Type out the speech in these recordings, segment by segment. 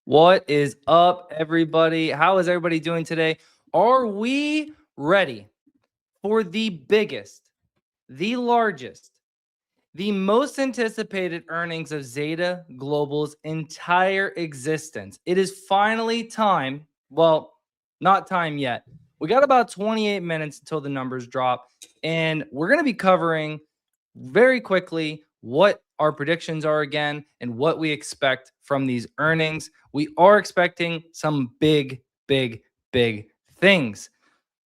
What is up, everybody? How is everybody doing today? Are we ready for the biggest, the largest, the most anticipated earnings of Zeta Global's entire existence? It is finally time. Well, not time yet. We got about 28 minutes until the numbers drop, and we're going to be covering very quickly what our predictions are again and what we expect from these earnings. We are expecting some big things.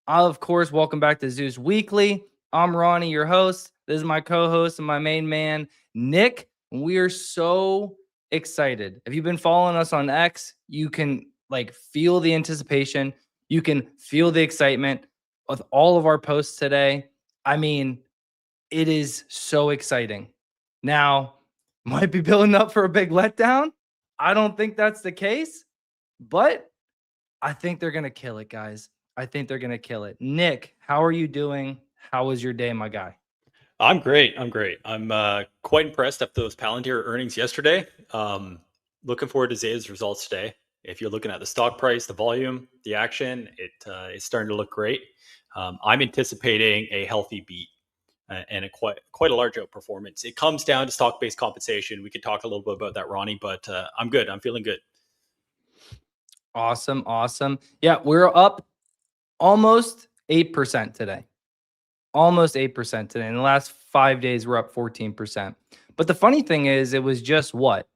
Of course, welcome back to Zeus Weekly. I'm Ronnie, your host. This is my co-host and my main man, Nick. We are so excited. If you've been following us on X, you can feel the anticipation. You can feel the excitement with all of our posts today. I mean, it is so exciting. Now, might be building up for a big letdown. I don't think that's the case, but I think they're going to kill it, guys. I think they're going to kill it. Nick, how are you doing? How was your day, my guy? I'm great. I'm quite impressed after those Palantir earnings yesterday. Looking forward to Zeta's results today. If you're looking at the stock price, the volume, the action, it's starting to look great. I'm anticipating a healthy beat and quite a large outperformance. It comes down to stock-based compensation. We could talk a little bit about that, Ronnie, but I'm good. I'm feeling good. Awesome. Yeah, we're up almost 8% today. Almost 8% today. In the last 5 days, we're up 14%. But the funny thing is, it was just what?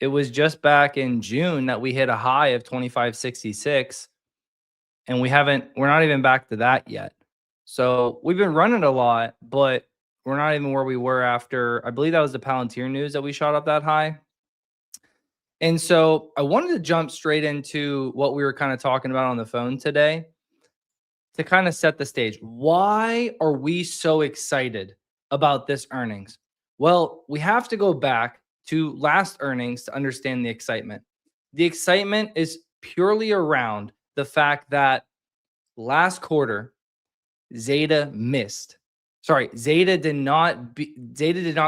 It was just back in June that we hit a high of 25.66, and we're not even back to that yet. So we've been running a lot, but we're not even where we were after, I believe that was the Palantir news that we shot up that high. And so I wanted to jump straight into what we were kind of talking about on the phone today to kind of set the stage. Why are we so excited about this earnings? Well, we have to go back to last earnings to understand the excitement. The excitement is purely around the fact that last quarter, Zeta missed. Sorry, Zeta did not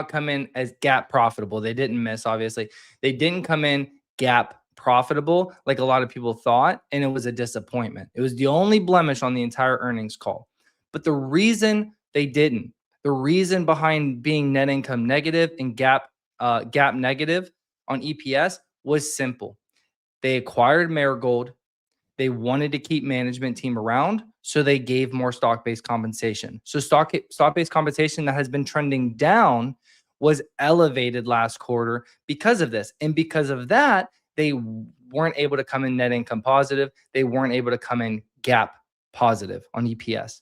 come in as GAAP profitable. They didn't miss, obviously. They didn't come in GAAP profitable like a lot of people thought, and it was a disappointment. It was the only blemish on the entire earnings call. But the reason they didn't, the reason behind being net income negative and GAAP negative on EPS was simple. They acquired Marigold. They wanted to keep management team around, so they gave more stock-based compensation. So stock-based compensation that has been trending down was elevated last quarter because of this. And because of that, they weren't able to come in net income positive. They weren't able to come in GAAP positive on EPS.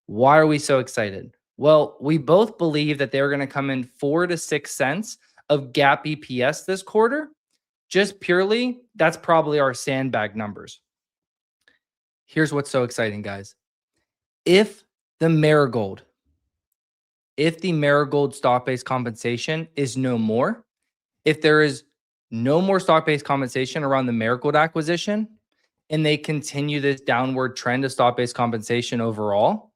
Why are we so excited? Well, we both believe that they're going to come in 4 to 6 cents of GAAP EPS this quarter. Just purely, that's probably our sandbag numbers. Here's what's so exciting, guys. If the Marigold stock-based compensation is no more, if there is no more stock-based compensation around the Marigold acquisition, and they continue this downward trend of stock-based compensation overall,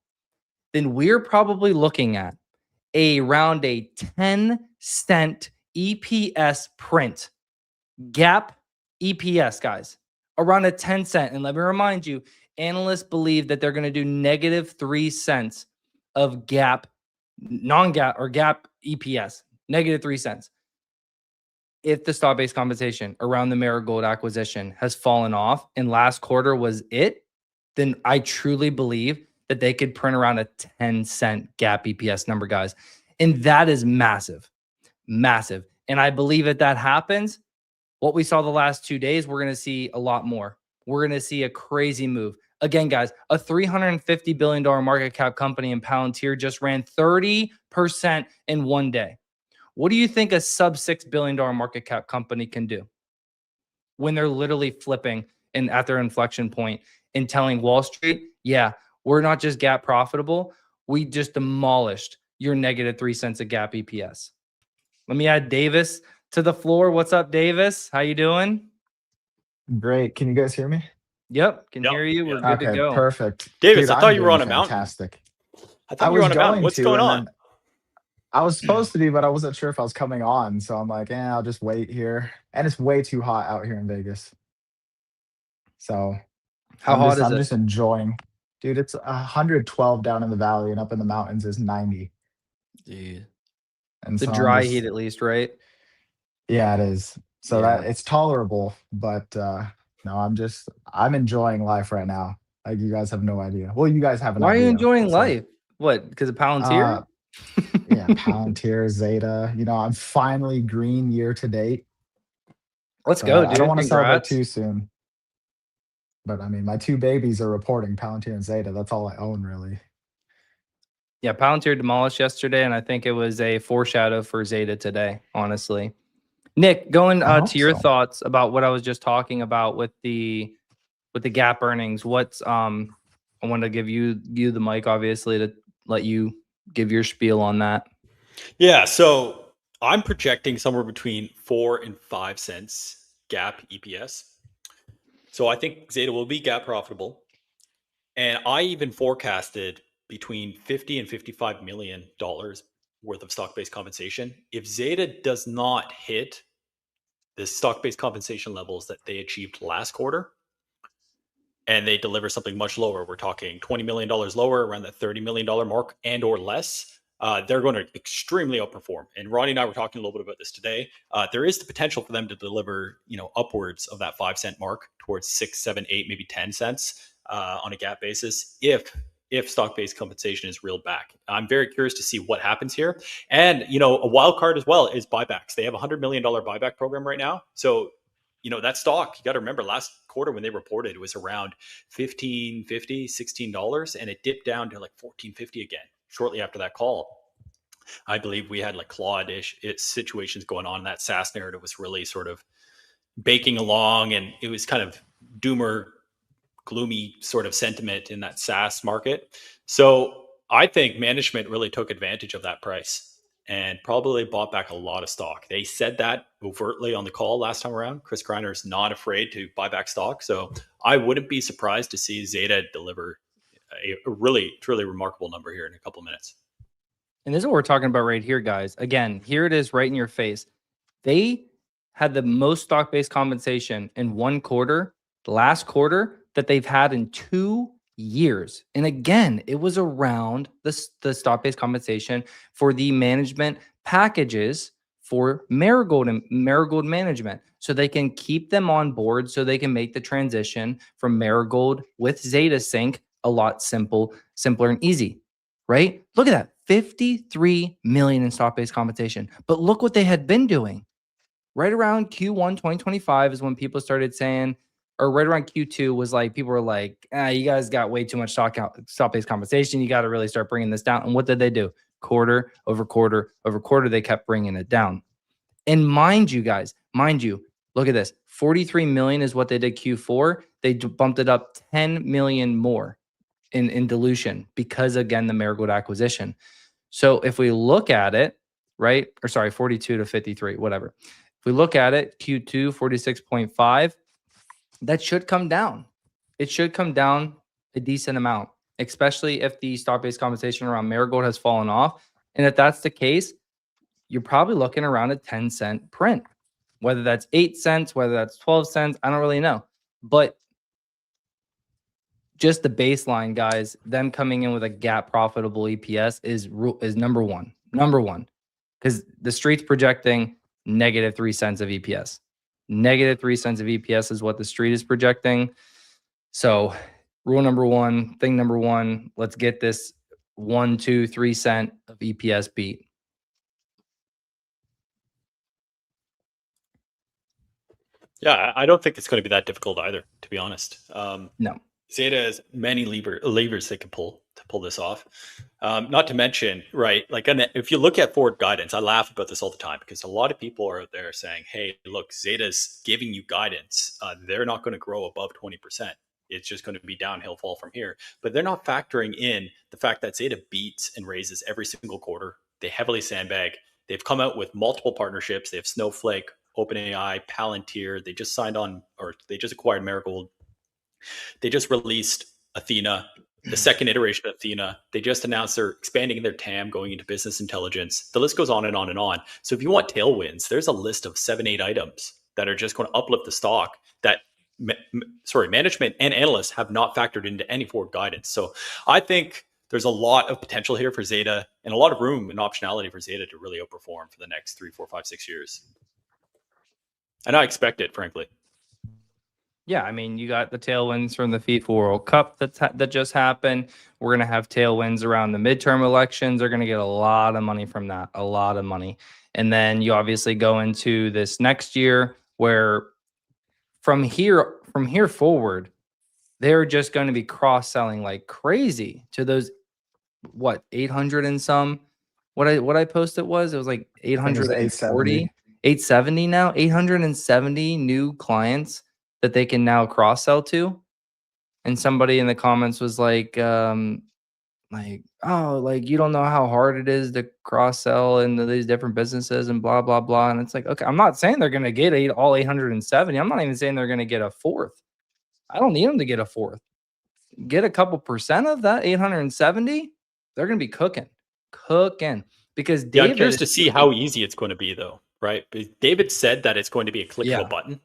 then we're probably looking at around a 10-cent EPS print. GAAP EPS, guys, around a 10 cent. And let me remind you, analysts believe that they're going to do negative 3 cents of GAAP, non-GAAP or GAAP EPS, negative 3 cents. If the stock-based compensation around the Marigold acquisition has fallen off and last quarter was it, then I truly believe that they could print around a 10-cent GAAP EPS number, guys. And that is massive. And I believe if that happens, what we saw the last 2 days, we're going to see a lot more. We're going to see a crazy move. Again, guys, a $350 billion market cap company in Palantir just ran 30% in 1 day. What do you think a sub $6 billion market cap company can do when they're literally flipping and at their inflection point and telling Wall Street, yeah, we're not just GAAP profitable, we just demolished your negative 3 cents of GAAP EPS. Let me add Davis to the floor. What's up, Davis? How you doing? Great. Can you guys hear me? Yep, can hear you. We're good to go. Perfect. Davis, Dude, I thought you were on a mountain. Fantastic. I thought you were on a mountain. What's going on? I was supposed to be, but I wasn't sure if I was coming on. So I'm like, I'll just wait here. And it's way too hot out here in Vegas. So How hot is I'm it? just enjoying. Dude, it's 112 down in the valley and up in the mountains is 90. Dude. And The so I'm dry just heat at least, right? yeah, it is. So Yeah. that it's tolerable, but no, I'm enjoying life right now. Like you guys have no idea. Well, you guys have an Why are you idea. enjoying So life? What? Because of Palantir? uh yeah, Palantir, Zeta. I'm finally green year to date, Let's go, but I don't dude. want to celebrate Congrats. too soon. But I mean, my two babies are reporting Palantir and Zeta. That's all I own really. Yeah, Palantir demolished yesterday, and I think it was a foreshadow for Zeta today, honestly. Nick, going I to hope your so. thoughts about what I was just talking about with the gap earnings. What's I want to give you the mic, obviously, to let you give your spiel on that. Yeah, so I'm projecting somewhere between 4 and 5 cents gap EPS. So I think Zeta will be gap profitable. And I even forecasted between 50 and $55 million worth of stock-based compensation. If Zeta does not hit the stock-based compensation levels that they achieved last quarter, and they deliver something much lower, we're talking $20 million lower, around the $30 million mark and or less, they're going to extremely outperform. And Ronnie and I were talking a little bit about this today. There is the potential for them to deliver, upwards of that 5 cent mark towards 6, 7, 8, maybe 10 cents on a gap basis if stock-based compensation is reeled back. I'm very curious to see what happens here. And, a wild card as well is buybacks. They have a $100 million buyback program right now. So, that stock, you got to remember last quarter when they reported, it was around $15.50, $16, and it dipped down to like $14.50 again shortly after that call. I believe we had like Claude-ish situations going on. That SaaS narrative was really sort of baking along, and it was kind of doomer, gloomy sort of sentiment in that SaaS market. So I think management really took advantage of that price and probably bought back a lot of stock. They said that overtly on the call last time around. Chris Greiner is not afraid to buy back stock. So I wouldn't be surprised to see Zeta deliver a really, truly remarkable number here in a couple of minutes. And this is what we're talking about right here, guys. Again, here it is right in your face. They had the most stock-based compensation in one quarter, last quarter, that they've had in 2 years. And again, it was around the stock-based compensation for the management packages for Marigold and Marigold management. So they can keep them on board so they can make the transition from Marigold with Zeta Sync a lot simpler and easy. Right? Look at that. 53 million in stock-based compensation. But look what they had been doing. Right around Q1 2025 is when people started saying, or right around Q2 was like, people were like, you guys got way too much stock-based compensation. You got to really start bringing this down. And what did they do? Quarter over quarter over quarter, they kept bringing it down. And mind you, guys, look at this. 43 million is what they did Q4. They bumped it up 10 million more in dilution because, again, the Marigold acquisition. So if we look at it, right, or sorry, 42 to 53, whatever. If we look at it, Q2, 46.5, that should come down. It should come down a decent amount, especially if the stock-based compensation around Marigold has fallen off. And if that's the case, you're probably looking around a 10-cent print, whether that's 8 cents, whether that's 12 cents, I don't really know. But just the baseline, guys, them coming in with a gap profitable EPS is number one. Number one. Because the street's projecting negative 3 cents of EPS. Negative 3 cents of EPS is what the street is projecting. So rule number one, thing number one, let's get this 1, 2, 3 cent of EPS beat. Yeah, I don't think it's going to be that difficult either, to be honest. No. Zeta has many levers they can pull to pull this off. Not to mention, right? Like, if you look at forward guidance, I laugh about this all the time because a lot of people are out there saying, "Hey, look, Zeta's giving you guidance. They're not going to grow above 20%. It's just going to be downhill fall from here." But they're not factoring in the fact that Zeta beats and raises every single quarter. They heavily sandbag. They've come out with multiple partnerships. They have Snowflake, OpenAI, Palantir. They just signed on, or they just acquired Marigold. They just released Athena. the second iteration of Athena. They just announced they're expanding their TAM, going into business intelligence. The list goes on and on and on. So if you want tailwinds, there's a list of 7, 8 items that are just going to uplift the stock that management and analysts have not factored into any forward guidance. So I think there's a lot of potential here for Zeta and a lot of room and optionality for Zeta to really outperform for the next 3, 4, 5, 6 years. And I expect it, frankly. Yeah, I mean, you got the tailwinds from the FIFA World Cup that just happened. We're gonna have tailwinds around the midterm elections. They're gonna get a lot of money from that, a lot of money. And then you obviously go into this next year where from here forward, they're just going to be cross-selling like crazy to those 800 and some. What I posted was it was like I think it was 840, 870. 870 now, 870 new clients that they can now cross-sell to. And somebody in the comments was like, oh, like you don't know how hard it is to cross-sell into these different businesses and blah blah blah. And it's like, okay, I'm not saying they're gonna get all 870. I'm not even saying they're gonna get a fourth. I don't need them to get a fourth. Get a couple percent of that 870, they're gonna be cooking. Because Yeah, I'm David curious to see how easy it's going to be, though, right? David said that it's going to be a click of Yeah. a button.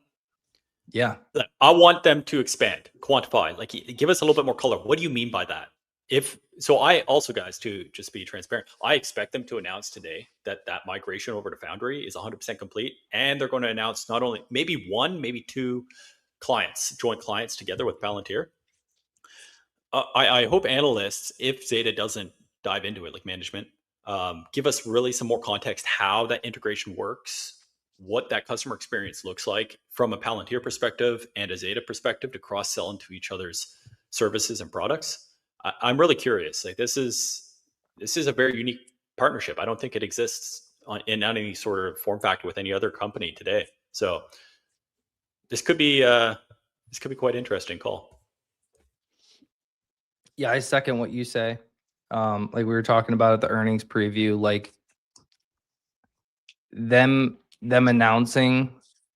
Yeah. I want them to expand, quantify, like give us a little bit more color. What do you mean by that? If so, I also, guys, to just be transparent, I expect them to announce today that migration over to Foundry is 100% complete, and they're going to announce not only maybe one, maybe two joint clients together with Palantir. I hope analysts, if Zeta doesn't dive into it, like management, give us really some more context how that integration works, what that customer experience looks like from a Palantir perspective and a Zeta perspective to cross sell into each other's services and products. I'm really curious. Like this is a very unique partnership. I don't think it exists in any sort of form factor with any other company today. So this could be quite interesting call. Yeah, I second what you say. Like we were talking about at the earnings preview, like them announcing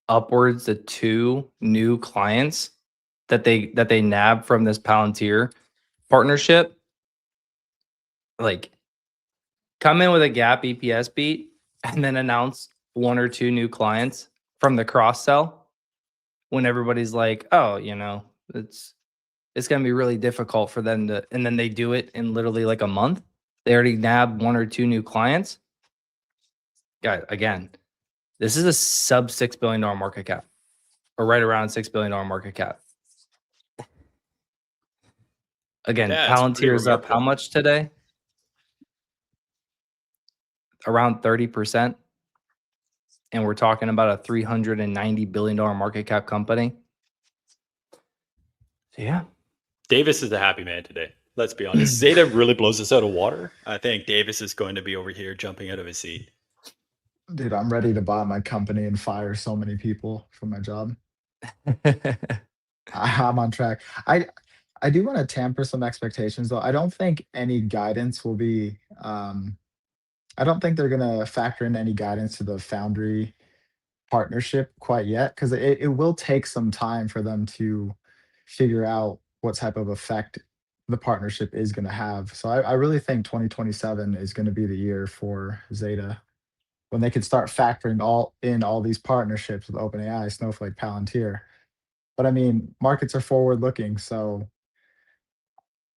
upwards to 2 new clients that they nab from this Palantir partnership. Like come in with a gap EPS beat and then announce 1 or 2 new clients from the cross sell when everybody's like, oh, it's going to be really difficult for them to, and then they do it in literally like a month. They already nabbed 1 or 2 new clients. Guys, again, this is a sub $6 billion market cap, or right around $6 billion market cap. Again, Yeah, it's pretty Palantir is up how remarkable. much today? Around 30%. And we're talking about a $390 billion market cap company. So yeah. Davis is a happy man today. Let's be honest. Zeta really blows us out of water. I think Davis is going to be over here jumping out of his seat. Dude, I'm ready to buy my company and fire so many people from my job. I'm on track. I do want to tamper some expectations though. I don't think any guidance will be I don't think they're gonna factor in any guidance to the Foundry partnership quite yet because it will take some time for them to figure out what type of effect the partnership is going to have. So I really think 2027 is going to be the year for Zeta when they can start factoring all these partnerships with OpenAI, Snowflake, Palantir. But I mean, markets are forward looking, so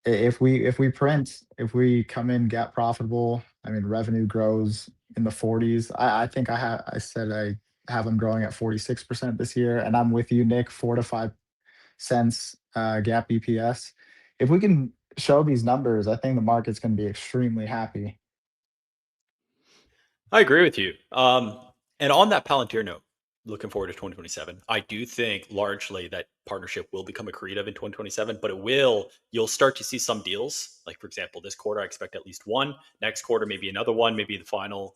if we come in get profitable, I mean revenue grows in the 40s. I think I said I have them growing at 46% this year, and I'm with you, Nick, 4 to 5 cents gap EPS. If we can show these numbers, I think the market's going to be extremely happy. I agree with you. And on that Palantir note, looking forward to 2027, I do think largely that partnership will become accretive in 2027, but you'll start to see some deals. Like, for example, this quarter, I expect at least one. Next quarter, maybe another one. Maybe the final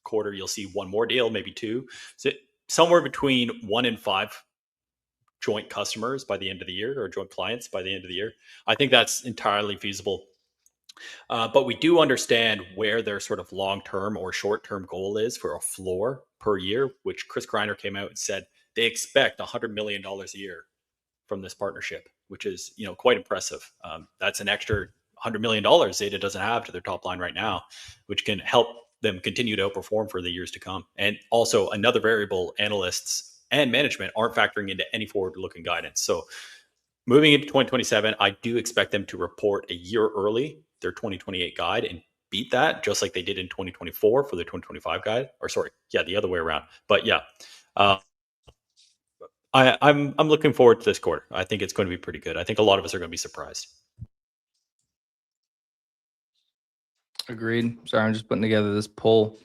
quarter, you'll see one more deal, maybe two. So somewhere between 1 and 5 joint customers by the end of the year or joint clients by the end of the year. I think that's entirely feasible. But we do understand where their sort of long-term or short-term goal is for a floor per year, which Chris Greiner came out and said they expect $100 million a year from this partnership, which is quite impressive. That's an extra $100 million Zeta doesn't have to their top line right now, which can help them continue to outperform for the years to come. And also another variable analysts and management aren't factoring into any forward-looking guidance. So moving into 2027, I do expect them to report a year early their 2028 guide and beat that, just like they did in 2024 for their 2025 guide. Or sorry, yeah, the other way around. But yeah, I'm looking forward to this quarter. I think it's going to be pretty good. I think a lot of us are going to be surprised. Agreed. Sorry, I'm just putting together this poll.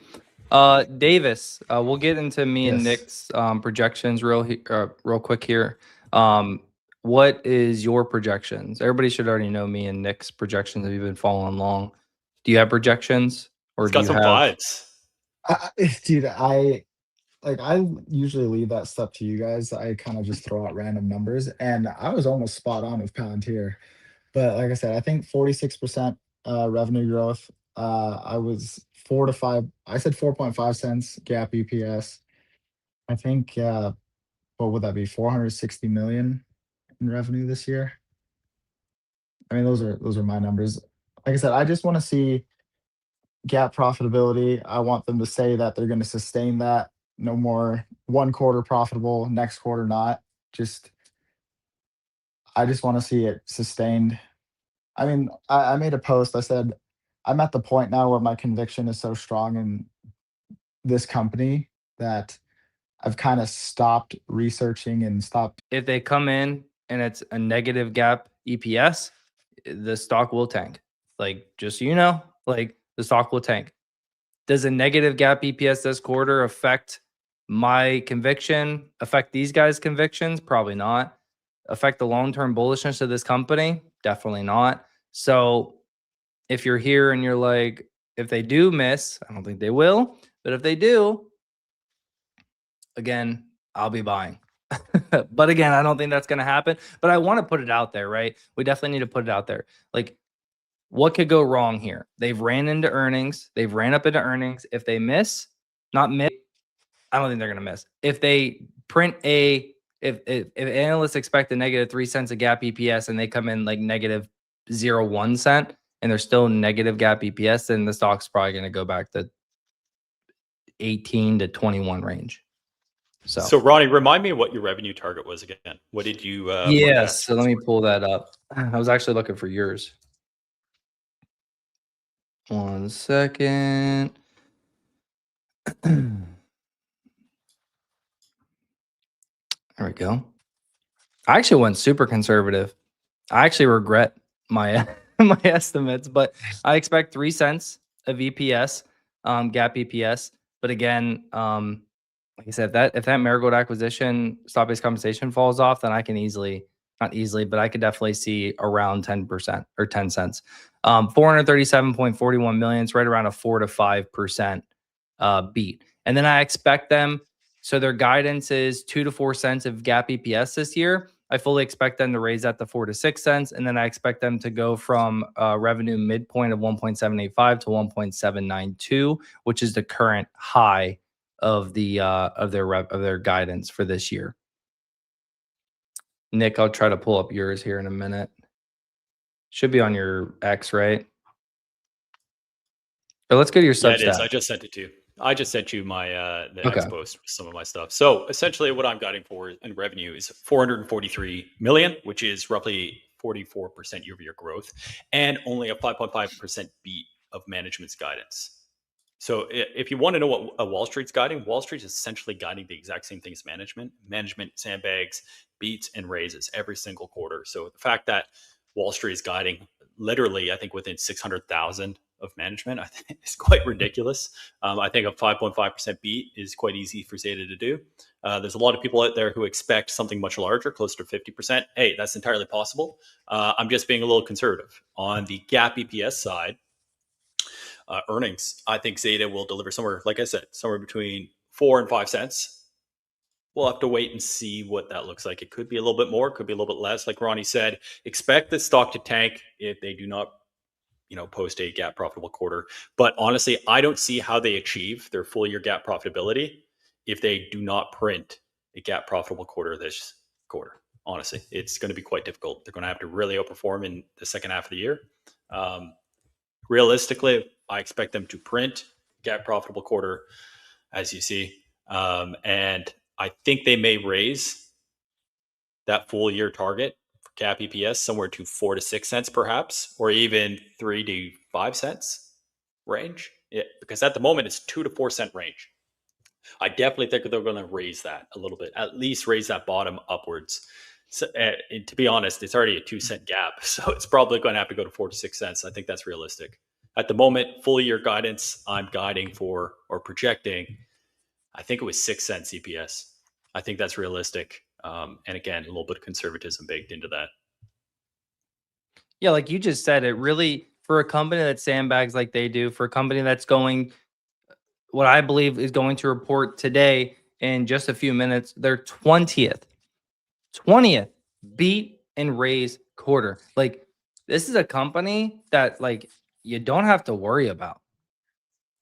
Davis, we'll get into me and Yes. Nick's projections real quick here. What is your projections? Everybody should already know me and Nick's projections if you've been following along. Do you have projections, or It's do got you some have? vibes. Dude, I usually leave that stuff to you guys. I kind of just throw out random numbers, and I was almost spot on with Palantir. But like I said, I think 46% revenue growth. I was 4 to 5. I said 4.5 cents gap EPS. I think what would that be? 460 million in revenue this year. I mean, those are my numbers. Like I said, I just want to see gap profitability. I want them to say that they're going to sustain that. No more one quarter profitable, next quarter not. I just want to see it sustained. I mean, I made a post. I said, I'm at the point now where my conviction is so strong in this company that I've kind of stopped researching and stopped. If they come in and it's a negative gap EPS, the stock will tank. Like, just so you know, like the stock will tank. Does a negative gap EPS this quarter affect my conviction? Affect these guys' convictions? Probably not. Affect the long-term bullishness of this company? Definitely not. So if you're here and you're like, if they do miss, I don't think they will, but if they do, again, I'll be buying. But again, I don't think that's going to happen. But I want to put it out there, right? We definitely need to put it out there. Like, what could go wrong here? They've ran into earnings. They've ran up into earnings. If they miss, not miss, I don't think they're going to miss. If they print if analysts expect a negative 3 cents a gap EPS and they come in like negative 0.1 cent and they're still negative gap EPS, then the stock's probably going to go back to 18 to 21 range. So Ronnie, remind me what your revenue target was again. What did you yes, so let me pull that up. I was actually looking for yours. 1 second. There we go. I actually went super conservative. I actually regret my my estimates, but I expect 3 cents of EPS, gap EPS. But again, like I said, if that Marigold acquisition stock-based compensation falls off, then I can not easily, but I could definitely see around 10% or 10 cents. 437.41 million. It's right around a 4 to 5% beat. And then I expect them. So their guidance is 2 to 4 cents of gap EPS this year. I fully expect them to raise that to 4 to 6 cents. And then I expect them to go from revenue midpoint of 1.785 to 1.792, which is the current high of their guidance for this year. Nick, I'll try to pull up yours here in a minute. Should be on your X, right? But let's go to your Substack. Yeah, it is. I just sent it to you. I just sent you my the X post with some of my stuff. So essentially, what I'm guiding for in revenue is 443 million, which is roughly 44% year-over-year growth, and only a 5.5% beat of management's guidance. So if you want to know what Wall Street's guiding, Wall Street is essentially guiding the exact same thing as management. Management sandbags, beats, and raises every single quarter. So the fact that Wall Street is guiding literally, I think, within 600,000 of management, I think is quite ridiculous. I think a 5.5% beat is quite easy for Zeta to do. There's a lot of people out there who expect something much larger, closer to 50%. Hey, that's entirely possible. I'm just being a little conservative. On the gap EPS side, earnings, I think Zeta will deliver somewhere, like I said, somewhere between 4 and 5 cents. We'll have to wait and see what that looks like. It could be a little bit more, could be a little bit less. Like Ronnie said, expect the stock to tank if they do not post a gap profitable quarter. But honestly, I don't see how they achieve their full year gap profitability if they do not print a gap profitable quarter this quarter. Honestly, it's going to be quite difficult. They're going to have to really outperform in the second half of the year. Realistically, I expect them to print GAAP profitable quarter, as you see, and I think they may raise that full year target for cap EPS somewhere to 4 to 6 cents, perhaps, or even 3 to 5 cents range. Because at the moment it's 2 to 4 cent range. I definitely think they're going to raise that a little bit, at least raise that bottom upwards. So, and to be honest, it's already a 2 cent gap, so it's probably going to have to go to 4 to 6 cents. I think that's realistic. At the moment, full year guidance, I'm guiding for or projecting, I think it was 6 cents EPS. I think that's realistic. And again, a little bit of conservatism baked into that. Yeah, like you just said, it really, for a company that sandbags like they do, for a company that's going, what I believe is going to report today in just a few minutes, their 20th beat and raise quarter. Like, this is a company that, like, you don't have to worry about.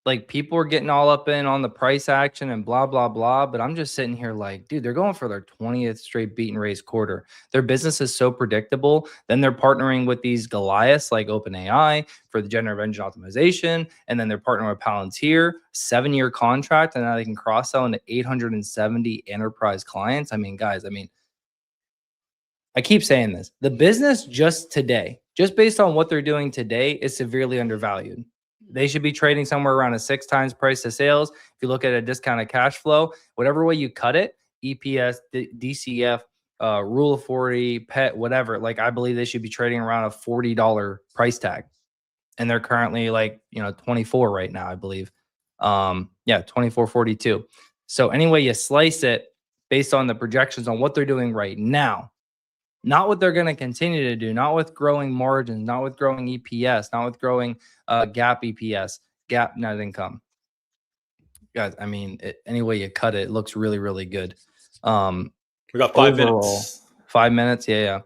Like, people are getting all up in on the price action and blah blah blah, but I'm just sitting here like, dude, they're going for their 20th straight beat and raise quarter. Their business is so predictable. Then they're partnering with these Goliaths like OpenAI for the generative engine optimization, and then they're partnering with Palantir, 7-year contract, and now they can cross sell into 870 enterprise clients. I mean, guys, I keep saying this. The business just today, just based on what they're doing today, is severely undervalued. They should be trading somewhere around a 6 times price to sales. If you look at a discounted cash flow, whatever way you cut it, EPS, DCF, rule of 40, pet, whatever, like, I believe they should be trading around a $40 price tag. And they're currently, like, 24 right now, I believe. 24.42. So anyway you slice it, based on the projections on what they're doing right now, not what they're going to continue to do, not with growing margins, not with growing EPS, not with growing gap EPS, gap net income. Guys, any way you cut it, it looks really, really good. We got 5 Overall, minutes. 5 minutes, yeah.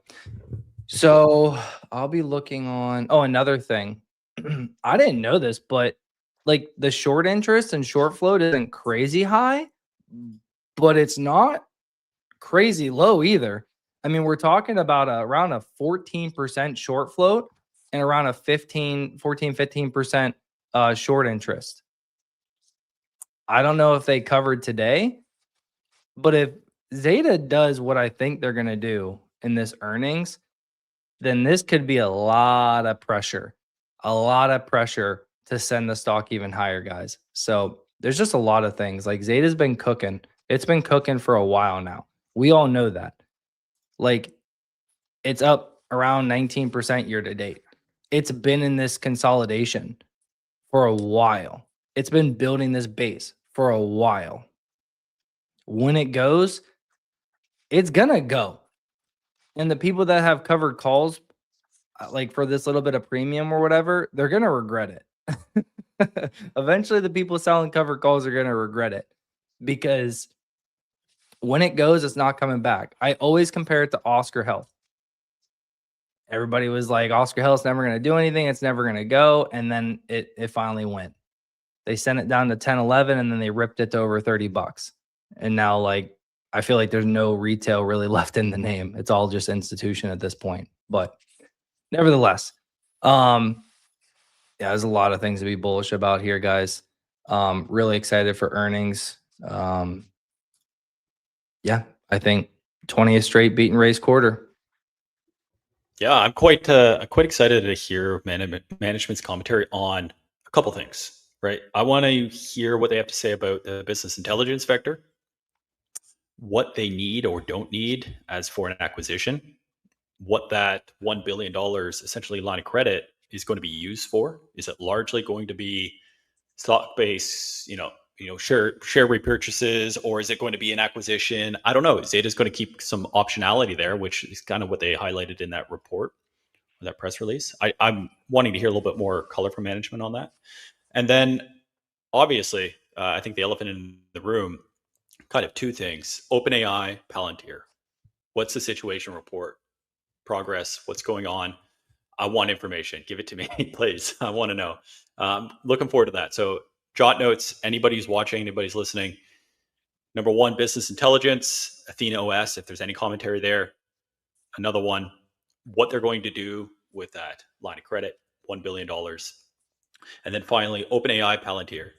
So I'll be looking on. Oh, another thing, I didn't know this, but like the short interest and short float isn't crazy high, but it's not crazy low either. We're talking about around a 14% short float and around a 15% short interest. I don't know if they covered today, but if Zeta does what I think they're going to do in this earnings, then this could be a lot of pressure to send the stock even higher, guys. So there's just a lot of things. Like, Zeta's been cooking. It's been cooking for a while now. We all know that. Like, it's up around 19% year to date. It's been in this consolidation for a while. It's been building this base for a while. When it goes, it's gonna go. And the people that have covered calls, like for this little bit of premium or whatever, they're gonna regret it. Eventually, the people selling covered calls are gonna regret it, because when it goes, it's not coming back. I always compare it to Oscar Health. Everybody was like, Oscar Health's never going to do anything. It's never going to go. And then it finally went. They sent it down to 10, 11, and then they ripped it to over $30. And now, like, I feel like there's no retail really left in the name. It's all just institution at this point. But nevertheless, there's a lot of things to be bullish about here, guys. Really excited for earnings. I think 20th straight beat and raise quarter. Yeah, I'm quite excited to hear management's commentary on a couple things. Right, I want to hear what they have to say about the business intelligence vector, what they need or don't need as for an acquisition, what that $1 billion essentially line of credit is going to be used for. Is it largely going to be stock-based, share repurchases, or is it going to be an acquisition? I don't know. Zeta is going to keep some optionality there, which is kind of what they highlighted in that report, or that press release. I'm wanting to hear a little bit more color from management on that. And then, obviously, I think the elephant in the room, kind of two things: OpenAI, Palantir. What's the situation report? Progress? What's going on? I want information. Give it to me, please. I want to know. Looking forward to that. So, jot notes. Anybody who's watching, anybody's listening. Number one, business intelligence, Athena OS. If there's any commentary there, another one, what they're going to do with that line of credit, $1 billion. And then finally, OpenAI, Palantir.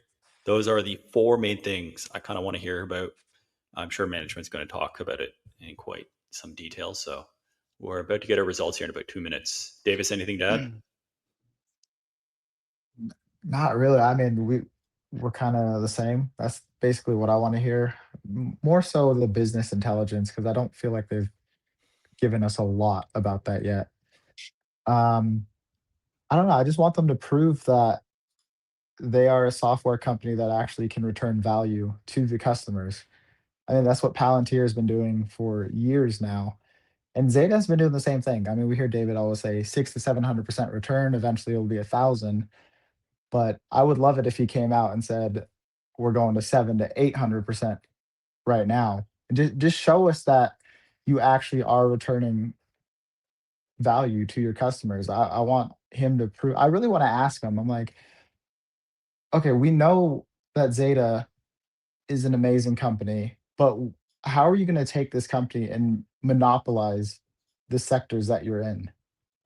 Those are the four main things I kind of want to hear about. I'm sure management's going to talk about it in quite some detail. So we're about to get our results here in about 2 minutes. Davis, anything to add? Not really. I mean, we're kind of the same. That's basically what I want to hear. More so the business intelligence, because I don't feel like they've given us a lot about that yet. Um, I don't know. I just want them to prove that they are a software company that actually can return value to the customers. I mean, that's what Palantir has been doing for years now. And Zeta's been doing the same thing. I mean, we hear David always say 6 to 700% return. Eventually, it'll be 1,000. But I would love it if he came out and said, "We're going to 7 to 800% right now." And just show us that you actually are returning value to your customers. I want him to prove. I really want to ask him. I'm like, okay, we know that Zeta is an amazing company, but how are you going to take this company and monopolize the sectors that you're in?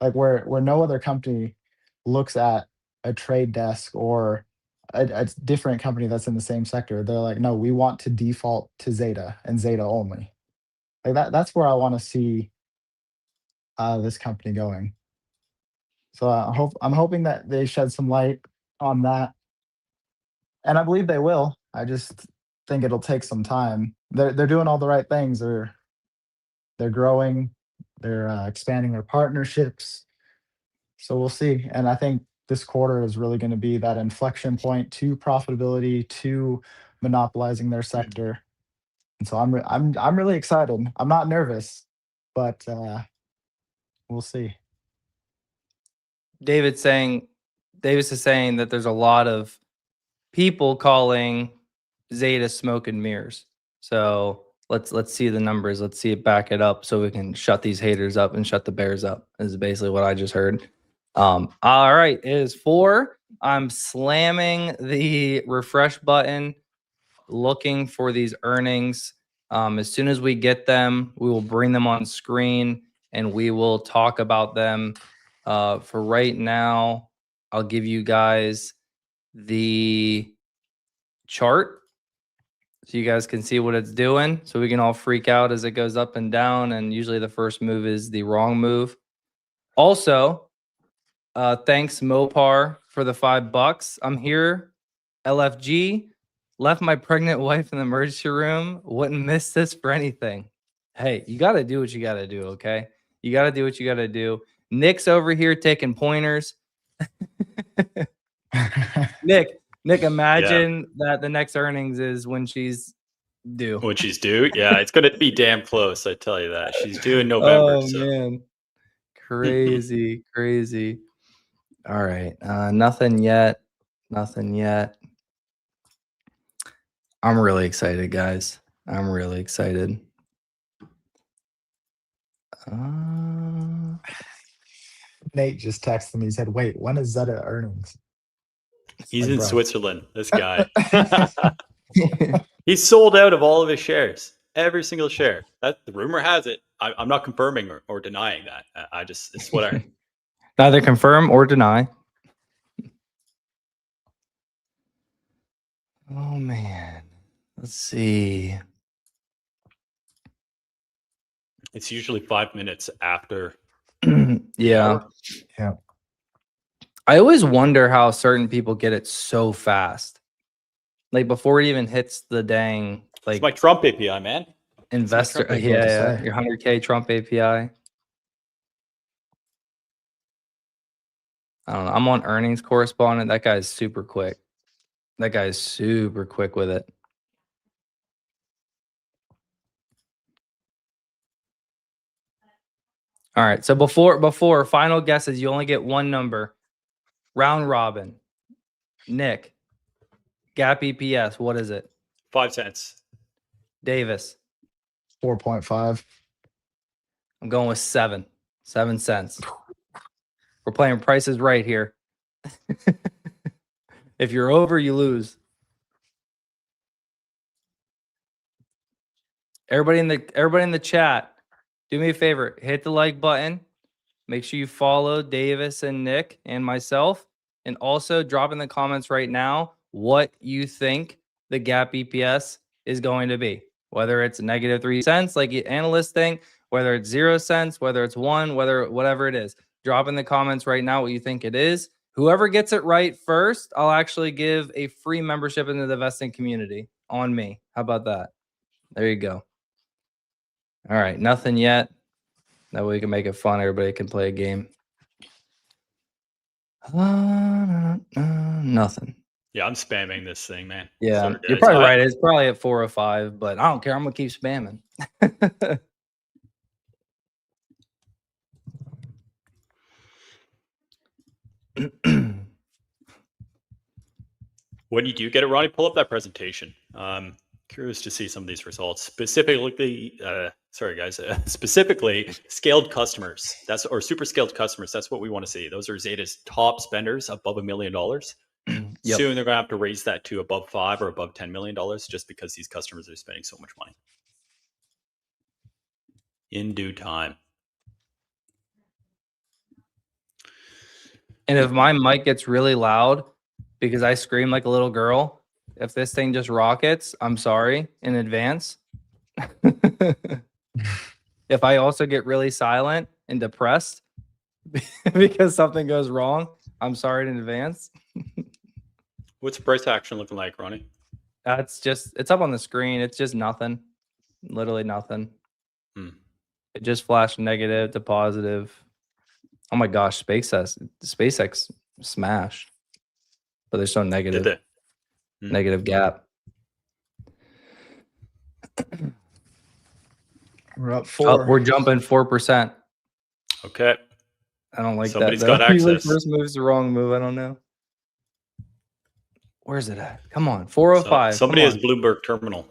Like where no other company looks at a trade desk or a different company that's in the same sector. They're like, no, we want to default to Zeta and Zeta only. Like that's where I want to see this company going. So I'm hoping that they shed some light on that, and I believe they will. I just think it'll take some time. They're doing all the right things. They're growing. They're expanding their partnerships. So we'll see. And I think this quarter is really going to be that inflection point to profitability, to monopolizing their sector. And so I'm really excited. I'm not nervous, but we'll see. David's saying, Davis is saying that there's a lot of people calling Zeta smoke and mirrors. So let's see the numbers. Let's see it back it up so we can shut these haters up and shut the bears up. Is basically what I just heard. All right, it is 4. I'm slamming the refresh button, looking for these earnings. As soon as we get them, we will bring them on screen and we will talk about them. For right now, I'll give you guys the chart so you guys can see what it's doing, so we can all freak out as it goes up and down, and usually the first move is the wrong move. Also, thanks Mopar for the $5. I'm here. LFG left my pregnant wife in the emergency room. Wouldn't miss this for anything. Hey, you got to do what you got to do, okay? You got to do what you got to do. Nick's over here taking pointers. Nick, imagine that the next earnings is when she's due. When she's due, yeah, it's going to be damn close. I tell you that. She's due in November. Oh man, crazy, crazy. All right, nothing yet. Nothing yet. I'm really excited, guys. I'm really excited. Nate just texted me. He said, "Wait, when is Zeta earnings?" He's Like, in bro. Switzerland. This guy. He's sold out of all of his shares. Every single share. That the rumor has it. I'm not confirming or denying that. I just it's what I heard. Neither confirm or deny. Oh man, let's see. It's usually 5 minutes after. Yeah. Yeah. I always wonder how certain people get it so fast. Like before it even hits the dang It's like my Trump API, man. investor. Trump API. Yeah, your 100K Trump API. I don't know. I'm on earnings correspondent. That guy's super quick. That guy's super quick with it. All right. So before final guesses, you only get one number. Round robin. Nick. Gap EPS. What is it? 5 cents. Davis. 4.5. I'm going with 7. 7 cents. We're playing prices right here. If you're over, you lose. Everybody in the chat, do me a favor, hit the like button. Make sure you follow Davis and Nick and myself. And also drop in the comments right now what you think the gap EPS is going to be. Whether it's -3 cents, like the analyst think, whether it's 0 cents, whether it's 1, whatever it is. Drop in the comments right now what you think it is. Whoever gets it right first, I'll actually give a free membership into the vesting community on me. How about that? There you go. All right, nothing yet. That way we can make it fun. Everybody can play a game. Nothing. Yeah, I'm spamming this thing, man. Yeah, Sorry, you're guys. probably right. It's probably at 405, but I don't care. I'm gonna keep spamming. When you do get it, Ronnie, pull up that presentation. Curious to see some of these results. Specifically, sorry guys, specifically scaled customers. Or super scaled customers. That's what we want to see. Those are Zeta's top spenders above $1 million. Yep. Soon they're going to have to raise that to above $5 or above $10 million just because these customers are spending so much money. In due time. And if my mic gets really loud because I scream like a little girl, if this thing just rockets, I'm sorry in advance. If I also get really silent and depressed because something goes wrong, I'm sorry in advance. What's price action looking like, Ronnie? It's up on the screen. It's just nothing. Literally nothing. It just flashed negative to positive. Oh my gosh, SpaceX smashed. But there's no negative. Did they? Negative gap. We're up 4. We're jumping 4%. Okay. I don't like Somebody's that. got Usually access. first move's the wrong move. I don't know. Where's it at? Come on, 405. Somebody has Bloomberg terminal.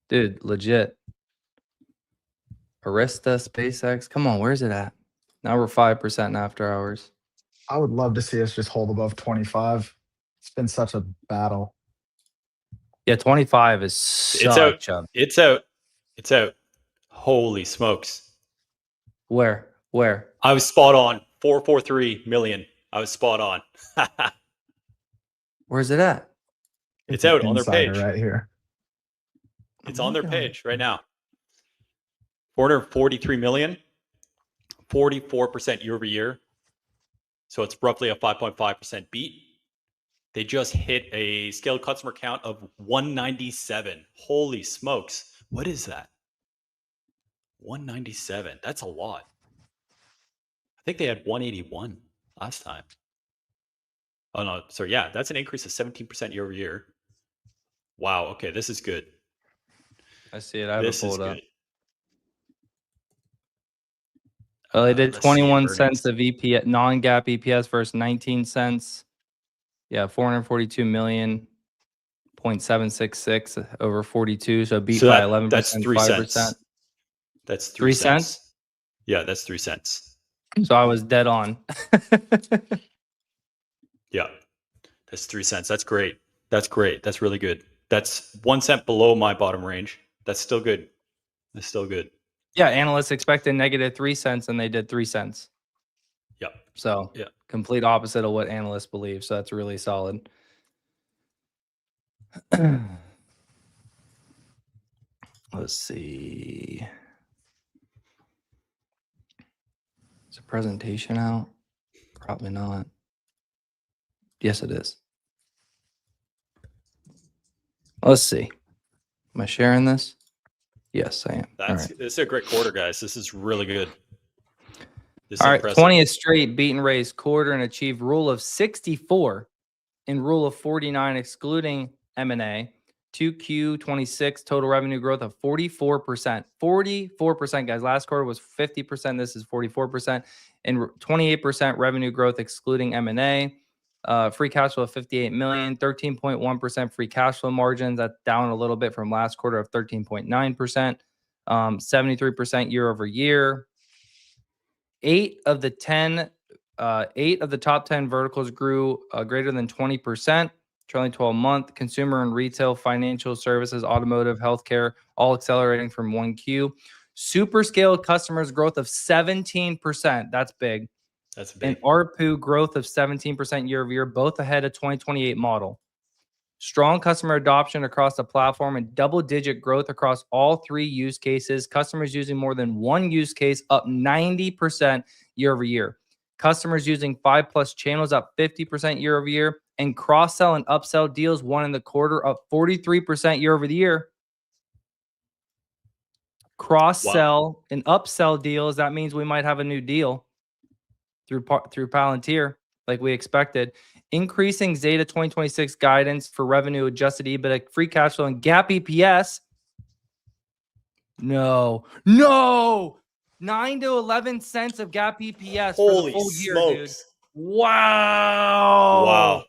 Dude, legit. Arista, SpaceX. Come on, where's it at? Now we're 5% after hours. I would love to see us just hold above 25. It's been such a battle. Yeah, 25 is such a... It's out. It's out. Holy smokes. Where? I was spot on. 443 million. I was spot on. Where's it at? It's out on their page. Right here. It's on their page right now. 443 million, 44% year over year. So it's roughly a 5.5% beat. They just hit a scaled customer count of 197. Holy smokes. What is that? 197. That's a lot. I think they had 181 last time. Oh, no. So, yeah, that's an increase of 17% year over year. Wow. Okay. This is good. I see it. I have it pulled up. Good. Oh, they did 21 cents of EPS, non-GAAP EPS versus 19 cents. Yeah, 442 million, 0.766 over 42. So beat by 11%. That's 3 5%. cents. That's 3 cents? Yeah, that's 3 cents. So I was dead on. Yeah, that's 3 cents. That's great. That's great. That's really good. That's 1 cent below my bottom range. That's still good. That's still good. Yeah, analysts expected -3 cents and they did 3 cents. Yep. So yeah, complete opposite of what analysts believe. So that's really solid. Let's see. Is the presentation out? Probably not. Yes, it is. Let's see. Am I sharing this? Yes, I am. This is a great quarter, guys. This is really good. All right, 20th straight beat and raise quarter and achieved rule of 64 and rule of 49 excluding M&A. 2Q26 total revenue growth of 44%. 44%, guys. Last quarter was 50%. This is 44%. And 28% revenue growth excluding M&A. Free cash flow of 58 million, 13.1% free cash flow margins. That's down a little bit from last quarter of 13.9%. 73% year over year. 8 of the top 10 verticals grew greater than 20%. Trailing 12-month, consumer and retail, financial services, automotive, healthcare, all accelerating from 1Q. Super scale customers growth of 17%. That's big. That's And big. ARPU growth of 17% year over year, both ahead of 2028 model. Strong customer adoption across the platform and double-digit growth across all 3 use cases. Customers using more than one use case up 90% year over year. Customers using 5+ channels up 50% year over year. And cross-sell and upsell deals won in the quarter up 43% year over the year. Cross-sell and upsell deals, that means we might have a new deal through Palantir, like we expected. Increasing Zeta 2026 guidance for revenue, adjusted EBITDA, free cash flow, and GAAP EPS. No. 9 to 11 cents of GAAP EPS for the Holy full year, dude. smokes. Wow. Wow.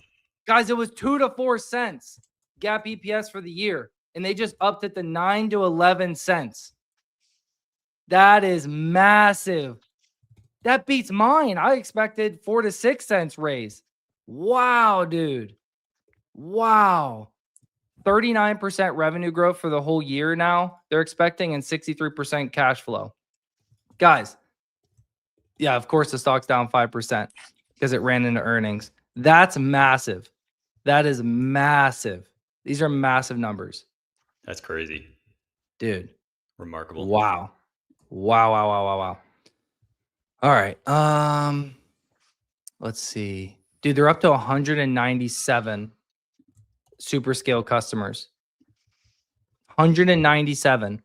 Guys, it was 2 to 4 cents GAAP EPS for the year, and they just upped it to 9 to 11 cents. That is massive. That beats mine. I expected 4 to 6 cents raise. Wow, dude. Wow. 39% revenue growth for the whole year now. They're expecting, and 63% cash flow. Guys, yeah, of course the stock's down 5% because it ran into earnings. That's massive. That is massive. These are massive numbers. That's crazy. Dude. Remarkable. Wow. Wow. All right. Let's see. Dude, they're up to 197 super scale customers. 197.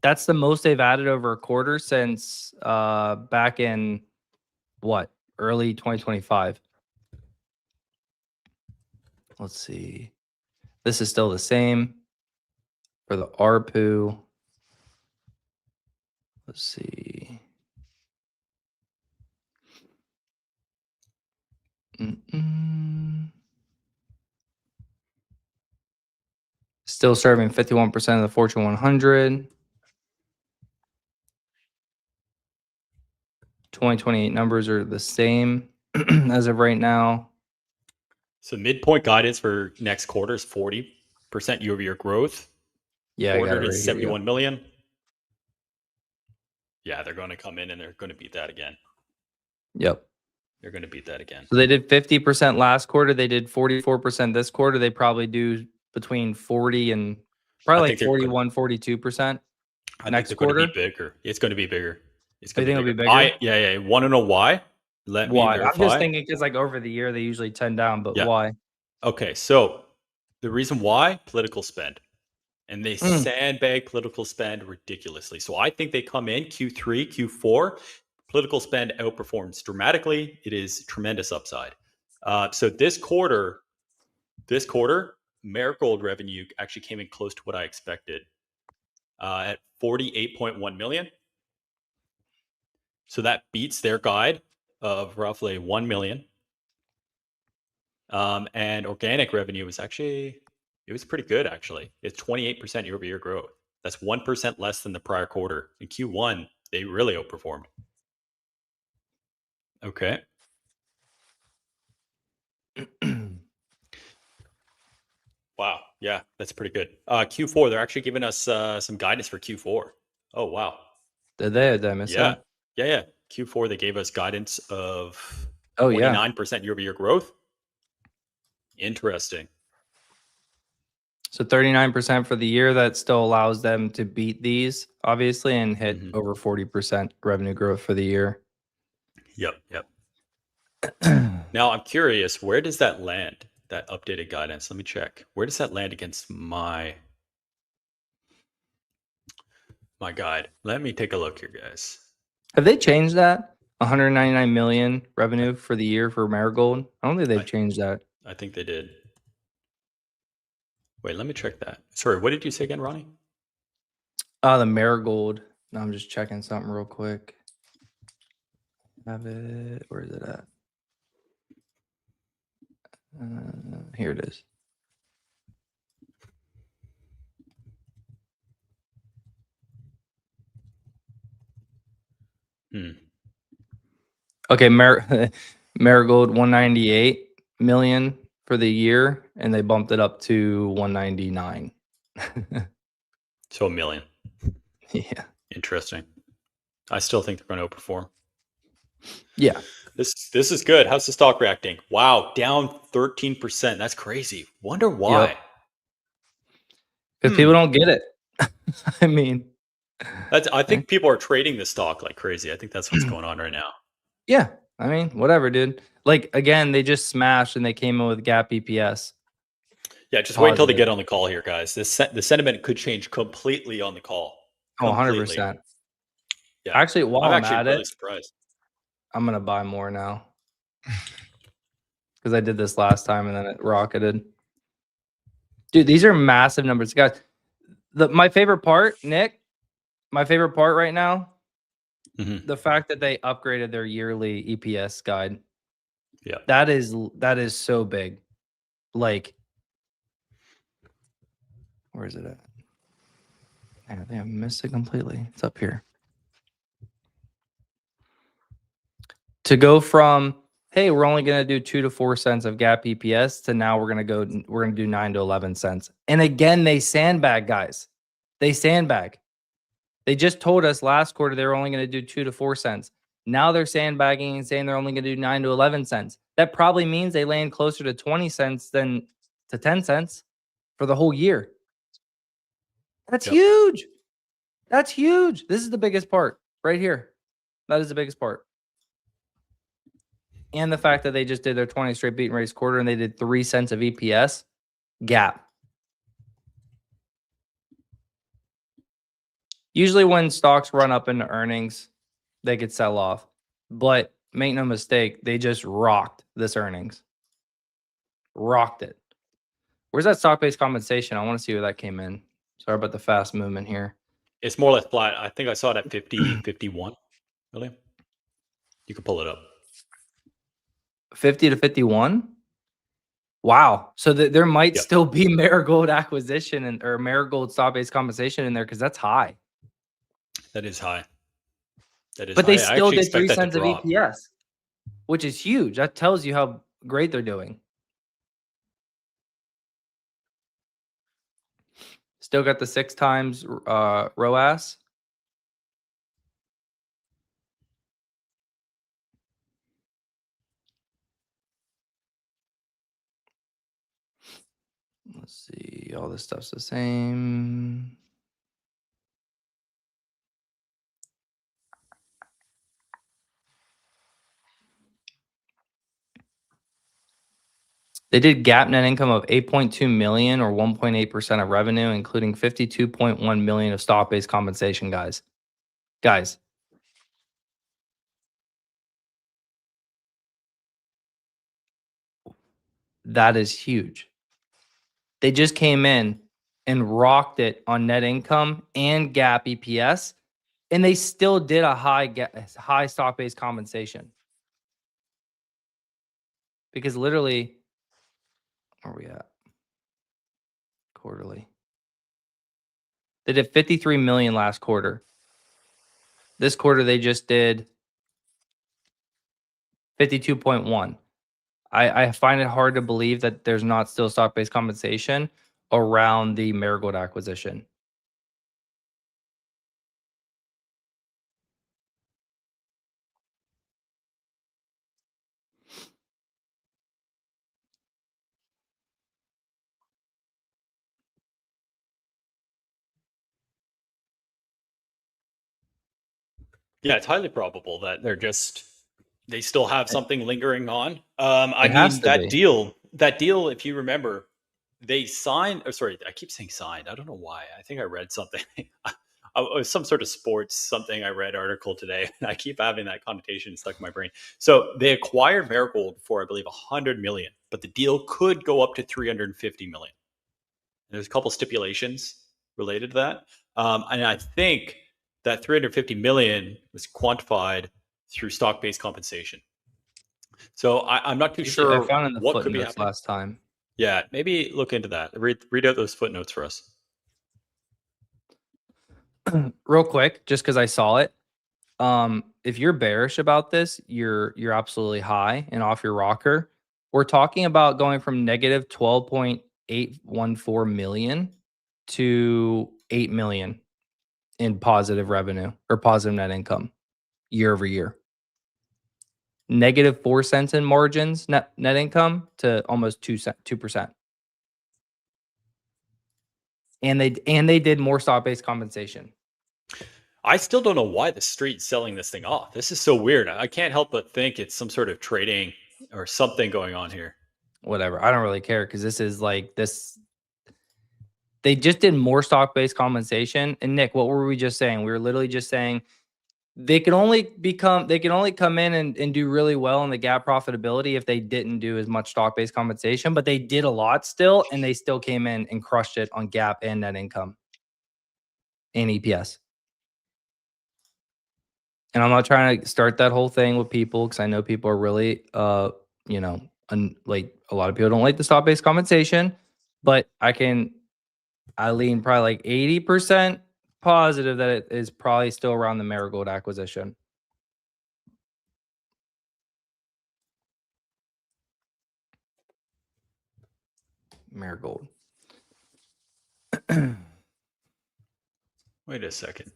That's the most they've added over a quarter since back in what? Early 2025. Let's see. This is still the same for the ARPU. Let's see. Still serving 51% of the Fortune 100. 2028 numbers are the same as of right now. So midpoint guidance for next quarter is 40% year-over-year growth. Yeah, I got it Quarter right is here, 71 million. Yeah, they're going to come in and they're going to beat that again. Yep. They're going to beat that again. So they did 50% last quarter. They did 44% this quarter. They probably do between 40 and probably like 41, 42% next quarter. Going to be bigger. It's going to be bigger. It's going You to think be it'll bigger. be bigger? Yeah. Want to know why? Let me Why? verify. I'm just thinking because like over the year they usually 10 down, but why? Okay, so the reason why, political spend. And they sandbag political spend ridiculously. So I think they come in Q3, Q4, political spend outperforms dramatically. It is tremendous upside. So this quarter, Marigold revenue actually came in close to what I expected at 48.1 million. So that beats their guide of roughly 1 million. And organic revenue was actually, it was pretty good actually. It's 28% year over year growth. That's 1% less than the prior quarter. In Q1, they really outperformed. Okay. Wow. Yeah, that's pretty good. Q4, they're actually giving us some guidance for Q4. Oh, wow. Did they? Did I miss that? Yeah. Q4, they gave us guidance of 29% year over year growth. Interesting. So 39% for the year. That still allows them to beat these, obviously, and hit over 40% revenue growth for the year. Yep. Now, I'm curious, where does that land, that updated guidance? Let me check. Where does that land against my guide? Let me take a look here, guys. Have they changed that? 199 million revenue for the year for Marigold? I don't think they've changed that. I think they did. Wait, let me check that. Sorry, what did you say again, Ronnie? The Marigold. No, I'm just checking something real quick. Have it. Where is it at? Here it is. Okay, Marigold 198 million for the year, and they bumped it up to 199. So $1 million. Yeah. Interesting. I still think they're going to outperform. Yeah. This is good. How's the stock reacting? Wow, down 13%. That's crazy. Wonder why. Because people don't get it. I mean, I think people are trading the stock like crazy. I think that's what's going on right now. yeah. I mean, whatever, dude. Like, again, they just smashed and they came in with gap EPS. Yeah, just wait until they Positive. get on the call here, guys. The sentiment could change completely on the call. Oh, Completely. 100%. Yeah. Actually, while I'm I'm actually at really it, surprised. I'm going to buy more now. Because I did this last time and then it rocketed. Dude, these are massive numbers. Guys, my favorite part, Nick, my favorite part right now, the fact that they upgraded their yearly EPS guide. Yeah. That is so big. Like, where is it at? I think I missed it completely. It's up here. To go from, hey, we're only going to do 2 to 4 cents of gap EPS to now we're going to do 9 to 11 cents. And again, they sandbag, guys. They sandbag. They just told us last quarter they were only going to do 2 to 4 cents. Now they're sandbagging and saying they're only going to do 9 to 11 cents. That probably means they land closer to 20 cents than to 10 cents for the whole year. That's huge. That's huge. This is the biggest part right here. That is the biggest part. And the fact that they just did their 20 straight beat and raise quarter and they did 3 cents of EPS gap. Usually when stocks run up into earnings, they could sell off. But make no mistake, they just rocked this earnings. Rocked it. Where's that stock-based compensation? I want to see where that came in. Sorry about the fast movement here. It's more or less flat. I think I saw it at 50, 51. Really? You can pull it up. 50 to 51? Wow. So there might still be Marigold acquisition or Marigold stock-based compensation in there because that's high. That is high. That is but high. they still did 3 that cents of EPS, which is huge. That tells you how great they're doing. Still got the 6 times ROAS. Let's see. All this stuff's the same. They did GAAP net income of 8.2 million or 1.8% of revenue, including 52.1 million of stock-based compensation, guys. That is huge. They just came in and rocked it on net income and GAAP EPS, and they still did a high stock-based compensation. Because literally, where are we at? Quarterly. They did 53 million last quarter. This quarter, they just did 52.1. I find it hard to believe that there's not still stock-based compensation around the Marigold acquisition. Yeah, it's highly probable that they still have something lingering on. I mean, that deal, if you remember, they signed, or sorry, I keep saying signed. I don't know why. I think I read something. Some sort of sports something I read article today. I keep having that connotation stuck in my brain. So they acquired Marigold for, I believe, 100 million, but the deal could go up to 350 million. And there's a couple stipulations related to that. And I think that 350 million was quantified through stock-based compensation. So I'm not too sure I found in the what could be footnotes happening last time. Yeah, maybe look into that. Read out those footnotes for us. Real quick, just because I saw it. If you're bearish about this, you're absolutely high and off your rocker. We're talking about going from negative 12.814 million to $8 million in positive revenue or positive net income year over year. Negative 4 cents in margins net income to almost 2%. And they did more stock-based compensation. I still don't know why the street's selling this thing off. This is so weird. I can't help but think it's some sort of trading or something going on here. Whatever. I don't really care because this is like this. They just did more stock-based compensation. And Nick, what were we just saying? We were literally just saying they can only come in and do really well in the gap profitability if they didn't do as much stock-based compensation, but they did a lot still, and they still came in and crushed it on gap and net income and EPS. And I'm not trying to start that whole thing with people because I know people are really, like a lot of people don't like the stock-based compensation, but I lean probably like 80% positive that it is probably still around the Marigold acquisition. Marigold. Wait a second.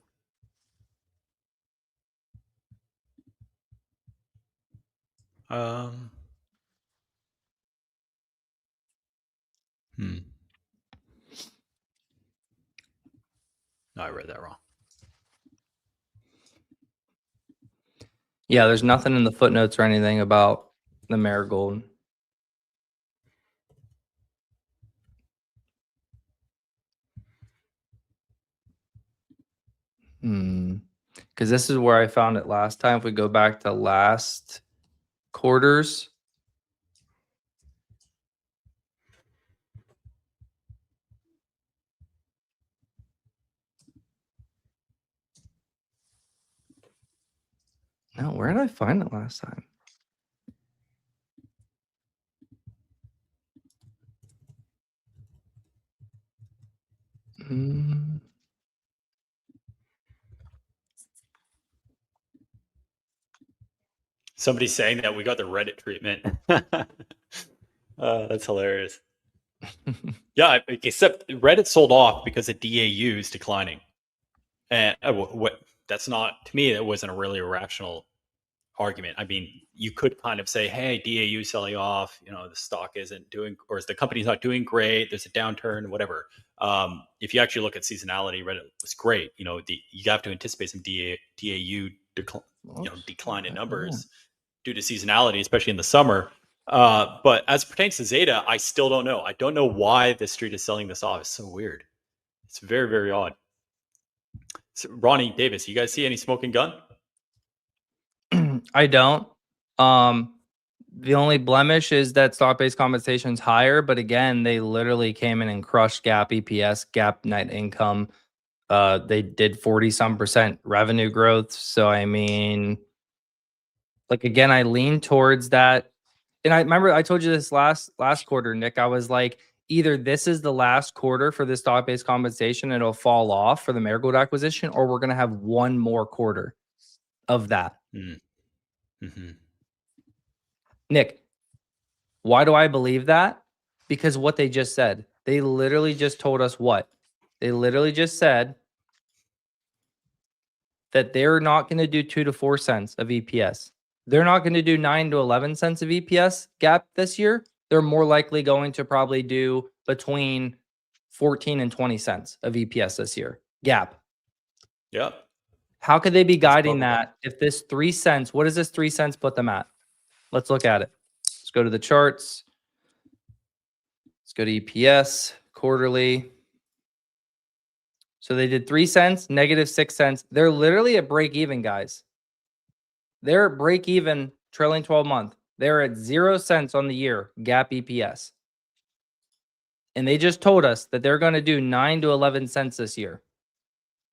No, I read that wrong. Yeah, there's nothing in the footnotes or anything about the Marigold. Because this is where I found it last time. If we go back to last quarters. No, where did I find it last time? Somebody's saying that we got the Reddit treatment. That's hilarious. Yeah, except Reddit sold off because the DAU is declining. And that's not, to me, that wasn't a really rational argument. I mean, you could kind of say, hey, DAU selling off, the stock isn't doing, or the company's not doing great, there's a downturn, whatever. If you actually look at seasonality, Reddit was great. You have to anticipate some DAU decline in numbers due to seasonality, especially in the summer. But as it pertains to Zeta, I still don't know. I don't know why the street is selling this off. It's so weird. It's very, very odd. So, Ronnie, Davis, you guys see any smoking gun? I don't. The only blemish is that stock-based compensation is higher, but again, they literally came in and crushed gap EPS, gap net income. They did 40-some% revenue growth. So I mean, like again, I lean towards that. And I remember I told you this last quarter, Nick. I was like, either this is the last quarter for the stock-based compensation, and it'll fall off for the Marigold acquisition, or we're gonna have one more quarter of that. Mm-hmm. Nick, why do I believe that? Because what they just said. They literally just told us what? They literally just said that they're not going to do 2 to 4 cents of EPS. They're not going to do 9 to 11 cents of EPS gap this year. They're more likely going to probably do between 14 and 20 cents of EPS this year. Gap. Yep. How could they be guiding that if this 3 cents, what does this 3 cents put them at? Let's look at it. Let's go to the charts. Let's go to EPS quarterly. So they did 3 cents, negative 6 cents. They're literally at break even, guys. They're at break even trailing 12 month. They're at 0 cents on the year, gap EPS. And they just told us that they're going to do 9 to 11 cents this year.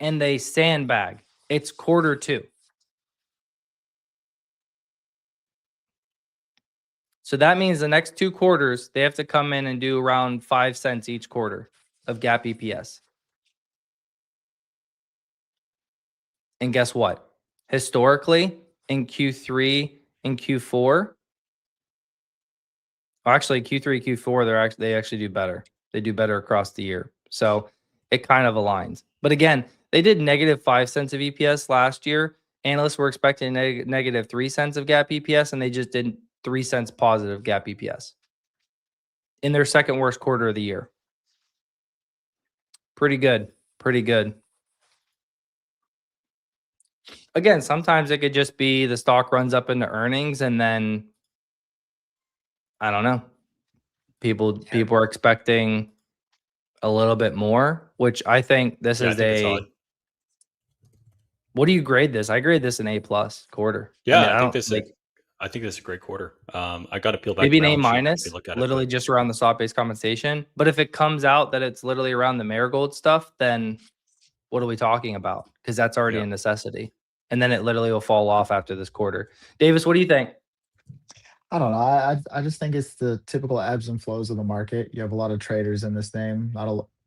And they sandbag. It's quarter 2. So that means the next 2 quarters, they have to come in and do around 5 cents each quarter of gap EPS. And guess what? Historically, in Q3 and Q4, actually Q3, Q4, they actually do better. They do better across the year. So it kind of aligns. But again, they did -5 cents of EPS last year. Analysts were expecting -3 cents of GAAP EPS, and they just did 3 cents positive GAAP EPS in their second worst quarter of the year. Pretty good. Pretty good. Again, sometimes it could just be the stock runs up into earnings, and then I don't know. People are expecting a little bit more, which I think this Yeah, I is think it's odd. What do you grade this? I grade this an A+ quarter. Yeah, I mean, I I think don't this like I think this is a great quarter. I got to peel back maybe the an A-, balance sheet to look at it. literally But just around the stock-based compensation. But if it comes out that it's literally around the Marigold stuff, then what are we talking about? Because that's already yeah, a necessity. And then it literally will fall off after this quarter. Davis, what do you think? I don't know. I just think it's the typical ebbs and flows of the market. You have a lot of traders in this name.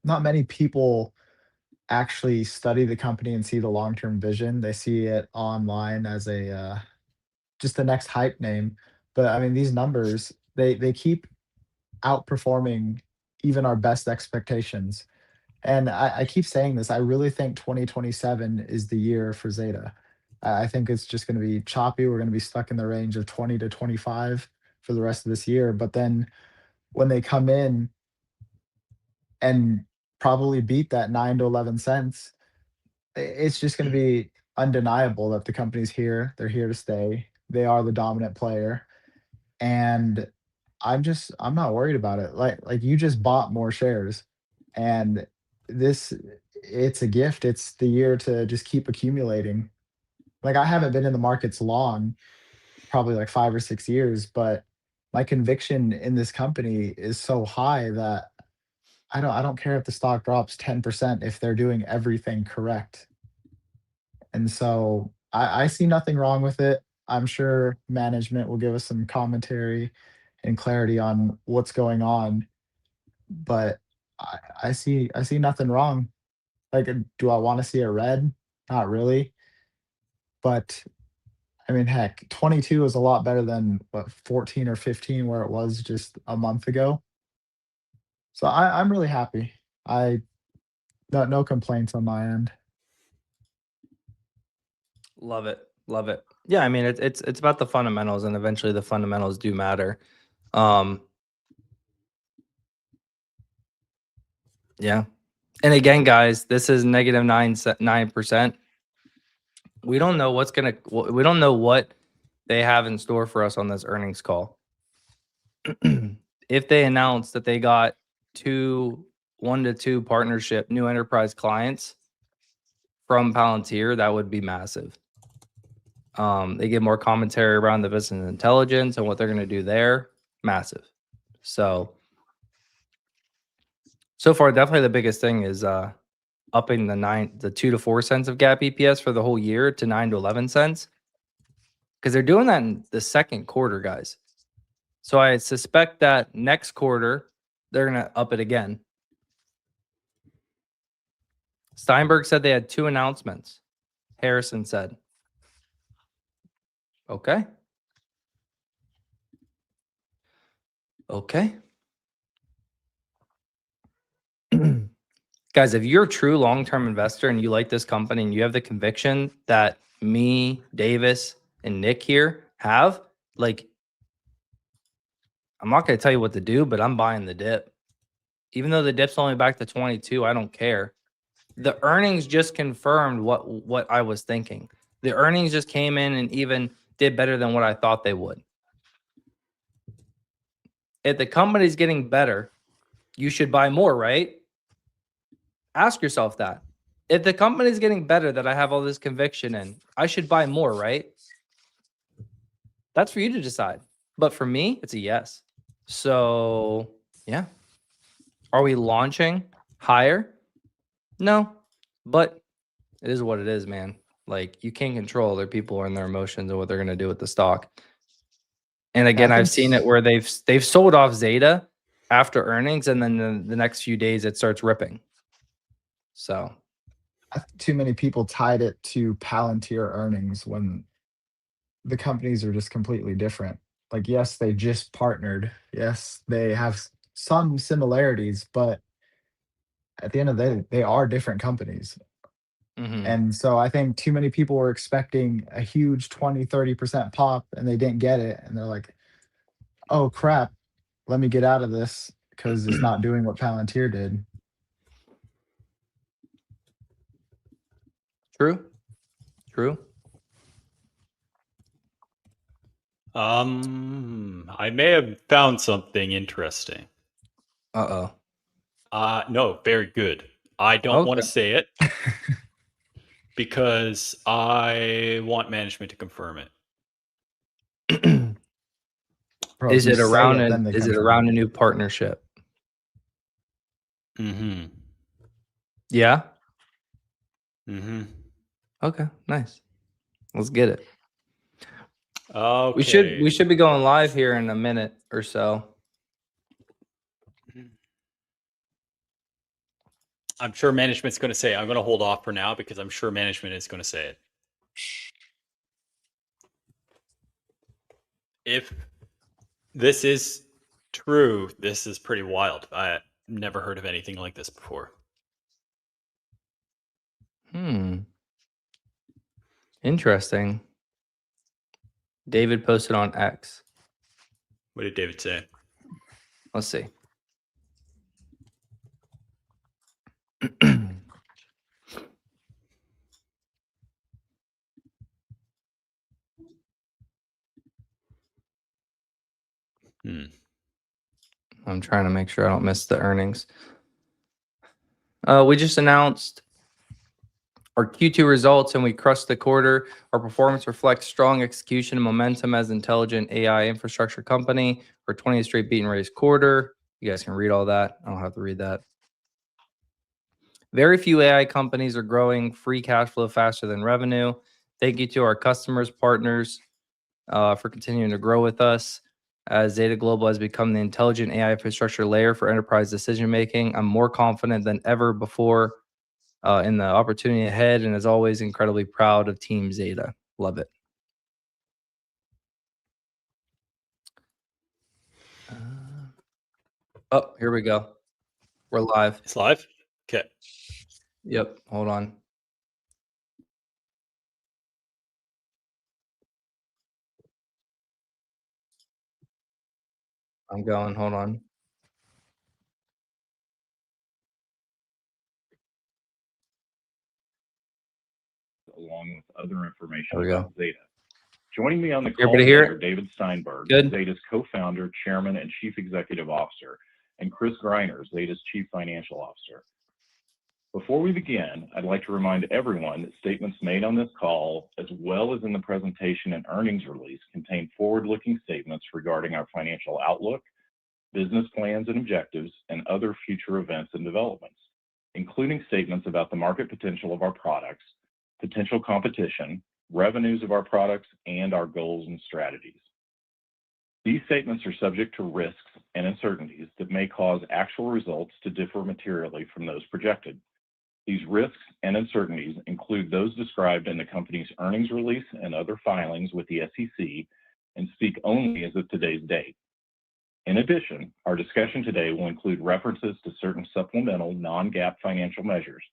Not many people actually study the company and see the long-term vision. They see it online as a just the next hype name. But I mean, these numbers, they keep outperforming even our best expectations. And I keep saying this. I really think 2027 is the year for Zeta. I think it's just going to be choppy. We're going to be stuck in the range of 20 to 25 for the rest of this year. But then when they come in and probably beat that 9 to 11 cents, it's just going to be undeniable that the company's here. They're here to stay. They are the dominant player. And I'm not worried about it. Like you just bought more shares, and this it's a gift. It's the year to just keep accumulating. Like I haven't been in the markets long, probably like 5 or 6 years, but my conviction in this company is so high that I don't care if the stock drops 10% if they're doing everything correct. And so I see nothing wrong with it. I'm sure management will give us some commentary and clarity on what's going on, but I see nothing wrong. Like, do I want to see a red? Not really. But I mean, heck, 22 is a lot better than what 14 or 15 where it was just a month ago. So I'm really happy. I no complaints on my end. Love it. Love it. Yeah, I mean it's about the fundamentals, and eventually the fundamentals do matter. Yeah. And again, guys, this is -9%. We don't know we don't know what they have in store for us on this earnings call. If they announce that they got 1 to 2 partnership new enterprise clients from Palantir, that would be massive. They give more commentary around the business intelligence and what they're going to do there. Massive. So far, definitely the biggest thing is upping the 2 to 4 cents of GAAP EPS for the whole year to 9 to 11 cents, because they're doing that in the second quarter, guys. So I suspect that next quarter they're going to up it again. Steinberg said they had 2 announcements. Harrison said. Okay. Okay. Guys, if you're a true long-term investor and you like this company and you have the conviction that me, Davis, and Nick here have, like, I'm not going to tell you what to do, but I'm buying the dip. Even though the dip's only back to 22, I don't care. The earnings just confirmed what I was thinking. The earnings just came in and even did better than what I thought they would. If the company's getting better, you should buy more, right? Ask yourself that. If the company's getting better that I have all this conviction in, I should buy more, right? That's for you to decide. But for me, it's a yes. So, yeah. Are we launching higher? No. But it is what it is, man. Like, you can't control other people and their emotions and what they're going to do with the stock. And I again, think I've seen it where they've sold off Zeta after earnings, and then the next few days it starts ripping. So too many people tied it to Palantir earnings when the companies are just completely different. Like, yes, they just partnered. Yes, they have some similarities, but at the end of the day, they are different companies. Hmm. And so I think too many people were expecting a huge 20, 30% pop and they didn't get it. And they're like, oh crap, let me get out of this because it's not doing what Palantir did. True. True. I may have found something interesting. Uh-oh. No, very good. I don't want to Okay. say it because I want management to confirm it. Bro, if Is you it say around it, then they is it confirm around a it. new partnership? Mm-hmm. Yeah. Mm-hmm. Okay. Nice. Let's get it. Okay. We should be going live here in a minute or so. I'm sure management's going to say, I'm going to hold off for now because I'm sure management is going to say it. If this is true, this is pretty wild. I never heard of anything like this before. Interesting. David posted on X. What did David say? Let's see. I'm trying to make sure I don't miss the earnings. We just announced our Q2 results and we crushed the quarter. Our performance reflects strong execution and momentum as an intelligent AI infrastructure company. Our 20th straight beat and raise quarter. You guys can read all that. I don't have to read that. Very few AI companies are growing free cash flow faster than revenue. Thank you to our customers, partners, for continuing to grow with us. As Zeta Global has become the intelligent AI infrastructure layer for enterprise decision making, I'm more confident than ever before in the opportunity ahead, and as always, incredibly proud of Team Zeta. Love it. Oh, here we go. We're live. It's live? Okay. Yep. Hold on. I'm going. Hold on. Along with other information There we about go. Zeta. Joining me on the call Everybody today hear are it? David Steinberg, Good. Zeta's co-founder, chairman, and chief executive officer, and Chris Greiner, Zeta's chief financial officer. Before we begin, I'd like to remind everyone that statements made on this call, as well as in the presentation and earnings release, contain forward-looking statements regarding our financial outlook, business plans and objectives, and other future events and developments, including statements about the market potential of our products, potential competition, revenues of our products, and our goals and strategies. These statements are subject to risks and uncertainties that may cause actual results to differ materially from those projected. These risks and uncertainties include those described in the company's earnings release and other filings with the SEC and speak only as of today's date. In addition, our discussion today will include references to certain supplemental non-GAAP financial measures,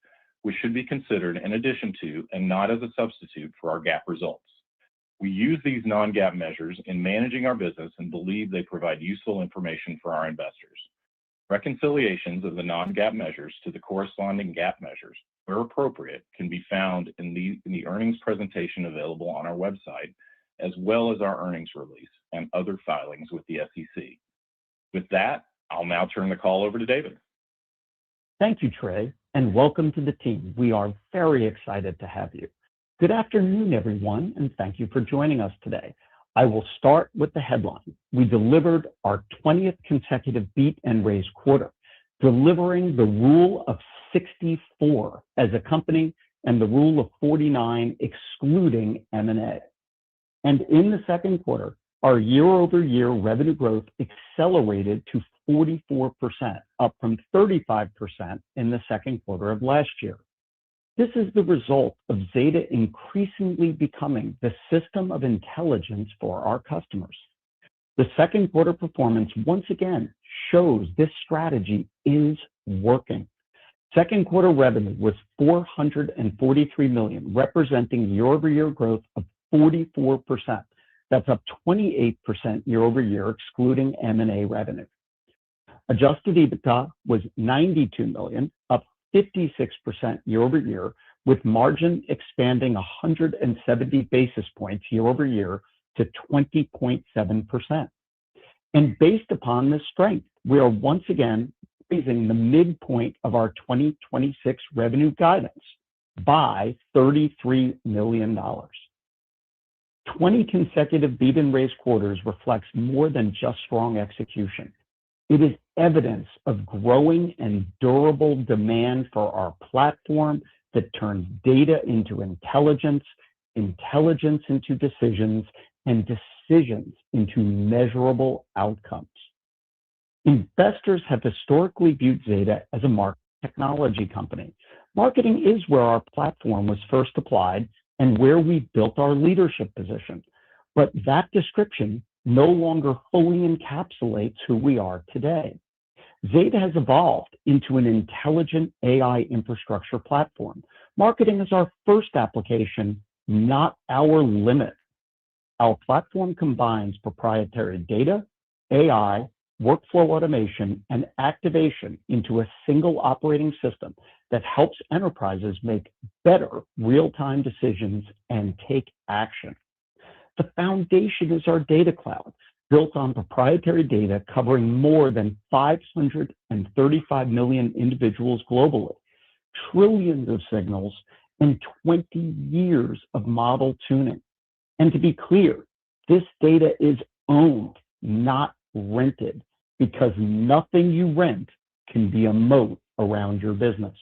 which should be considered in addition to and not as a substitute for our GAAP results. We use these non-GAAP measures in managing our business and believe they provide useful information for our investors. Reconciliations of the non-GAAP measures to the corresponding GAAP measures, where appropriate, can be found in the earnings presentation available on our website, as well as our earnings release and other filings with the SEC. With that, I'll now turn the call over to David. Thank you, Trey, and welcome to the team. We are very excited to have you. Good afternoon, everyone, and thank you for joining us today. I will start with the headline. We delivered our 20th consecutive beat and raise quarter, delivering the rule of 64 as a company and the rule of 49 excluding M&A. And in the second quarter, our year-over-year revenue growth accelerated to 44%, up from 35% in the second quarter of last year. This is the result of Zeta increasingly becoming the system of intelligence for our customers. The second quarter performance once again shows this strategy is working. Second quarter revenue was $443 million, representing year-over-year growth of 44%. That's up 28% year-over-year, excluding M&A revenue. Adjusted EBITDA was $92 million, up 56% year-over-year, with margin expanding 170 basis points year-over-year to 20.7%. And based upon this strength, we are once again raising the midpoint of our 2026 revenue guidance by $33 million. 20 consecutive beat and raise quarters reflects more than just strong execution. It is evidence of growing and durable demand for our platform that turns data into intelligence, intelligence into decisions, and decisions into measurable outcomes. Investors have historically viewed Zeta as a marketing technology company. Marketing is where our platform was first applied and where we built our leadership position. But that description no longer fully encapsulates who we are today. Zeta has evolved into an intelligent AI infrastructure platform. Marketing is our first application, not our limit. Our platform combines proprietary data, AI, workflow automation, and activation into a single operating system that helps enterprises make better real-time decisions and take action. The foundation is our data cloud, built on proprietary data covering more than 535 million individuals globally, trillions of signals, and 20 years of model tuning. And to be clear, this data is owned, not rented, because nothing you rent can be a moat around your business.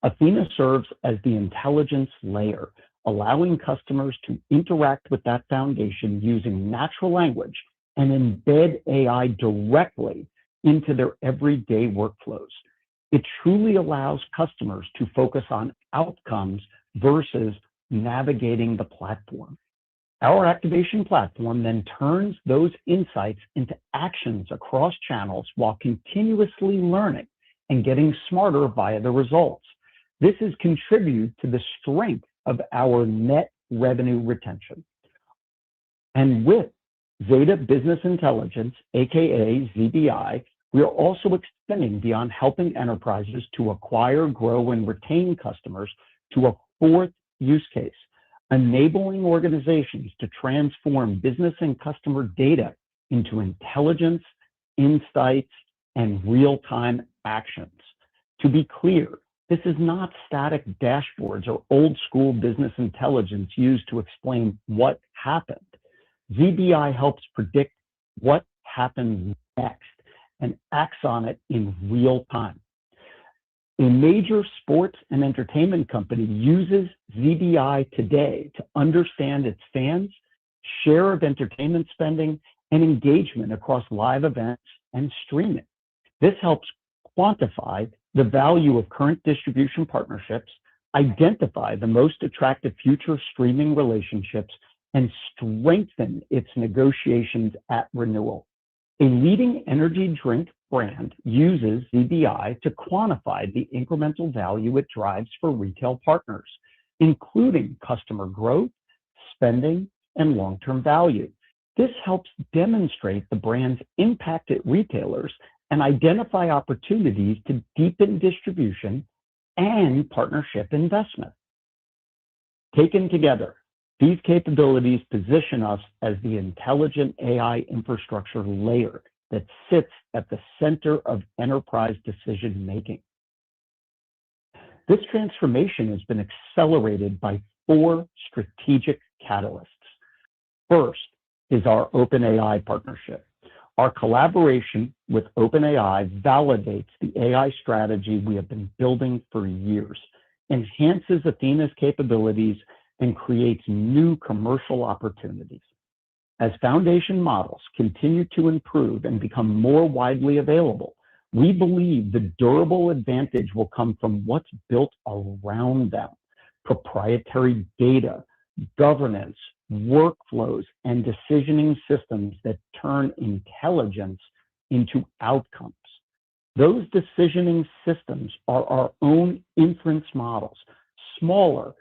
Athena serves as the intelligence layer, allowing customers to interact with that foundation using natural language and embed AI directly into their everyday workflows. It truly allows customers to focus on outcomes versus navigating the platform. Our activation platform then turns those insights into actions across channels while continuously learning and getting smarter via the results. This has contributed to the strength of our net revenue retention. And with Zeta Business Intelligence, aka ZBI, we are also extending beyond helping enterprises to acquire, grow, and retain customers to a fourth use case, enabling organizations to transform business and customer data into intelligence, insights, and real-time actions. To be clear, this is not static dashboards or old school business intelligence used to explain what happened. ZBI helps predict what happens next and acts on it in real time. A major sports and entertainment company uses ZBI today to understand its fans, share of entertainment spending, and engagement across live events and streaming. This helps quantify the value of current distribution partnerships, identify the most attractive future streaming relationships, and strengthen its negotiations at renewal. A leading energy drink brand uses ZBI to quantify the incremental value it drives for retail partners, including customer growth, spending, and long-term value. This helps demonstrate the brand's impact at retailers and identify opportunities to deepen distribution and partnership investment. Taken together, these capabilities position us as the intelligent AI infrastructure layer that sits at the center of enterprise decision-making. This transformation has been accelerated by 4 strategic catalysts. First is our OpenAI partnership. Our collaboration with OpenAI validates the AI strategy we have been building for years, enhances Athena's capabilities, and creates new commercial opportunities. As foundation models continue to improve and become more widely available, we believe the durable advantage will come from what's built around them: proprietary data, governance, workflows, and decisioning systems that turn intelligence into outcomes. Those decisioning systems are our own inference models, smaller,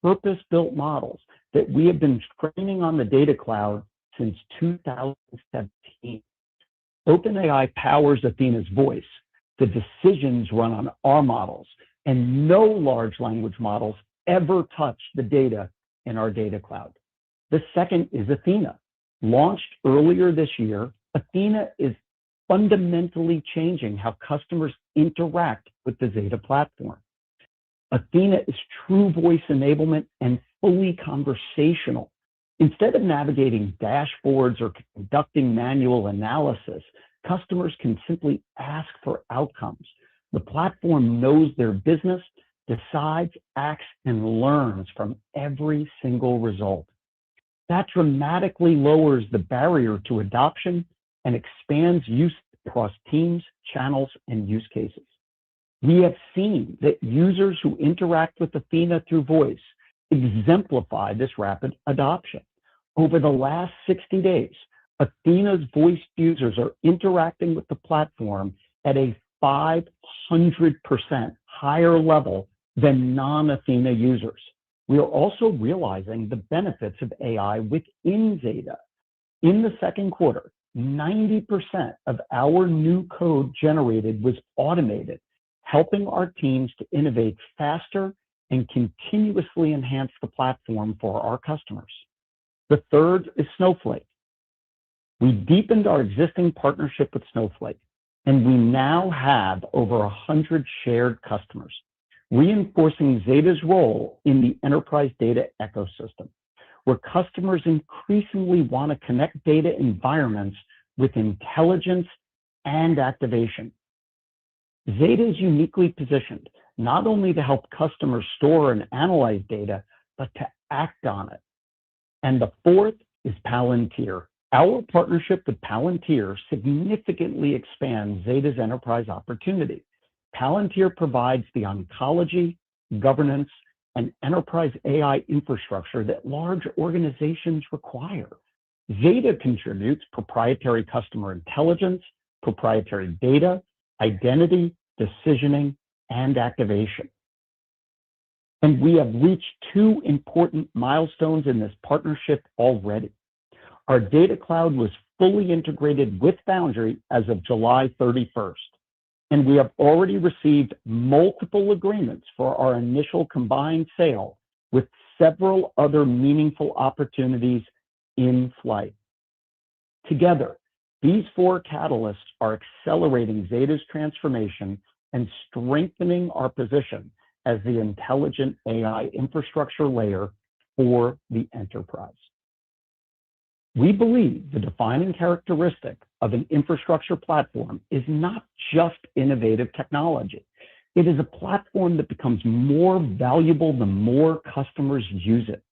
purpose-built models that we have been training on the data cloud since 2017. OpenAI powers Athena's voice. The decisions run on our models, and no large language models ever touch the data in our data cloud. The second is Athena. Launched earlier this year, Athena is fundamentally changing how customers interact with the Zeta platform. Athena is true voice enablement and fully conversational. Instead of navigating dashboards or conducting manual analysis, customers can simply ask for outcomes. The platform knows their business, decides, acts, and learns from every single result. That dramatically lowers the barrier to adoption and expands use across teams, channels, and use cases. We have seen that users who interact with Athena through voice exemplify this rapid adoption. Over the last 60 days, Athena's voice users are interacting with the platform at a 500% higher level than non-Athena users. We are also realizing the benefits of AI within Zeta. In the second quarter, 90% of our new code generated was automated, helping our teams to innovate faster and continuously enhance the platform for our customers. The third is Snowflake. We deepened our existing partnership with Snowflake, and we now have over 100 shared customers, reinforcing Zeta's role in the enterprise data ecosystem, where customers increasingly want to connect data environments with intelligence and activation. Zeta is uniquely positioned not only to help customers store and analyze data, but to act on it. And the fourth is Palantir. Our partnership with Palantir significantly expands Zeta's enterprise opportunity. Palantir provides the oncology, governance, and enterprise AI infrastructure that large organizations require. Zeta contributes proprietary customer intelligence, proprietary data, identity, decisioning, and activation. And we have reached two important milestones in this partnership already. Our data cloud was fully integrated with Foundry as of July 31st. And we have already received multiple agreements for our initial combined sale, with several other meaningful opportunities in flight. Together, these four catalysts are accelerating Zeta's transformation and strengthening our position as the intelligent AI infrastructure layer for the enterprise. We believe the defining characteristic of an infrastructure platform is not just innovative technology. It is a platform that becomes more valuable the more customers use it.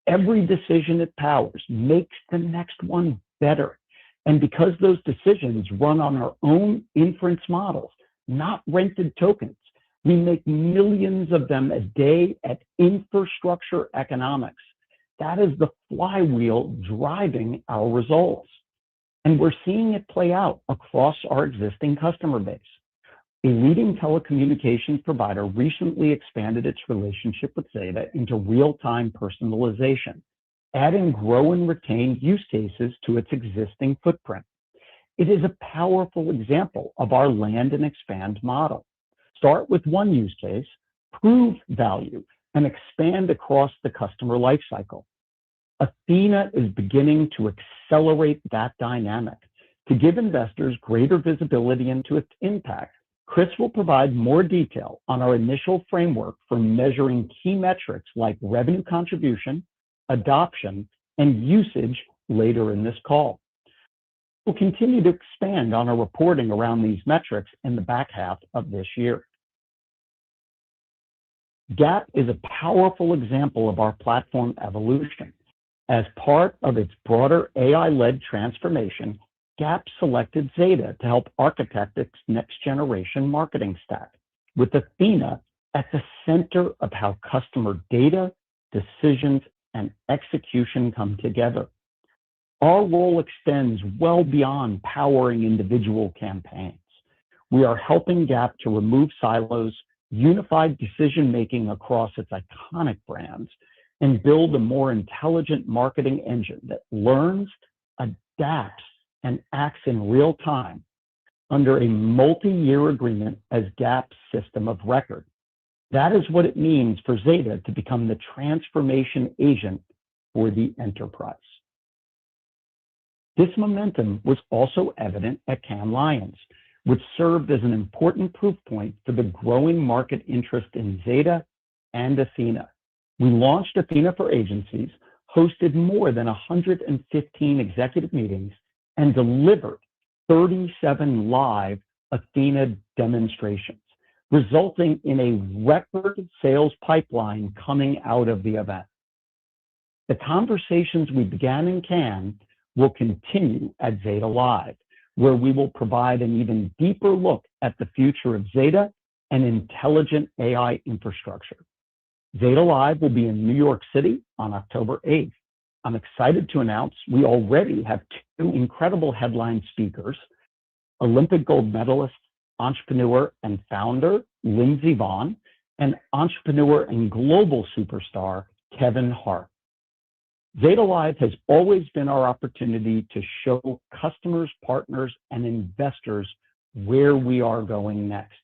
Every decision it powers makes the next one better. And because those decisions run on our own inference models, not rented tokens, we make millions of them a day at infrastructure economics. That is the flywheel driving our results. And we're seeing it play out across our existing customer base. A leading telecommunications provider recently expanded its relationship with Zeta into real-time personalization, adding grow and retain use cases to its existing footprint. It is a powerful example of our land and expand model. Start with one use case, prove value, and expand across the customer lifecycle. Athena is beginning to accelerate that dynamic. To give investors greater visibility into its impact, Chris will provide more detail on our initial framework for measuring key metrics like revenue contribution, adoption, and usage later in this call. We'll continue to expand on our reporting around these metrics in the back half of this year. Gap is a powerful example of our platform evolution. As part of its broader AI-led transformation, Gap selected Zeta to help architect its next-generation marketing stack, with Athena at the center of how customer data, decisions, and execution come together. Our role extends well beyond powering individual campaigns. We are helping Gap to remove silos, unify decision-making across its iconic brands, and build a more intelligent marketing engine that learns, adapts, and acts in real time under a multi-year agreement as Gap's system of record. That is what it means for Zeta to become the transformation agent for the enterprise. This momentum was also evident at Cannes Lions, which served as an important proof point for the growing market interest in Zeta and Athena. We launched Athena for agencies, hosted more than 115 executive meetings, and delivered 37 live Athena demonstrations, resulting in a record sales pipeline coming out of the event. The conversations we began in Cannes will continue at Zeta Live, where we will provide an even deeper look at the future of Zeta and intelligent AI infrastructure. Zeta Live will be in New York City on October 8th. I'm excited to announce we already have two incredible headline speakers, Olympic gold medalist, entrepreneur, and founder Lindsey Vonn, and entrepreneur and global superstar Kevin Hart. Zeta Live has always been our opportunity to show customers, partners, and investors where we are going next.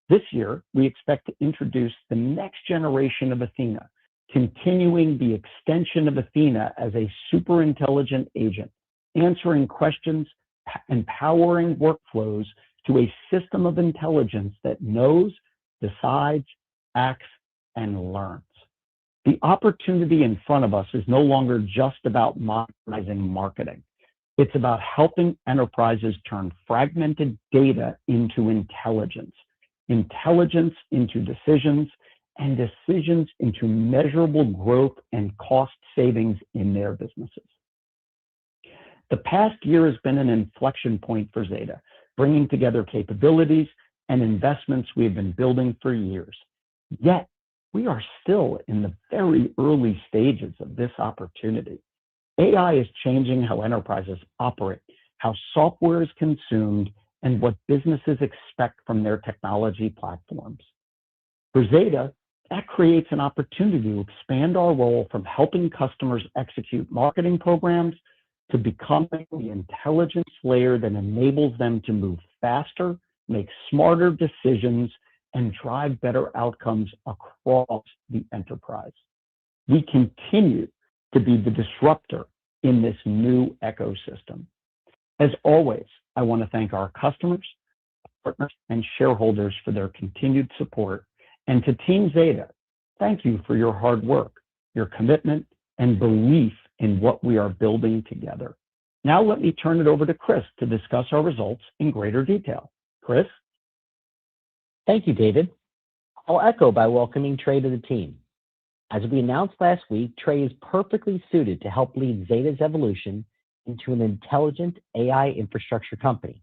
This year, we expect to introduce the next generation of Athena, continuing the extension of Athena as a super intelligent agent, answering questions, empowering workflows to a system of intelligence that knows, decides, acts, and learns. The opportunity in front of us is no longer just about modernizing marketing. It's about helping enterprises turn fragmented data into intelligence, intelligence into decisions, and decisions into measurable growth and cost savings in their businesses. The past year has been an inflection point for Zeta, bringing together capabilities and investments we have been building for years. Yet, we are still in the very early stages of this opportunity. AI is changing how enterprises operate, how software is consumed, and what businesses expect from their technology platforms. For Zeta, that creates an opportunity to expand our role from helping customers execute marketing programs to becoming the intelligence layer that enables them to move faster, make smarter decisions, and drive better outcomes across the enterprise. We continue to be the disruptor in this new ecosystem. As always, I want to thank our customers, partners, and shareholders for their continued support. And to Team Zeta, thank you for your hard work, your commitment, and belief in what we are building together. Now let me turn it over to Chris to discuss our results in greater detail. Chris? Thank you, David. I'll echo by welcoming Trey to the team. As we announced last week, Trey is perfectly suited to help lead Zeta's evolution into an intelligent AI infrastructure company.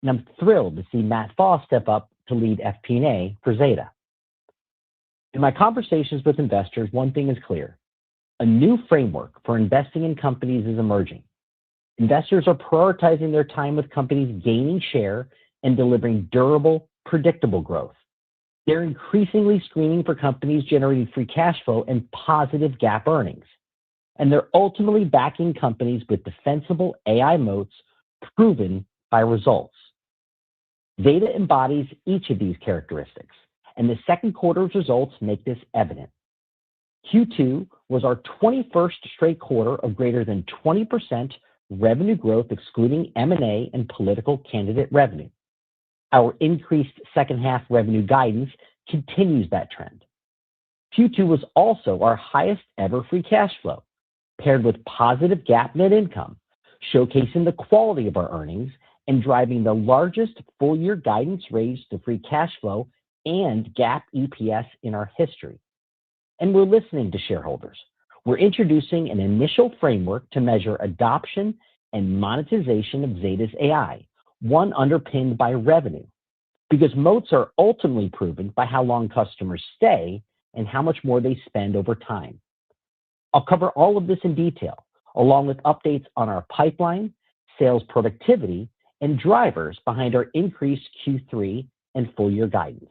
And I'm thrilled to see Matt Foss step up to lead FP&A for Zeta. In my conversations with investors, one thing is clear. A new framework for investing in companies is emerging. Investors are prioritizing their time with companies gaining share and delivering durable, predictable growth. They're increasingly screening for companies generating free cash flow and positive GAAP earnings. And they're ultimately backing companies with defensible AI moats proven by results. Zeta embodies each of these characteristics, and the second quarter's results make this evident. Q2 was our 21st straight quarter of greater than 20% revenue growth, excluding M&A and political candidate revenue. Our increased second half revenue guidance continues that trend. Q2 was also our highest ever free cash flow, paired with positive GAAP net income, showcasing the quality of our earnings and driving the largest full year guidance raise to free cash flow and GAAP EPS in our history. And we're listening to shareholders. We're introducing an initial framework to measure adoption and monetization of Zeta's AI, one underpinned by revenue, because moats are ultimately proven by how long customers stay and how much more they spend over time. I'll cover all of this in detail, along with updates on our pipeline, sales productivity, and drivers behind our increased Q3 and full year guidance.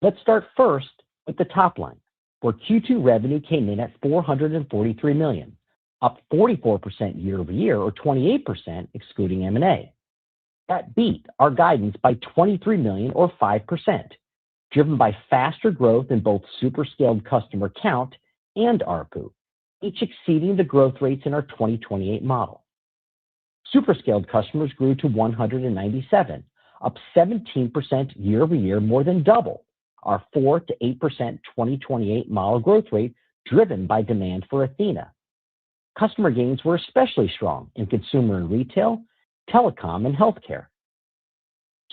Let's start first with the top line, where Q2 revenue came in at $443 million, up 44% year over year, or 28% excluding M&A. That beat our guidance by $23 million, or 5%, driven by faster growth in both super-scaled customer count and ARPU, each exceeding the growth rates in our 2028 model. Super-scaled customers grew to 197, up 17% year over year, more than double our 4 to 8% 2028 model growth rate, driven by demand for Athena. Customer gains were especially strong in consumer and retail, telecom, and healthcare.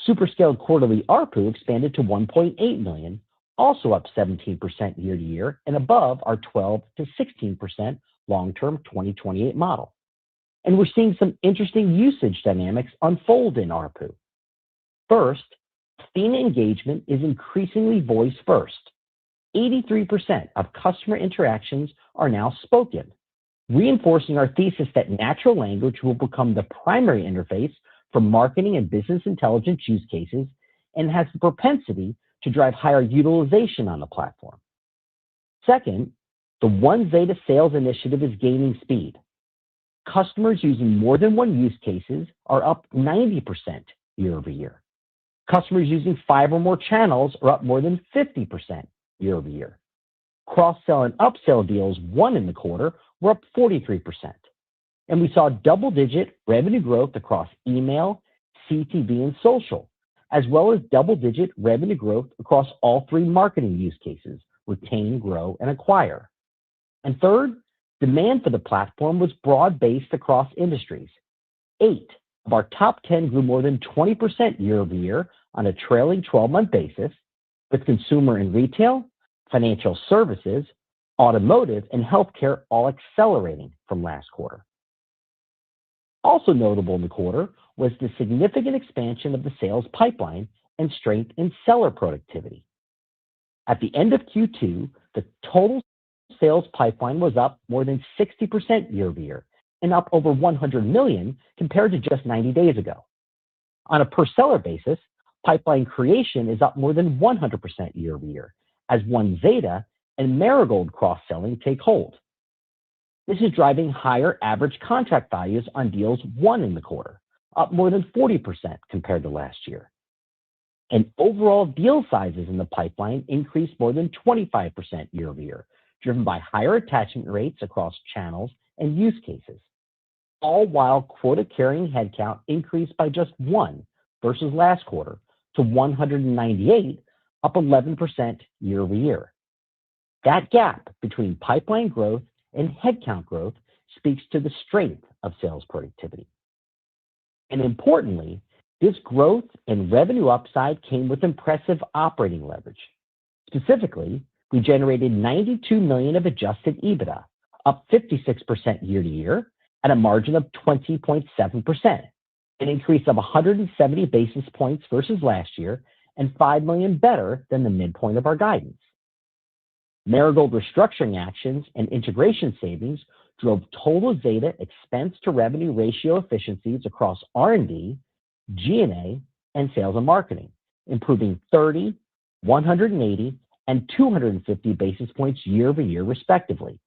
Super-scaled quarterly ARPU expanded to $1.8 million, also up 17% year to year and above our 12 to 16% long-term 2028 model. And we're seeing some interesting usage dynamics unfold in ARPU. First, Athena engagement is increasingly voice first. 83% of customer interactions are now spoken, reinforcing our thesis that natural language will become the primary interface for marketing and business intelligence use cases and has the propensity to drive higher utilization on the platform. Second, the One Zeta sales initiative is gaining speed. Customers using more than one use cases are up 90% year over year. Customers using 5 or more channels are up more than 50% year over year. Cross-sell and upsell deals won in the quarter were up 43%. And we saw double-digit revenue growth across email, CTV, and social, as well as double-digit revenue growth across all 3 marketing use cases: retain, grow, and acquire. And third, demand for the platform was broad-based across industries. 8 of our top 10 grew more than 20% year over year on a trailing 12-month basis, with consumer and retail, financial services, automotive, and healthcare all accelerating from last quarter. Also notable in the quarter was the significant expansion of the sales pipeline and strength in seller productivity. At the end of Q2, the total sales pipeline was up more than 60% year over year and up over $100 million compared to just 90 days ago. On a per seller basis, pipeline creation is up more than 100% year over year as One Zeta and Marigold cross-selling take hold. This is driving higher average contract values on deals won in the quarter, up more than 40% compared to last year. And overall deal sizes in the pipeline increased more than 25% year over year, driven by higher attachment rates across channels and use cases, all while quota-carrying headcount increased by just 1 versus last quarter to 198, up 11% year over year. That gap between pipeline growth and headcount growth speaks to the strength of sales productivity. And importantly, this growth and revenue upside came with impressive operating leverage. Specifically, we generated $92 million of adjusted EBITDA, up 56% year to year at a margin of 20.7%, an increase of 170 basis points versus last year and $5 million better than the midpoint of our guidance. Marigold restructuring actions and integration savings drove total Zeta expense to revenue ratio efficiencies across R&D, G&A, and sales and marketing, improving 30, 180, and 250 basis points year over year, respectively.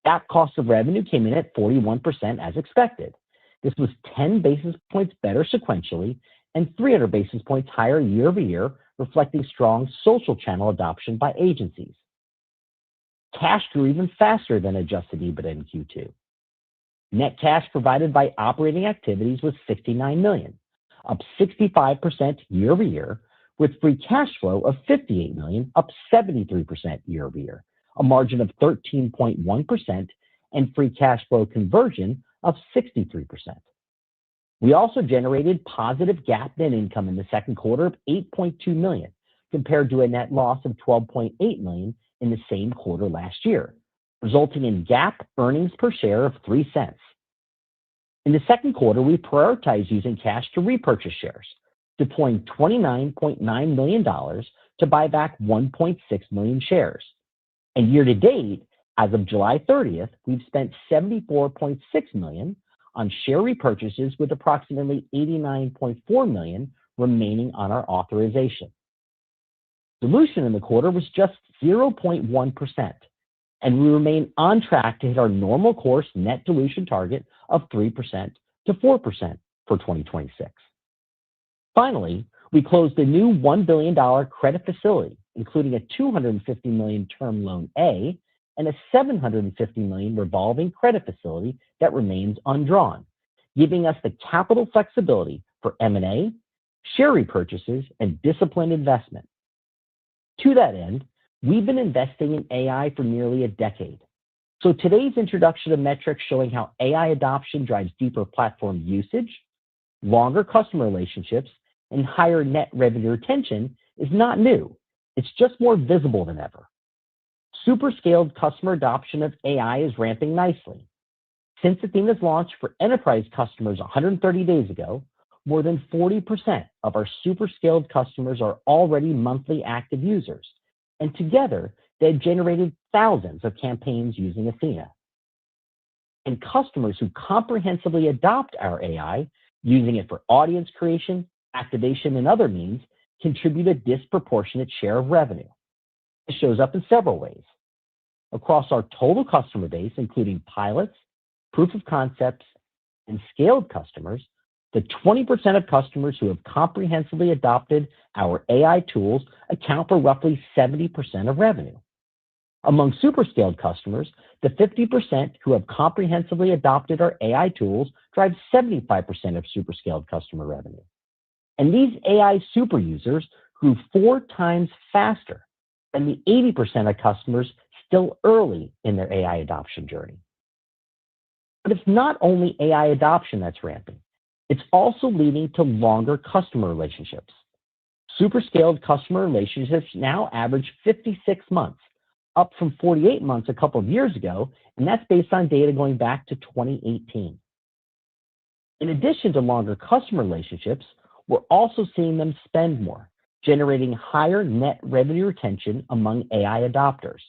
That cost of revenue came in at 41% as expected. This was 10 basis points better sequentially and 300 basis points higher year over year, reflecting strong social channel adoption by agencies. Cash grew even faster than adjusted EBITDA in Q2. Net cash provided by operating activities was $69 million, up 65% year over year, with free cash flow of $58 million, up 73% year over year, a margin of 13.1%, and free cash flow conversion of 63%. We also generated positive GAAP net income in the second quarter of $8.2 million, compared to a net loss of $12.8 million in the same quarter last year, resulting in GAAP earnings per share of 3 cents. In the second quarter, we prioritized using cash to repurchase shares, deploying $29.9 million to buy back 1.6 million shares. And year to date, as of July 30th, we've spent $74.6 million on share repurchases with approximately 89.4 million remaining on our authorization. Dilution in the quarter was just 0.1%, and we remain on track to hit our normal course net dilution target of 3% to 4% for 2026. Finally, we closed a new $1 billion credit facility, including a $250 million term loan A and a $750 million revolving credit facility that remains undrawn, giving us the capital flexibility for M&A, share repurchases, and disciplined investment. To that end, we've been investing in AI for nearly a decade. So today's introduction of metrics showing how AI adoption drives deeper platform usage, longer customer relationships, and higher net revenue retention is not new. It's just more visible than ever. Super scaled customer adoption of AI is ramping nicely. Since Athena's launch for enterprise customers 130 days ago, more than 40% of our super scaled customers are already monthly active users, and together they've generated thousands of campaigns using Athena. And customers who comprehensively adopt our AI, using it for audience creation, activation, and other means, contribute a disproportionate share of revenue. It shows up in several ways. Across our total customer base, including pilots, proof of concepts, and scaled customers, the 20% of customers who have comprehensively adopted our AI tools account for roughly 70% of revenue. Among super scaled customers, the 50% who have comprehensively adopted our AI tools drive 75% of super scaled customer revenue. And these AI super users grew 4 times faster than the 80% of customers still early in their AI adoption journey. But it's not only AI adoption that's ramping. It's also leading to longer customer relationships. Super scaled customer relationships now average 56 months, up from 48 months a couple of years ago, and that's based on data going back to 2018. In addition to longer customer relationships, we're also seeing them spend more, generating higher net revenue retention among AI adopters.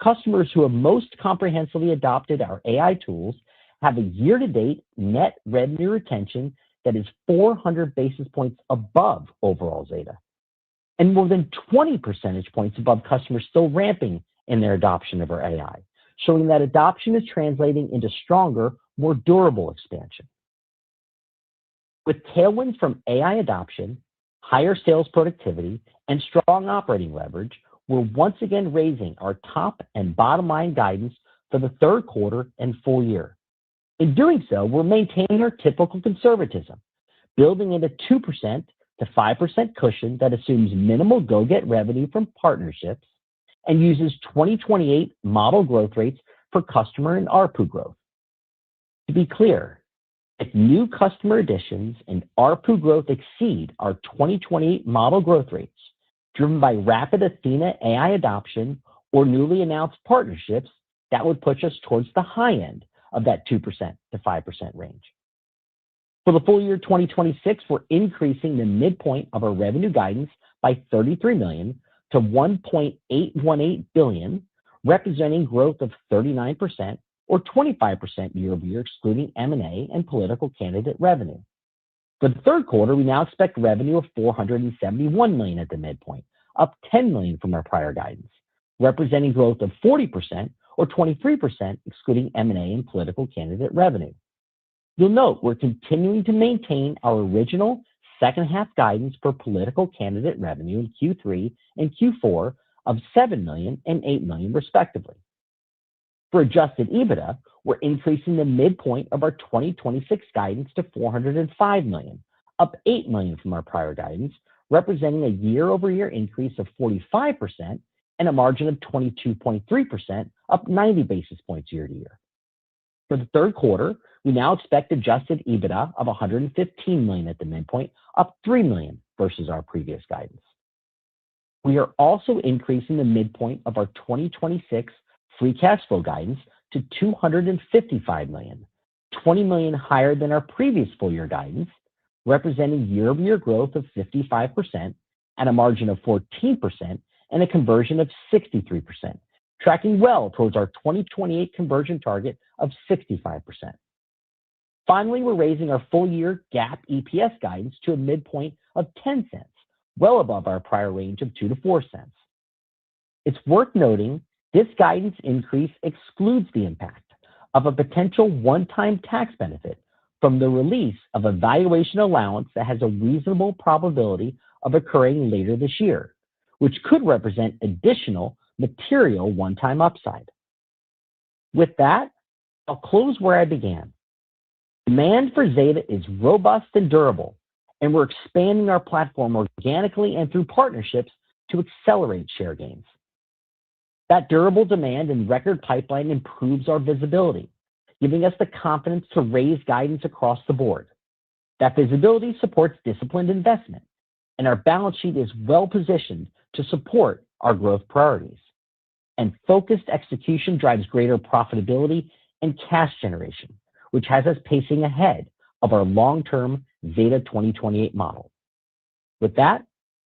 Customers who have most comprehensively adopted our AI tools have a year-to-date net revenue retention that is 400 basis points above overall Zeta, and more than 20 percentage points above customers still ramping in their adoption of our AI, showing that adoption is translating into stronger, more durable expansion. With tailwinds from AI adoption, higher sales productivity, and strong operating leverage, we're once again raising our top and bottom line guidance for the third quarter and full year. In doing so, we're maintaining our typical conservatism, building in a 2% to 5% cushion that assumes minimal go-get revenue from partnerships and uses 2028 model growth rates for customer and ARPU growth. To be clear, if new customer additions and ARPU growth exceed our 2028 model growth rates, driven by rapid Athena AI adoption or newly announced partnerships, that would push us towards the high end of that 2% to 5% range. For the full year 2026, we're increasing the midpoint of our revenue guidance by $33 million to $1.818 billion, representing growth of 39% or 25% year over year, excluding M&A and political candidate revenue. For the third quarter, we now expect revenue of $471 million at the midpoint, up $10 million from our prior guidance, representing growth of 40% or 23% excluding M&A and political candidate revenue. You'll note we're continuing to maintain our original second half guidance for political candidate revenue in Q3 and Q4 of $7 million and $8 million respectively. For adjusted EBITDA, we're increasing the midpoint of our 2026 guidance to $405 million, up $8 million from our prior guidance, representing a year-over-year increase of 45% and a margin of 22.3%, up 90 basis points year to year. For the third quarter, we now expect adjusted EBITDA of $115 million at the midpoint, up $3 million versus our previous guidance. We are also increasing the midpoint of our 2026 free cash flow guidance to $255 million, $20 million higher than our previous full year guidance, representing year-over-year growth of 55% and a margin of 14% and a conversion of 63%, tracking well towards our 2028 conversion target of 65%. Finally, we're raising our full-year GAAP EPS guidance to a midpoint of 10 cents, well above our prior range of 2 to 4 cents. It's worth noting this guidance increase excludes the impact of a potential one-time tax benefit from the release of a valuation allowance that has a reasonable probability of occurring later this year, which could represent additional material one-time upside. With that, I'll close where I began. Demand for Zeta is robust and durable, and we're expanding our platform organically and through partnerships to accelerate share gains. That durable demand and record pipeline improves our visibility, giving us the confidence to raise guidance across the board. That visibility supports disciplined investment, and our balance sheet is well positioned to support our growth priorities. And focused execution drives greater profitability and cash generation, which has us pacing ahead of our long-term Zeta 2028 model. With that,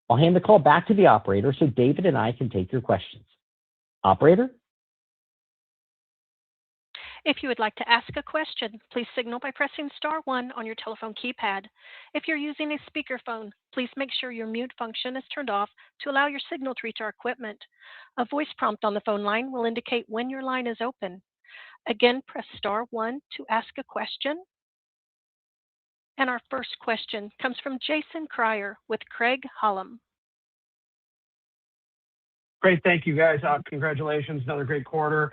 I'll hand the call back to the operator so David and I can take your questions. Operator? If you would like to ask a question, please signal by pressing star 1 on your telephone keypad. If you're using a speakerphone, please make sure your mute function is turned off to allow your signal to reach our equipment. A voice prompt on the phone line will indicate when your line is open. Again, press star 1 to ask a question. And our first question comes from Jason Kreyer with Craig-Hallum. Great. Thank you, guys. Congratulations. Another great quarter.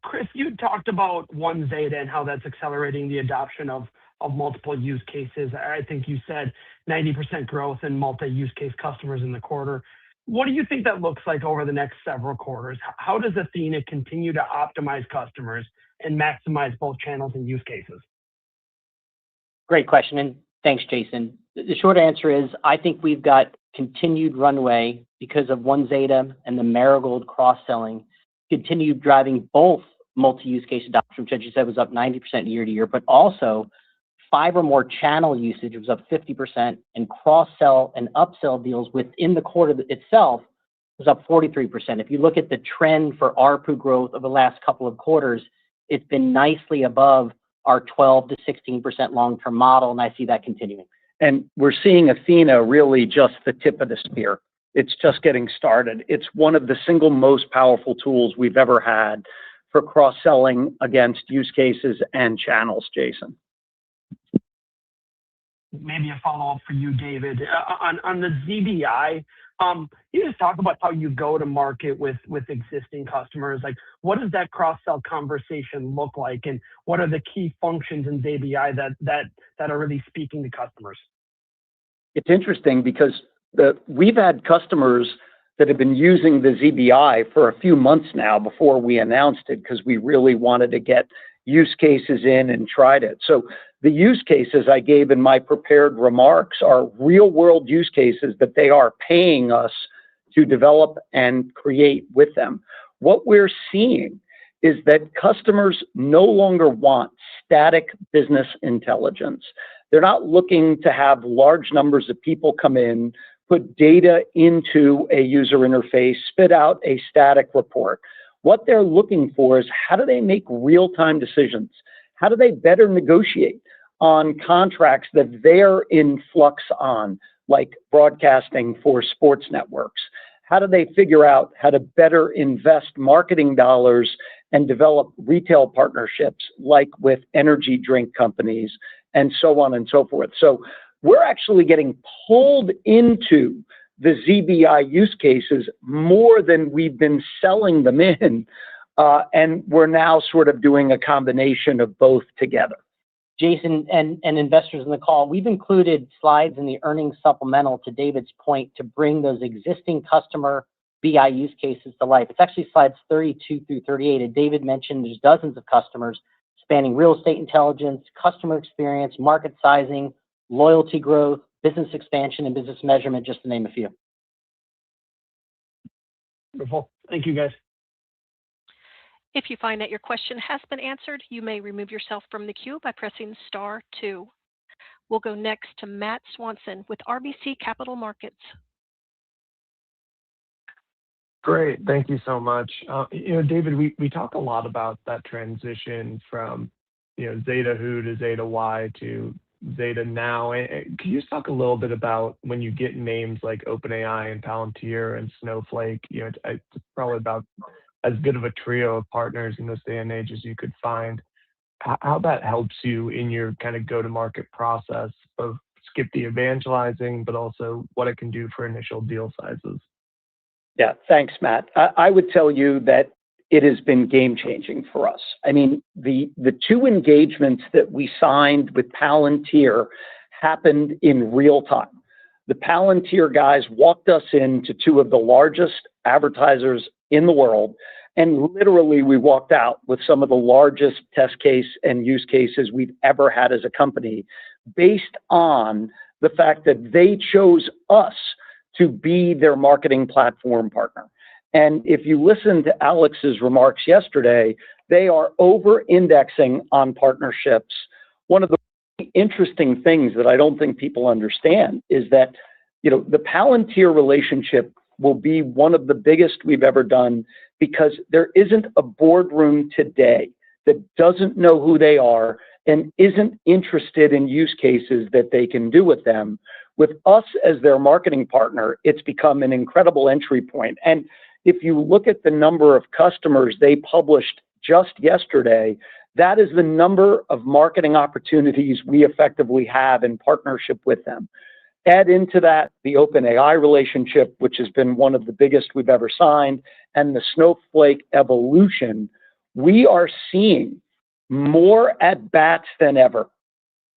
Chris, you talked about One Zeta and how that's accelerating the adoption of multiple use cases. I think you said 90% growth in multi-use case customers in the quarter. What do you think that looks like over the next several quarters? How does Athena continue to optimize customers and maximize both channels and use cases? Great question, and thanks, Jason. The short answer is I think we've got continued runway because of One Zeta and the Marigold cross-selling, continued driving both multi-use case adoption, which, as you said, was up 90% year to year, but also 5 or more channel usage was up 50%, and cross-sell and upsell deals within the quarter itself was up 43%. If you look at the trend for ARPU growth over the last couple of quarters, it's been nicely above our 12 to 16% long-term model, and I see that continuing. And we're seeing Athena really just the tip of the spear. It's just getting started. It's one of the single most powerful tools we've ever had for cross-selling against use cases and channels, Jason. Maybe a follow-up for you, David. On the ZBI, you just talk about how you go to market with existing customers. Like, what does that cross-sell conversation look like, and what are the key functions in ZBI that are really speaking to customers? It's interesting because we've had customers that have been using the ZBI for a few months now before we announced it, because we really wanted to get use cases in and tried it. So the use cases I gave in my prepared remarks are real world use cases that they are paying us to develop and create with them. What we're seeing is that customers no longer want static business intelligence. They're not looking to have large numbers of people come in, put data into a user interface, spit out a static report. What they're looking for is, how do they make real-time decisions? How do they better negotiate on contracts that they're in flux on, like broadcasting for sports networks? How do they figure out how to better invest marketing dollars and develop retail partnerships, like with energy drink companies and so on and so forth? So we're actually getting pulled into the ZBI use cases more than we've been selling them in. And we're now sort of doing a combination of both together. Jason and investors in the call, we've included slides in the earnings supplemental, to David's point, to bring those existing customer BI use cases to life. It's actually slides 32 through 38. And David mentioned there's dozens of customers spanning real estate intelligence, customer experience, market sizing, loyalty growth, business expansion, and business measurement, just to name a few. Wonderful. Thank you, guys. If you find that your question has been answered, you may remove yourself from the queue by pressing star 2. We'll go next to Matt Swanson with RBC Capital Markets. Great. Thank you so much. David, we talk a lot about that transition from Zeta Who to Zeta Why to Zeta Now. Can you just talk a little bit about when you get names like OpenAI and Palantir and Snowflake? It's probably about as good of a trio of partners in this day and age as you could find. How that helps you in your kind of go-to-market process of skip the evangelizing, but also what it can do for initial deal sizes. Yeah, thanks, Matt. I would tell you that it has been game-changing for us. I mean, the two engagements that we signed with Palantir happened in real time. The Palantir guys walked us into two of the largest advertisers in the world, and literally we walked out with some of the largest test case and use cases we've ever had as a company, based on the fact that they chose us to be their marketing platform partner. And if you listen to Alex's remarks yesterday, they are over-indexing on partnerships. One of the interesting things that I don't think people understand is that, the Palantir relationship will be one of the biggest we've ever done, because there isn't a boardroom today that doesn't know who they are and isn't interested in use cases that they can do with them. With us as their marketing partner, it's become an incredible entry point. And if you look at the number of customers they published just yesterday, that is the number of marketing opportunities we effectively have in partnership with them. Add into that the OpenAI relationship, which has been one of the biggest we've ever signed, and the Snowflake evolution, we are seeing more at bats than ever.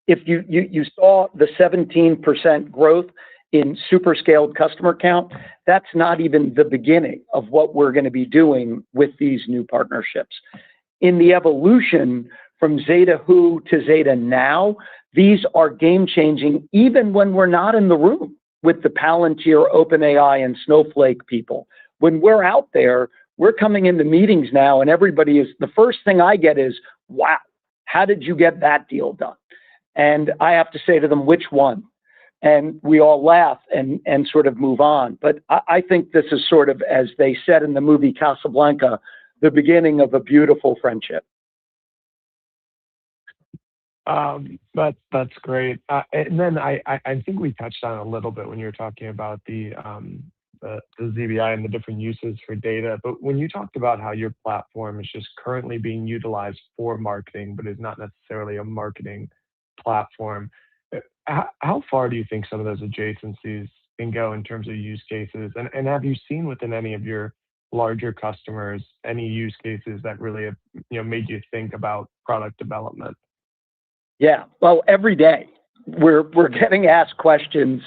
If you saw the 17% growth in super scaled customer count, that's not even the beginning of what we're going to be doing with these new partnerships. In the evolution from Zeta Who to Zeta Now, these are game changing, even when we're not in the room with the Palantir, OpenAI, and Snowflake people. When we're out there, we're coming into meetings now, and the first thing I get is, wow, how did you get that deal done? And I have to say to them, which one? And we all laugh and sort of move on. But I think this is sort of, as they said in the movie Casablanca, the beginning of a beautiful friendship. That's great. And then I think we touched on it a little bit when you were talking about the ZBI and the different uses for data. But when you talked about how your platform is just currently being utilized for marketing, but is not necessarily a marketing platform, how far do you think some of those adjacencies can go in terms of use cases? And have you seen within any of your larger customers any use cases that really have made you think about product development? Yeah, well, every day we're getting asked questions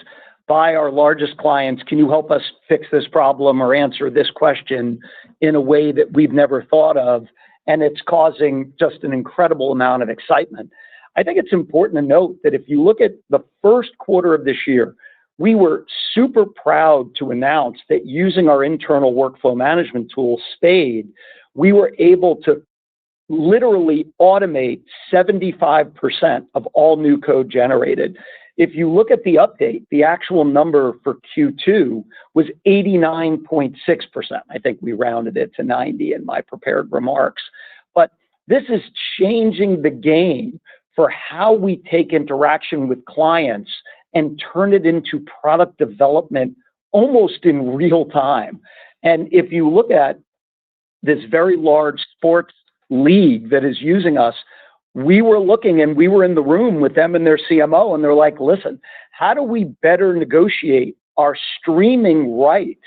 by our largest clients. Can you help us fix this problem or answer this question in a way that we've never thought of? And it's causing just an incredible amount of excitement. I think it's important to note that if you look at the first quarter of this year, we were super proud to announce that using our internal workflow management tool, Spade, we were able to literally automate 75% of all new code generated. If you look at the update, the actual number for Q2 was 89.6%. I think we rounded it to 90 in my prepared remarks. But this is changing the game for how we take interaction with clients and turn it into product development almost in real time. And if you look at this very large sports league that is using us, we were looking and we were in the room with them and their CMO, and they're like, listen, how do we better negotiate our streaming rights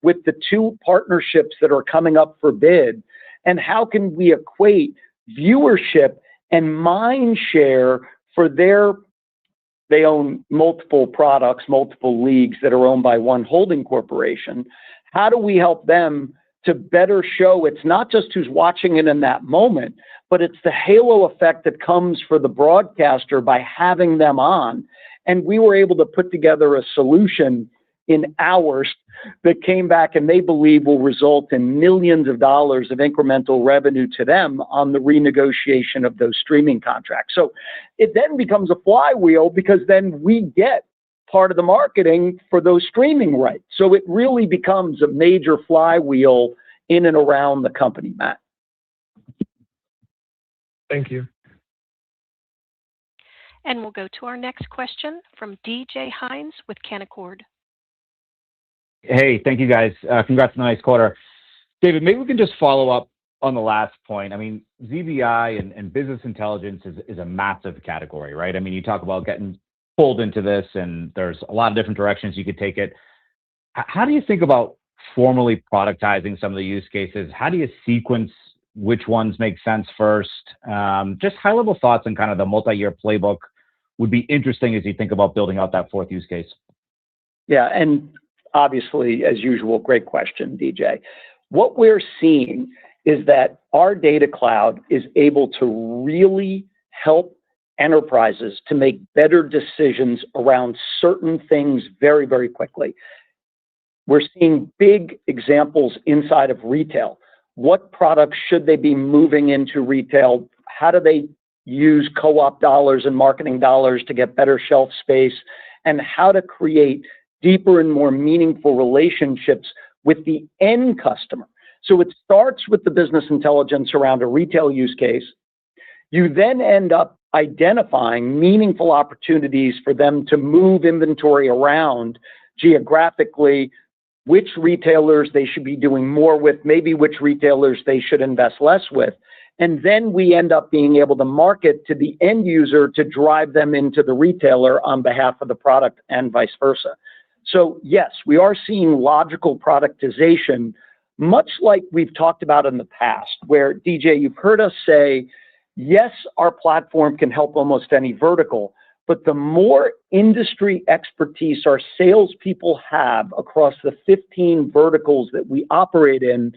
with the two partnerships that are coming up for bid? And how can we equate viewership and mind share for they own multiple products, multiple leagues that are owned by one holding corporation. How do we help them to better show it's not just who's watching it in that moment, but it's the halo effect that comes for the broadcaster by having them on? And we were able to put together a solution in hours that came back and they believe will result in millions of dollars of incremental revenue to them on the renegotiation of those streaming contracts. So it then becomes a flywheel, because then we get part of the marketing for those streaming rights. So it really becomes a major flywheel in and around the company, Matt. Thank you. And we'll go to our next question from DJ Hines with Canaccord. Hey, thank you guys. Congrats on the nice quarter. David, maybe we can just follow up on the last point. I mean, ZBI and business intelligence is a massive category, right? I mean, you talk about getting pulled into this, and there's a lot of different directions you could take it. How do you think about formally productizing some of the use cases? How do you sequence which ones make sense first? Just high-level thoughts on kind of the multi-year playbook would be interesting as you think about building out that fourth use case. Yeah, and obviously, as usual, great question, DJ. What we're seeing is that our data cloud is able to really help enterprises to make better decisions around certain things very, very quickly. We're seeing big examples inside of retail. What products should they be moving into retail? How do they use co-op dollars and marketing dollars to get better shelf space? And how to create deeper and more meaningful relationships with the end customer. So it starts with the business intelligence around a retail use case. You then end up identifying meaningful opportunities for them to move inventory around geographically, which retailers they should be doing more with, maybe which retailers they should invest less with. And then we end up being able to market to the end user to drive them into the retailer on behalf of the product and vice versa. So yes, we are seeing logical productization, much like we've talked about in the past, where DJ, you've heard us say, yes, our platform can help almost any vertical, but the more industry expertise our salespeople have across the 15 verticals that we operate in,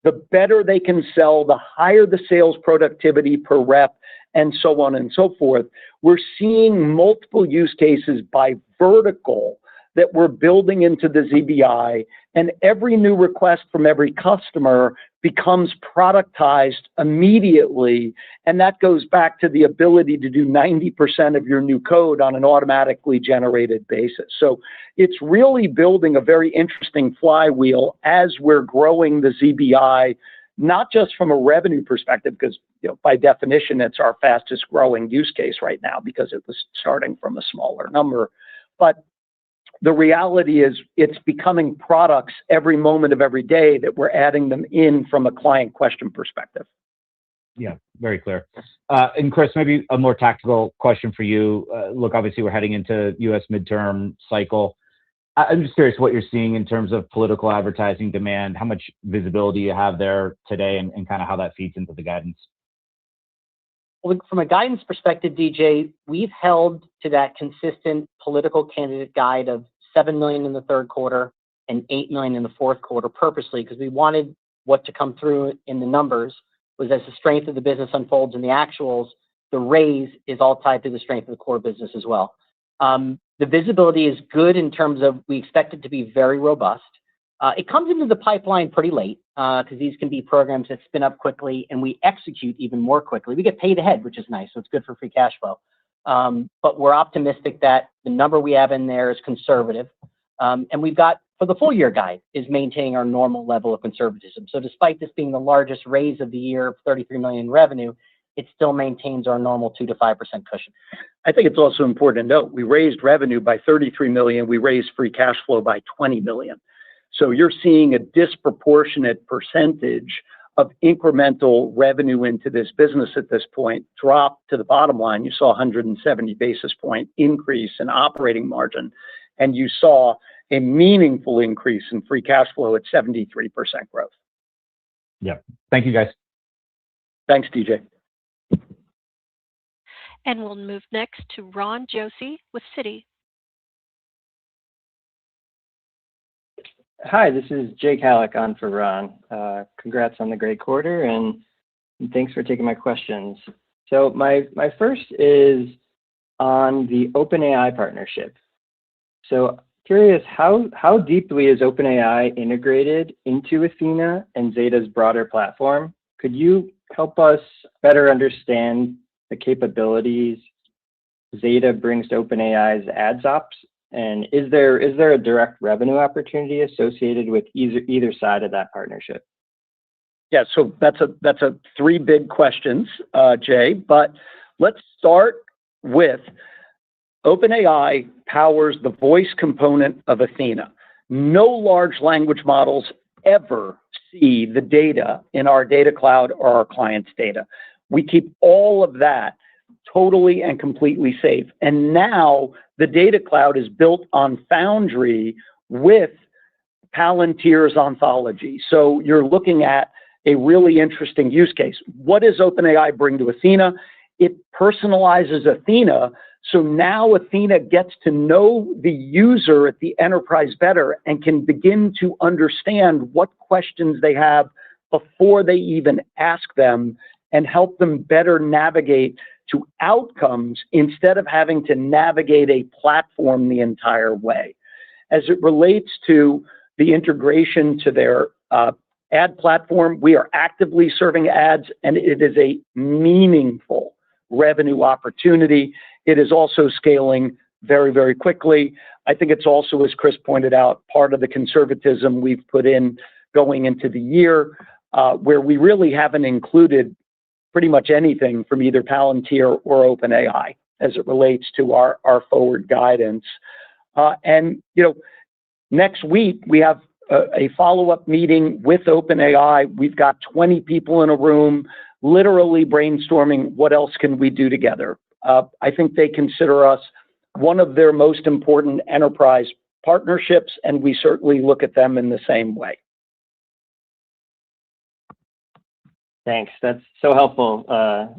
the better they can sell, the higher the sales productivity per rep, and so on and so forth. We're seeing multiple use cases by vertical that we're building into the ZBI, and every new request from every customer becomes productized immediately, and that goes back to the ability to do 90% of your new code on an automatically generated basis. So it's really building a very interesting flywheel as we're growing the ZBI, not just from a revenue perspective, because by definition, it's our fastest growing use case right now because it was starting from a smaller number, but the reality is it's becoming products every moment of every day that we're adding them in from a client question perspective. Yeah, very clear. And Chris, maybe a more tactical question for you. Look, obviously we're heading into U.S. midterm cycle. I'm just curious what you're seeing in terms of political advertising demand, how much visibility you have there today, and kind of how that feeds into the guidance. Well, from a guidance perspective, DJ, we've held to that consistent political candidate guide of $7 million in the third quarter and $8 million in the fourth quarter purposely, because we wanted what to come through in the numbers was as the strength of the business unfolds in the actuals, the raise is all tied to the strength of the core business as well. The visibility is good in terms of we expect it to be very robust. It comes into the pipeline pretty late because these can be programs that spin up quickly and we execute even more quickly. We get paid ahead, which is nice, so it's good for free cash flow. But we're optimistic that the number we have in there is conservative. And we've got, for the full year guide, is maintaining our normal level of conservatism. So despite this being the largest raise of the year of $33 million in revenue, it still maintains our normal 2 to 5% cushion. I think it's also important to note, we raised revenue by $33 million, we raised free cash flow by $20 million. So you're seeing a disproportionate percentage of incremental revenue into this business at this point drop to the bottom line. You saw 170 basis point increase in operating margin, and you saw a meaningful increase in free cash flow at 73% growth. Yeah. Thank you, guys. Thanks, DJ. And we'll move next to Ron Josey with Citi. Hi, this is Jake Halleck on for Ron. Congrats on the great quarter, and thanks for taking my questions. So my first is on the OpenAI partnership. So curious, how deeply is OpenAI integrated into Athena and Zeta's broader platform? Could you help us better understand the capabilities Zeta brings to OpenAI's ads ops? And is there a direct revenue opportunity associated with either side of that partnership? Yeah, so that's a three big questions, Jay. But let's start with OpenAI powers the voice component of Athena. No large language models ever see the data in our data cloud or our client's data. We keep all of that totally and completely safe. And now the data cloud is built on Foundry with Palantir's ontology. So you're looking at a really interesting use case. What does OpenAI bring to Athena? It personalizes Athena. So now Athena gets to know the user at the enterprise better and can begin to understand what questions they have before they even ask them and help them better navigate to outcomes instead of having to navigate a platform the entire way. As it relates to the integration to their ad platform, we are actively serving ads, and it is a meaningful revenue opportunity. It is also scaling very, very quickly. I think it's also, as Chris pointed out, part of the conservatism we've put in going into the year, where we really haven't included pretty much anything from either Palantir or OpenAI as it relates to our forward guidance. And, you know, next week we have a follow-up meeting with OpenAI. We've got 20 people in a room, literally brainstorming what else can we do together. I think they consider us one of their most important enterprise partnerships, and we certainly look at them in the same way. Thanks. That's so helpful.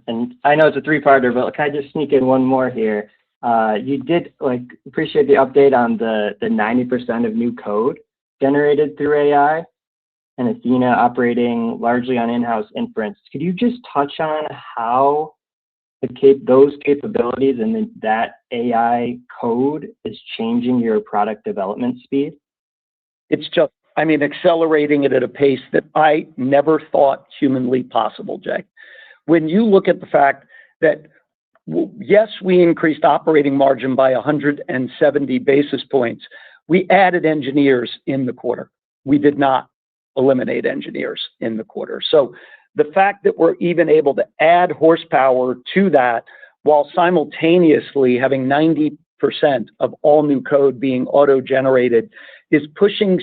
And I know it's a three-parter, but can I just sneak in one more here? You did appreciate the update on the 90% of new code generated through AI and Athena operating largely on in-house inference. Could you just touch on how those capabilities and that AI code is changing your product development speed? It's just, I mean, accelerating it at a pace that I never thought humanly possible, Jay. When you look at the fact that, yes, we increased operating margin by 170 basis points, we added engineers in the quarter. We did not eliminate engineers in the quarter. So the fact that we're even able to add horsepower to that while simultaneously having 90% of all new code being auto-generated is pushing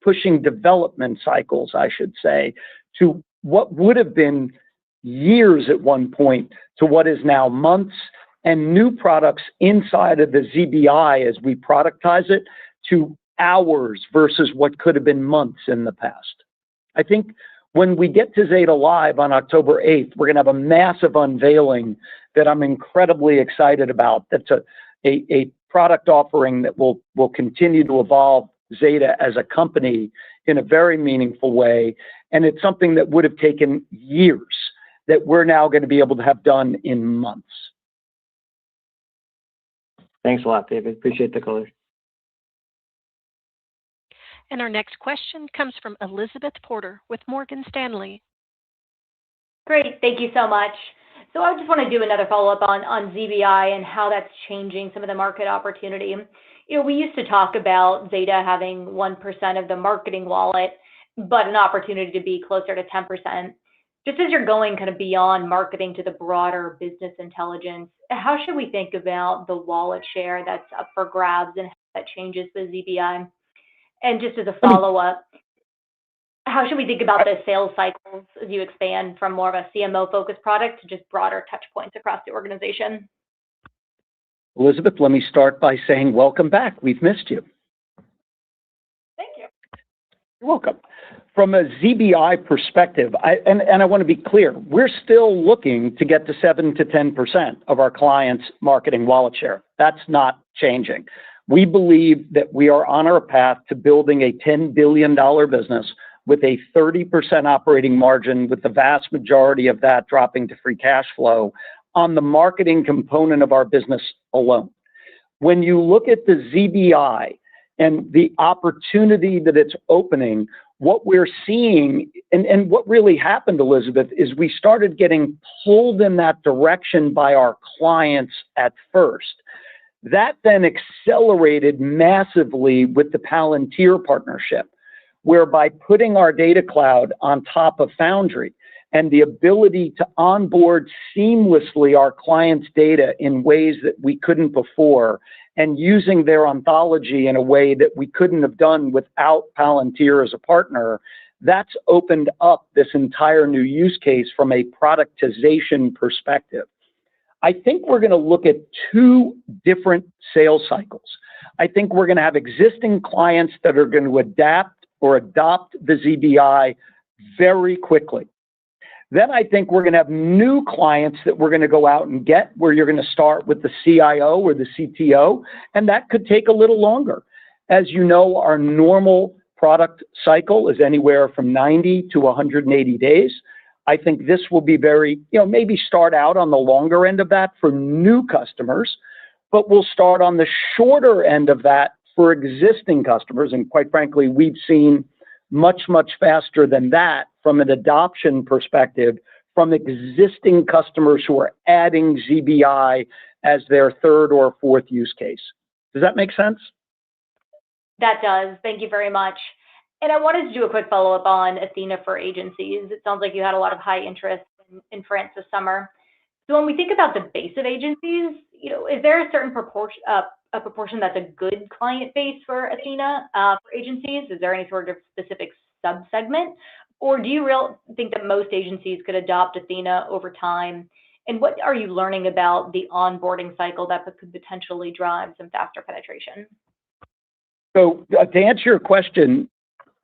pushing development cycles, I should say, to what would have been years at one point to what is now months, and new products inside of the ZBI as we productize it to hours versus what could have been months in the past. I think when we get to Zeta Live on October 8th, we're going to have a massive unveiling that I'm incredibly excited about. That's a product offering that will continue to evolve Zeta as a company in a very meaningful way. And it's something that would have taken years that we're now going to be able to have done in months. Thanks a lot, David. Appreciate the color. And our next question comes from Elizabeth Porter with Morgan Stanley. Great. Thank you so much. So I just want to do another follow-up on ZBI and how that's changing some of the market opportunity. You know, we used to talk about Zeta having 1% of the marketing wallet, but an opportunity to be closer to 10%. Just as you're going kind of beyond marketing to the broader business intelligence, how should we think about the wallet share that's up for grabs and how that changes with ZBI? And just as a follow-up, how should we think about the sales cycles as you expand from more of a CMO-focused product to just broader touch points across the organization? Elizabeth, let me start by saying welcome back. We've missed you. Thank you. You're welcome. From a ZBI perspective, I want to be clear, we're still looking to get to 7 to 10% of our clients' marketing wallet share. That's not changing. We believe that we are on our path to building a $10 billion business with a 30% operating margin, with the vast majority of that dropping to free cash flow on the marketing component of our business alone. When you look at the ZBI and the opportunity that it's opening, what we're seeing, and what really happened, Elizabeth, is we started getting pulled in that direction by our clients at first. That then accelerated massively with the Palantir partnership, whereby putting our data cloud on top of Foundry and the ability to onboard seamlessly our clients' data in ways that we couldn't before, and using their ontology in a way that we couldn't have done without Palantir as a partner, that's opened up this entire new use case from a productization perspective. I think we're going to look at two different sales cycles. I think we're going to have existing clients that are going to adapt or adopt the ZBI very quickly. Then I think we're going to have new clients that we're going to go out and get, where you're going to start with the CIO or the CTO, and that could take a little longer. As you know, our normal product cycle is anywhere from 90 to 180 days. I think this will be very, maybe start out on the longer end of that for new customers, but we'll start on the shorter end of that for existing customers. And quite frankly, we've seen much, much faster than that from an adoption perspective from existing customers who are adding ZBI as their third or fourth use case. Does that make sense? That does. Thank you very much. And I wanted to do a quick follow-up on Athena for agencies. It sounds like you had a lot of high interest in France this summer. So when we think about the base of agencies, is there a certain proportion, a proportion that's a good client base for Athena for agencies? Is there any sort of specific sub-segment? Or do you think that most agencies could adopt Athena over time? And what are you learning about the onboarding cycle that could potentially drive some faster penetration? So to answer your question,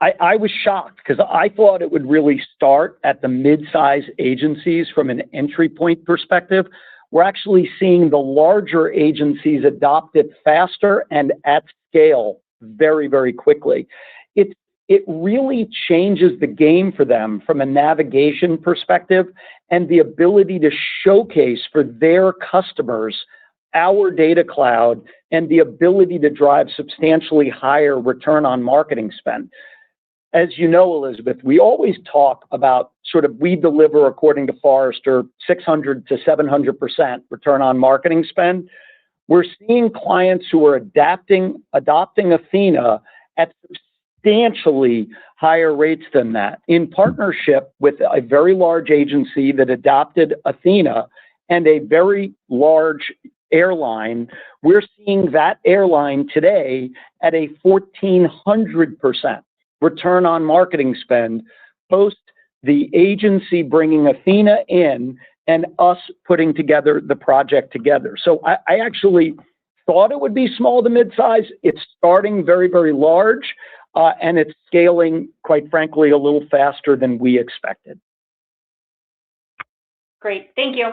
I was shocked because I thought it would really start at the mid-size agencies from an entry point perspective. We're actually seeing the larger agencies adopt it faster and at scale very, very quickly. It really changes the game for them from a navigation perspective and the ability to showcase for their customers our data cloud and the ability to drive substantially higher return on marketing spend. As you know, Elizabeth, we always talk about we deliver, according to Forrester, 600 to 700% return on marketing spend. We're seeing clients who are adopting Athena at substantially higher rates than that. In partnership with a very large agency that adopted Athena and a very large airline, we're seeing that airline today at a 1,400% return on marketing spend, post the agency bringing Athena in and us putting together the project together. So I actually thought it would be small to mid-size. It's starting very, very large, and it's scaling, quite frankly, a little faster than we expected. Great. Thank you.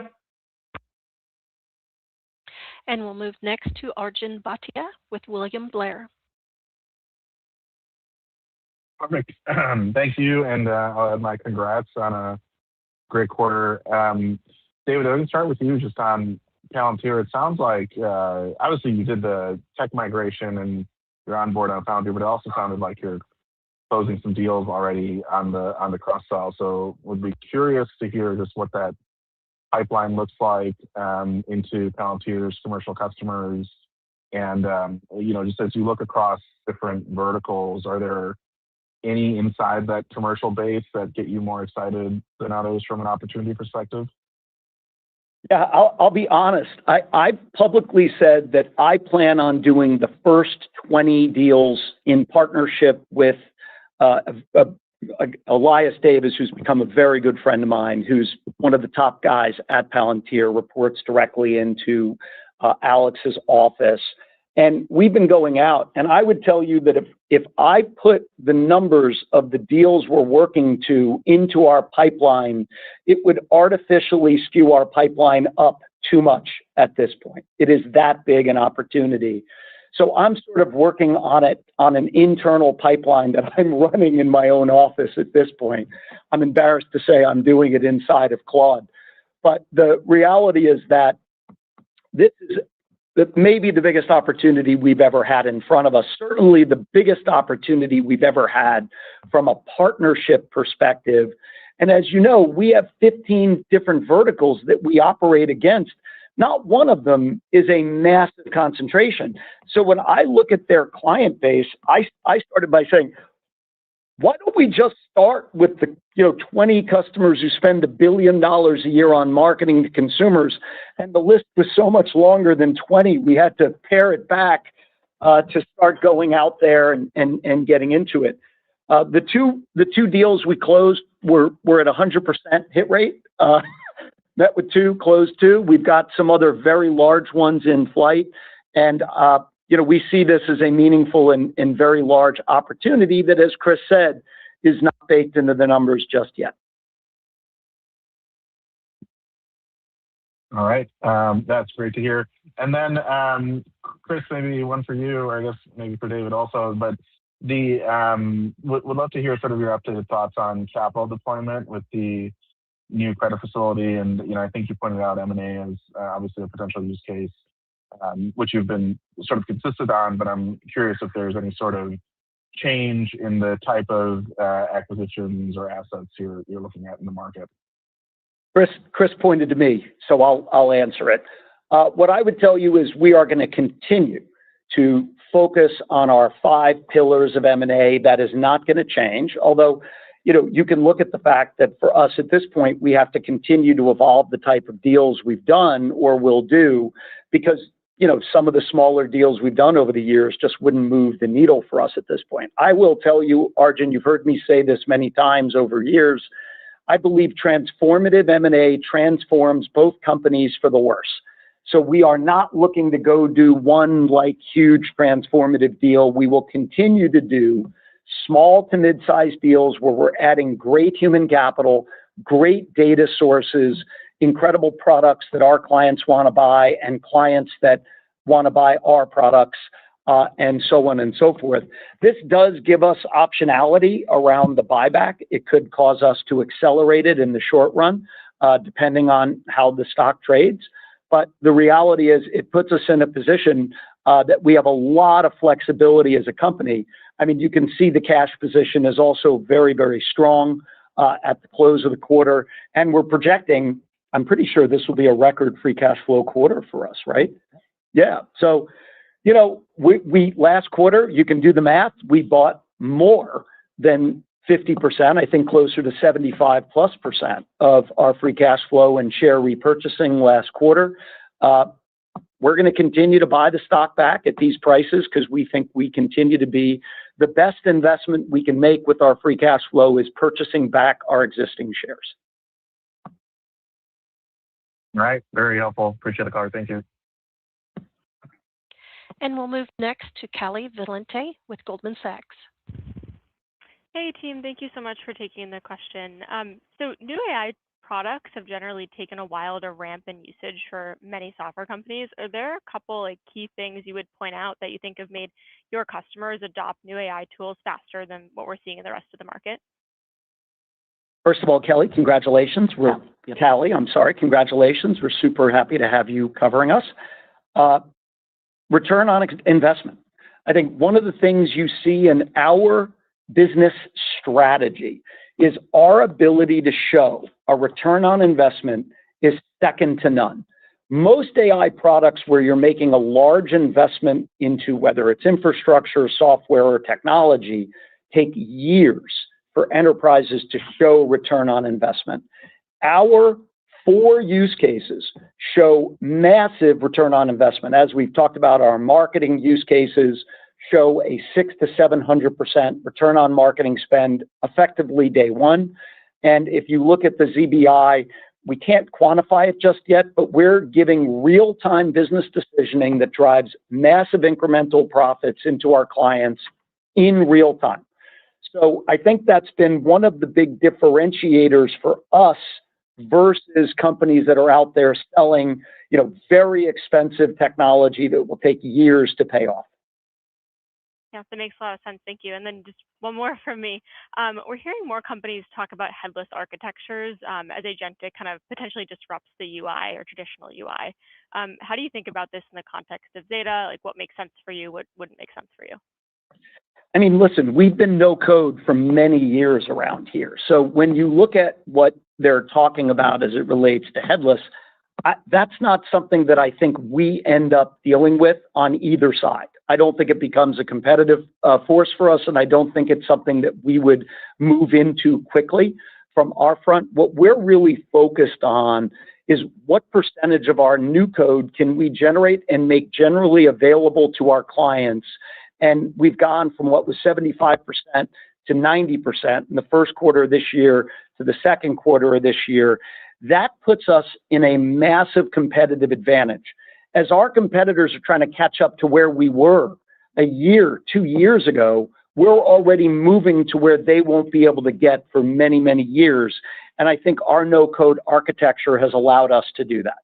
And we'll move next to Arjun Bhatia with William Blair. Perfect. Thank you, and I'll add my congrats on a great quarter. David, I'm going to start with you just on Palantir. It sounds like, obviously, you did the tech migration and you're on board on Palantir, but it also sounded like you're closing some deals already on the cross-sell. So would be curious to hear just what that pipeline looks like into Palantir's commercial customers. And, just as you look across different verticals, are there any inside that commercial base that get you more excited than others from an opportunity perspective? Yeah, I'll be honest. I've publicly said that I plan on doing the first 20 deals in partnership with Elias Davis, who's become a very good friend of mine, who's one of the top guys at Palantir, reports directly into Alex's office. And we've been going out, and I would tell you that if I put the numbers of the deals we're working to into our pipeline, it would artificially skew our pipeline up too much at this point. It is that big an opportunity. So I'm sort of working on it on an internal pipeline that I'm running in my own office at this point. I'm embarrassed to say I'm doing it inside of Claude. But the reality is that this is maybe the biggest opportunity we've ever had in front of us, certainly the biggest opportunity we've ever had from a partnership perspective. And as you know, we have 15 different verticals that we operate against. Not one of them is a massive concentration. So when I look at their client base, I started by saying, why don't we just start with the 20 customers who spend $1 billion a year on marketing to consumers? And the list was so much longer than 20, we had to pare it back to start going out there and getting into it. The two deals we closed were at 100% hit rate. Met with 2, closed 2. We've got some other very large ones in flight, and we see this as a meaningful and very large opportunity that, as Chris said, is not baked into the numbers just yet. All right. That's great to hear. And then, Chris, maybe one for you, or I guess maybe for David also, but would love to hear sort of your updated thoughts on capital deployment with the new credit facility. And, I think you pointed out M&A as obviously a potential use case, which you've been sort of consistent on, but I'm curious if there's any sort of change in the type of acquisitions or assets you're looking at in the market. Chris pointed to me, so I'll answer it. What I would tell you is we are going to continue to focus on our 5 pillars of M&A. That is not going to change, although you can look at the fact that for us at this point, we have to continue to evolve the type of deals we've done or will do, because some of the smaller deals we've done over the years just wouldn't move the needle for us at this point. I will tell you, Arjun, you've heard me say this many times over years, I believe transformative M&A transforms both companies for the worse. So we are not looking to go do one huge transformative deal. We will continue to do small to mid-sized deals where we're adding great human capital, great data sources, incredible products that our clients want to buy, and clients that want to buy our products, and so on and so forth. This does give us optionality around the buyback. It could cause us to accelerate it in the short run, depending on how the stock trades. But the reality is it puts us in a position that we have a lot of flexibility as a company. I mean, you can see the cash position is also very, very strong at the close of the quarter. And we're projecting, I'm pretty sure this will be a record free cash flow quarter for us, right? Yeah. So, we last quarter, you can do the math, we bought more than 50%, I think closer to 75+% of our free cash flow and share repurchasing last quarter. We're going to continue to buy the stock back at these prices because we think we continue to be the best investment we can make with our free cash flow is purchasing back our existing shares. All right. Very helpful. Appreciate the call. Thank you. And we'll move next to Kelly Valente with Goldman Sachs. Hey, team. Thank you so much for taking the question. So new AI products have generally taken a while to ramp in usage for many software companies. Are there a couple key things you would point out that you think have made your customers adopt new AI tools faster than what we're seeing in the rest of the market? First of all, Kelly, congratulations. Callie, I'm sorry, congratulations. We're super happy to have you covering us. Return on investment. I think one of the things you see in our business strategy is our ability to show a return on investment is second to none. Most AI products where you're making a large investment into whether it's infrastructure, software, or technology take years for enterprises to show return on investment. Our 4 use cases show massive return on investment. As we've talked about, our marketing use cases show a 600 to 700% return on marketing spend effectively day one. And if you look at the ZBI, we can't quantify it just yet, but we're giving real-time business decisioning that drives massive incremental profits into our clients in real time. So I think that's been one of the big differentiators for us versus companies that are out there selling, very expensive technology that will take years to pay off. Yeah, that makes a lot of sense. Thank you. And then just one more from me. We're hearing more companies talk about headless architectures as agentic kind of potentially disrupts the UI or traditional UI. How do you think about this in the context of Zeta? Like what makes sense for you? What wouldn't make sense for you? I mean, listen, we've been no code for many years around here. So when you look at what they're talking about as it relates to headless, that's not something that I think we end up dealing with on either side. I don't think it becomes a competitive force for us, and I don't think it's something that we would move into quickly from our front. What we're really focused on is what percentage of our new code can we generate and make generally available to our clients. And we've gone from what was 75% to 90% in the first quarter of this year to the second quarter of this year. That puts us in a massive competitive advantage. As our competitors are trying to catch up to where we were a year, 2 years ago, we're already moving to where they won't be able to get for many, many years. And I think our no-code architecture has allowed us to do that.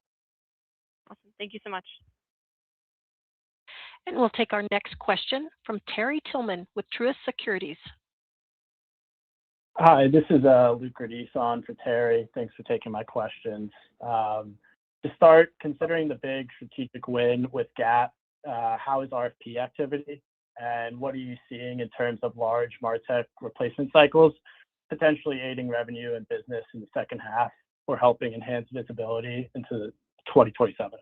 Awesome. Thank you so much. And we'll take our next question from Terry Tillman with Truist Securities. Hi, this is Luke Radice on for Terry. Thanks for taking my questions. To start, considering the big strategic win with Gap, how is RFP activity? And what are you seeing in terms of large MarTech replacement cycles, potentially aiding revenue and business in the second half or helping enhance visibility into 2027?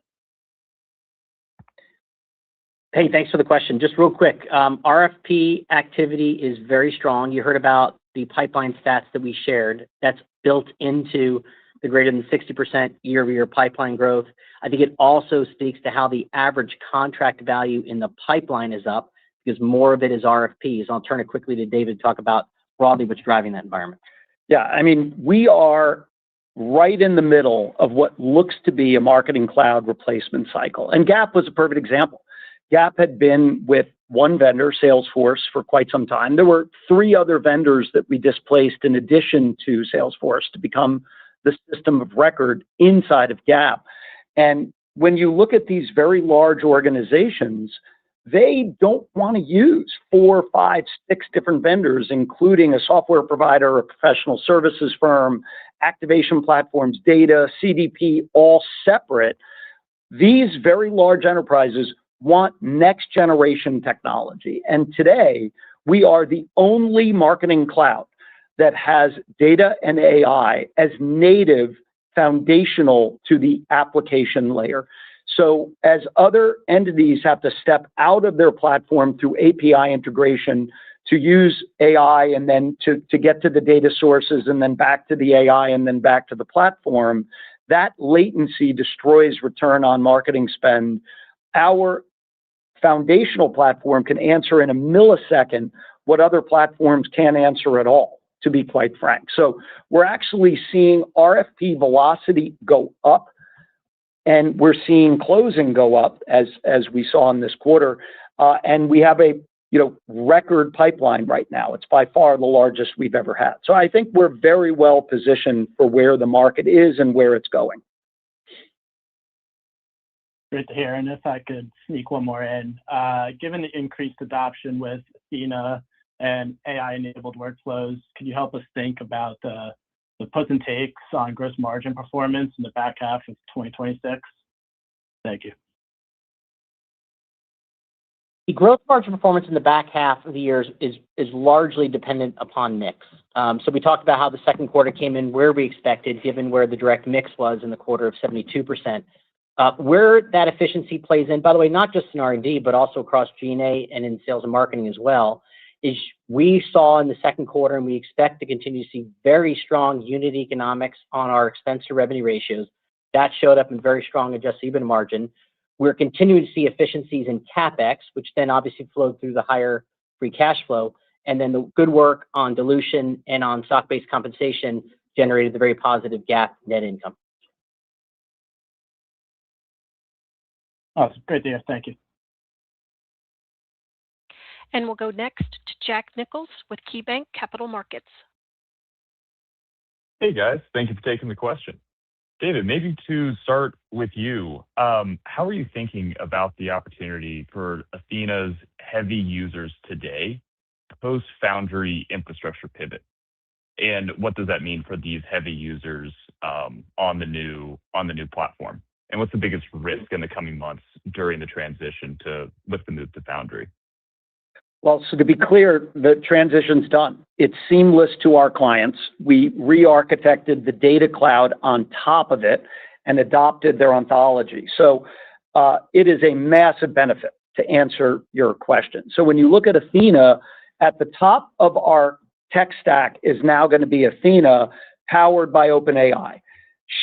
Hey, thanks for the question. Just real quick, RFP activity is very strong. You heard about the pipeline stats that we shared. That's built into the greater than 60% year-over-year pipeline growth. I think it also speaks to how the average contract value in the pipeline is up because more of it is RFPs. I'll turn it quickly to David to talk about broadly what's driving that environment. Yeah, I mean, we are right in the middle of what looks to be a marketing cloud replacement cycle. And Gap was a perfect example. Gap had been with one vendor, Salesforce, for quite some time. There were 3 other vendors that we displaced in addition to Salesforce to become the system of record inside of Gap. And when you look at these very large organizations, they don't want to use 4, 5, 6 different vendors, including a software provider, a professional services firm, activation platforms, data, CDP, all separate. These very large enterprises want next generation technology. And today, we are the only marketing cloud that has data and AI as native foundational to the application layer. So as other entities have to step out of their platform through API integration to use AI and then to get to the data sources and then back to the AI and then back to the platform, that latency destroys return on marketing spend. Our foundational platform can answer in a millisecond what other platforms can't answer at all, to be quite frank. So we're actually seeing RFP velocity go up, and we're seeing closing go up as we saw in this quarter. And we have a record pipeline right now. It's by far the largest we've ever had. So I think we're very well positioned for where the market is and where it's going. Great to hear. And if I could sneak one more in, given the increased adoption with Zeta and AI-enabled workflows, can you help us think about the puts and takes on gross margin performance in the back half of 2026? Thank you. The gross margin performance in the back half of the year is largely dependent upon mix. So we talked about how the second quarter came in where we expected, given where the direct mix was in the quarter of 72%. Where that efficiency plays in, by the way, not just in R&D, but also across G&A and in sales and marketing as well, is we saw in the second quarter, and we expect to continue to see very strong unit economics on our expense to revenue ratios. That showed up in very strong adjusted EBITDA margin. We're continuing to see efficiencies in CapEx, which then obviously flowed through the higher free cash flow. And then the good work on dilution and on stock-based compensation generated the very positive GAAP net income. Awesome. Great to hear. Thank you. And we'll go next to Jack Nichols with KeyBanc Capital Markets. Hey, guys. Thank you for taking the question. David, maybe to start with you, how are you thinking about the opportunity for Athena's heavy users today, post-Foundry infrastructure pivot? And what does that mean for these heavy users on the new platform? And what's the biggest risk in the coming months during the transition with the move to Foundry? Well, so to be clear, the transition's done. It's seamless to our clients. We re-architected the data cloud on top of it and adopted their ontology. So it is a massive benefit. to answer your question. So when you look at Athena, at the top of our tech stack is now going to be Athena, powered by OpenAI.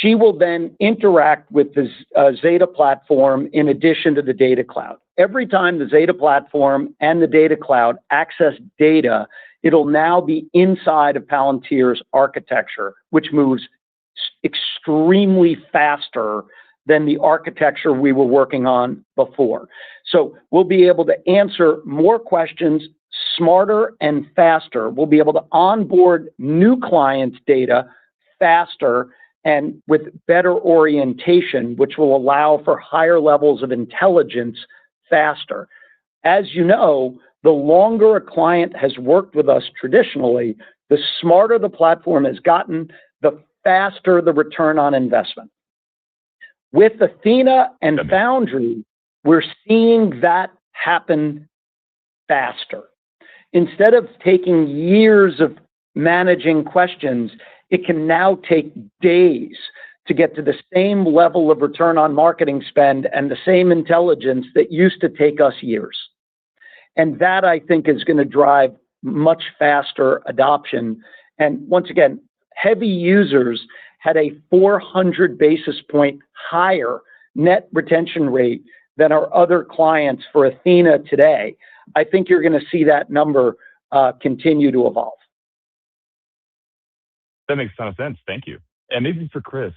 She will then interact with the Zeta platform in addition to the data cloud. Every time the Zeta platform and the data cloud access data, it'll now be inside of Palantir's architecture, which moves extremely faster than the architecture we were working on before. So we'll be able to answer more questions smarter and faster. We'll be able to onboard new clients' data faster and with better orientation, which will allow for higher levels of intelligence faster. As you know, the longer a client has worked with us traditionally, the smarter the platform has gotten, the faster the return on investment. With Athena and Foundry, we're seeing that happen faster. Instead of taking years of managing questions, it can now take days to get to the same level of return on marketing spend and the same intelligence that used to take us years. And that, I think, is going to drive much faster adoption. And once again, heavy users had a 400 basis point higher net retention rate than our other clients for Athena today. I think you're going to see that number continue to evolve. That makes a ton of sense. Thank you. And maybe for Chris,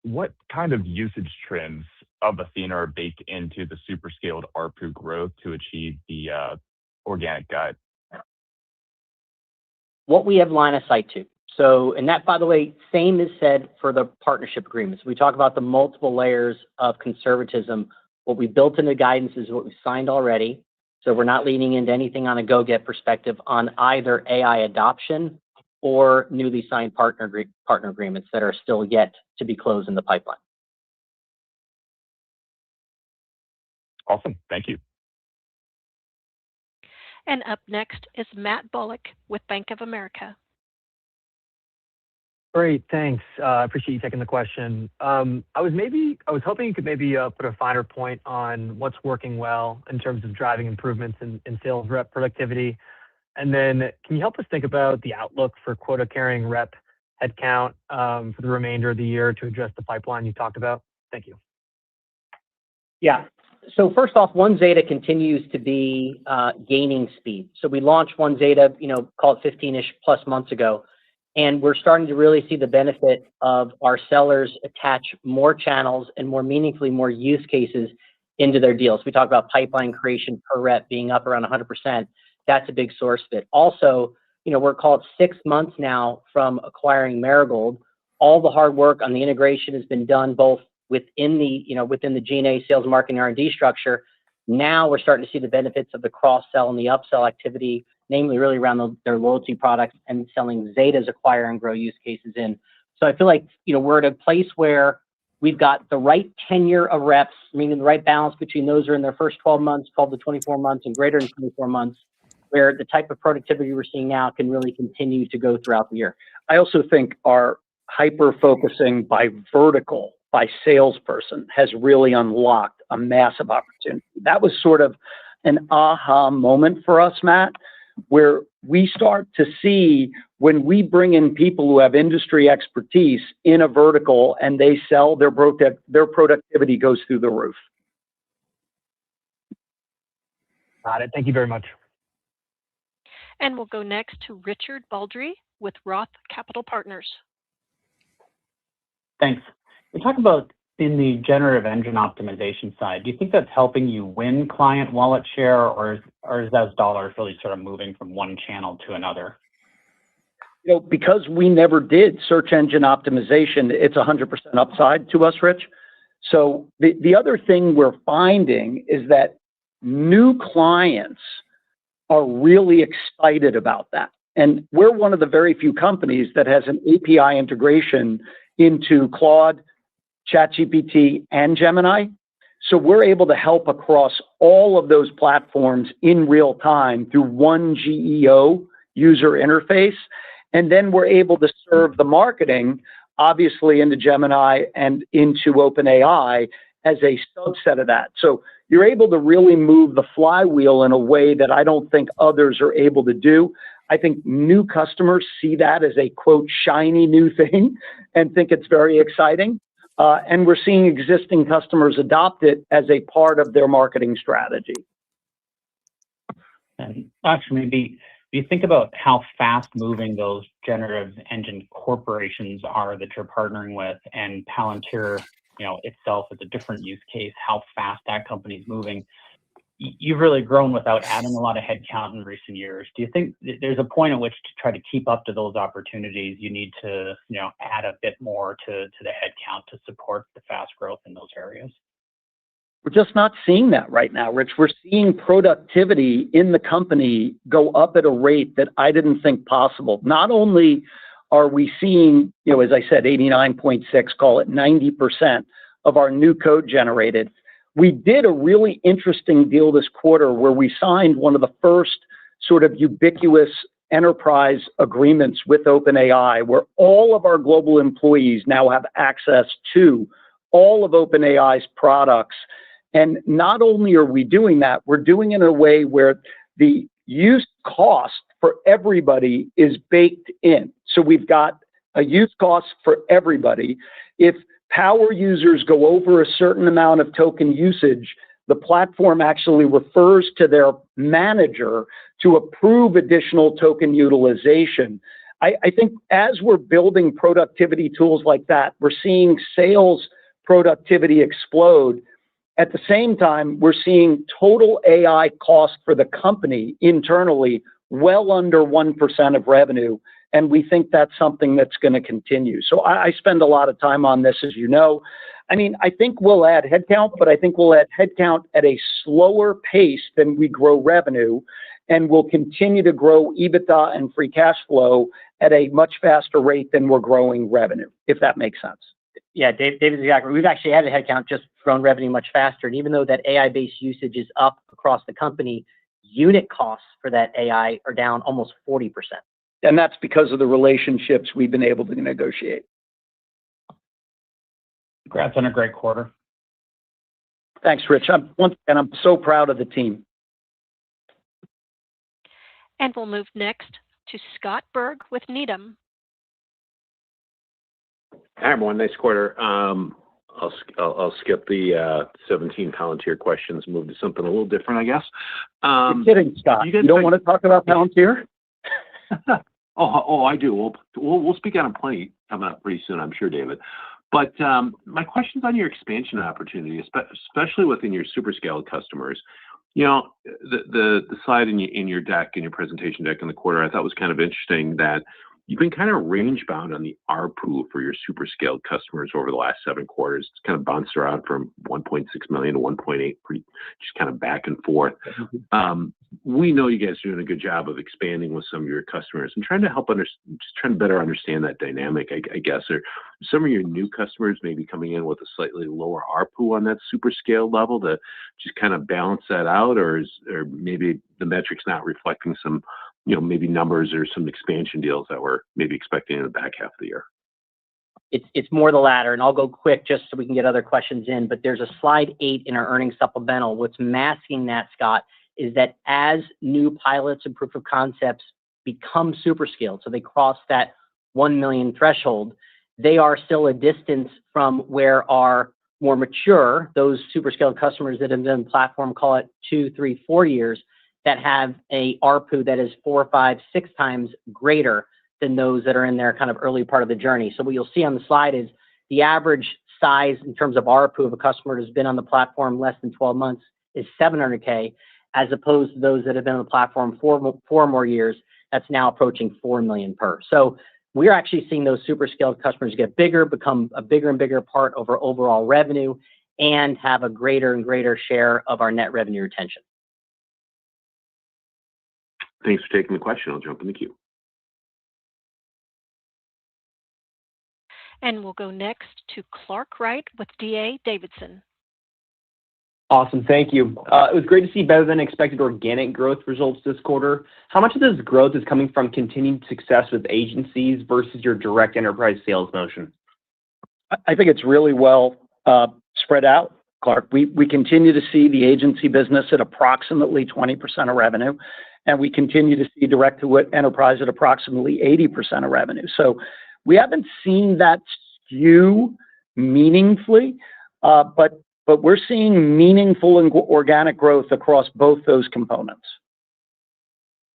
what kind of usage trends of Athena are baked into the super scaled ARPU growth to achieve the organic guide? What we have line of sight to. So, and that, by the way, same is said for the partnership agreements. We talk about the multiple layers of conservatism. What we built into guidance is what we signed already. So we're not leaning into anything on a go-get perspective on either AI adoption or newly signed partner agreements that are still yet to be closed in the pipeline. Awesome. Thank you. And up next is Matt Bullock with Bank of America. Great, thanks. I appreciate you taking the question. I was hoping you could maybe put a finer point on what's working well in terms of driving improvements in sales rep productivity. And then can you help us think about the outlook for quota-carrying rep headcount for the remainder of the year to address the pipeline you talked about? Thank you. Yeah. So first off, One Zeta continues to be gaining speed. So we launched One Zeta, call it 15-ish plus months ago. And we're starting to really see the benefit of our sellers attach more channels and more meaningfully more use cases into their deals. We talk about pipeline creation per rep being up around 100%. That's a big source of it. Also, we're called 6 months now from acquiring Marigold. All the hard work on the integration has been done both within the G&A sales, marketing, R&D structure. Now we're starting to see the benefits of the cross-sell and the upsell activity, namely really around their loyalty products and selling Zeta's acquire and grow use cases in. So I feel like, we're at a place where we've got the right tenure of reps, meaning the right balance between those who are in their first 12 months, 12 to 24 months, and greater than 24 months, where the type of productivity we're seeing now can really continue to go throughout the year. I also think our hyper-focusing by vertical, by salesperson, has really unlocked a massive opportunity. That was sort of an aha moment for us, Matt, where we start to see when we bring in people who have industry expertise in a vertical and they sell, their productivity goes through the roof. Got it. Thank you very much. And we'll go next to Richard Baldry with Roth Capital Partners. Thanks. We talk about in the generative engine optimization side, do you think that's helping you win client wallet share, or is those dollars really sort of moving from one channel to another? Because we never did search engine optimization, it's 100% upside to us, Rich. So the other thing we're finding is that new clients are really excited about that. And we're one of the very few companies that has an API integration into Claude, ChatGPT, and Gemini. So we're able to help across all of those platforms in real time through one GEO user interface. And then we're able to serve the marketing, obviously into Gemini and into OpenAI as a subset of that. So, you're able to really move the flywheel in a way that I don't think others are able to do. I think new customers see that as a, quote, shiny new thing and think it's very exciting. And we're seeing existing customers adopt it as a part of their marketing strategy. And actually, maybe if you think about how fast moving those generative engine corporations are that you're partnering with, and Palantir, itself is a different use case, how fast that company's moving. You've really grown without adding a lot of headcount in recent years. Do you think there's a point at which to try to keep up to those opportunities, you need to, add a bit more to the headcount to support the fast growth in those areas? We're just not seeing that right now, Rich. We're seeing productivity in the company go up at a rate that I didn't think possible. Not only are we seeing, as I said, 89.6, call it 90% of our new code generated. We did a really interesting deal this quarter where we signed one of the first sort of ubiquitous enterprise agreements with OpenAI, where all of our global employees now have access to all of OpenAI's products. And not only are we doing that, we're doing it in a way where the use cost for everybody is baked in. So we've got a use cost for everybody. If power users go over a certain amount of token usage, the platform actually refers to their manager to approve additional token utilization. I think as we're building productivity tools like that, we're seeing sales productivity explode. At the same time, we're seeing total AI cost for the company internally well under 1% of revenue. And we think that's something that's going to continue. So I spend a lot of time on this, as you know. I mean, I think we'll add headcount, but I think we'll add headcount at a slower pace than we grow revenue. And we'll continue to grow EBITDA and free cash flow at a much faster rate than we're growing revenue, if that makes sense. Yeah, David's exactly right. We've actually added headcount, just grown revenue much faster. And even though that AI-based usage is up across the company, unit costs for that AI are down almost 40%. And that's because of the relationships we've been able to negotiate. Congrats on a great quarter. Thanks, Rich. I'm so proud of the team. And we'll move next to Scott Berg with Needham. Hi, everyone. Nice quarter. I'll skip the 17 Palantir questions, move to something a little different, I guess. You're kidding, Scott. You don't want to talk about Palantir? I do. We'll speak on it plenty coming up pretty soon, I'm sure, David. But my question's on your expansion opportunity, especially within your super scaled customers. The slide in your deck, in your presentation deck in the quarter, I thought was kind of interesting that you've been kind of range bound on the ARPU for your super scaled customers over the last 7 quarters. It's kind of bounced around from 1.6 million to 1.8, just kind of back and forth. We know you guys are doing a good job of expanding with some of your customers. I'm trying to just trying to better understand that dynamic, I guess. Are some of your new customers maybe coming in with a slightly lower ARPU on that super scale level to just kind of balance that out, or maybe the metrics not reflecting some, maybe numbers or some expansion deals that we're maybe expecting in the back half of the year? It's more the latter, and I'll go quick just so we can get other questions in. But there's a slide 8 in our earnings supplemental. What's masking that, Scott, is that as new pilots and proof of concepts become super scaled, so they cross that 1 million threshold, they are still a distance from where our more mature, those super scaled customers that have been on the platform, call it 2, 3, 4 years, that have a ARPU that is 4, 5, 6 times greater than those that are in their kind of early part of the journey. So what you'll see on the slide is the average size in terms of ARPU of a customer who's been on the platform less than 12 months is $700K, as opposed to those that have been on the platform 4 more years, that's now approaching 4 million per. So we're actually seeing those super scaled customers get bigger, become a bigger and bigger part of our overall revenue, and have a greater and greater share of our net revenue retention. Thanks for taking the question. I'll jump in the queue. And we'll go next to Clark Wright with D.A. Davidson. Awesome. Thank you. It was great to see better than expected organic growth results this quarter. How much of this growth is coming from continued success with agencies versus your direct enterprise sales motion? I think it's really well spread out. Clark. We continue to see the agency business at approximately 20% of revenue, and we continue to see direct to enterprise at approximately 80% of revenue. So we haven't seen that skew meaningfully, but we're seeing meaningful and organic growth across both those components.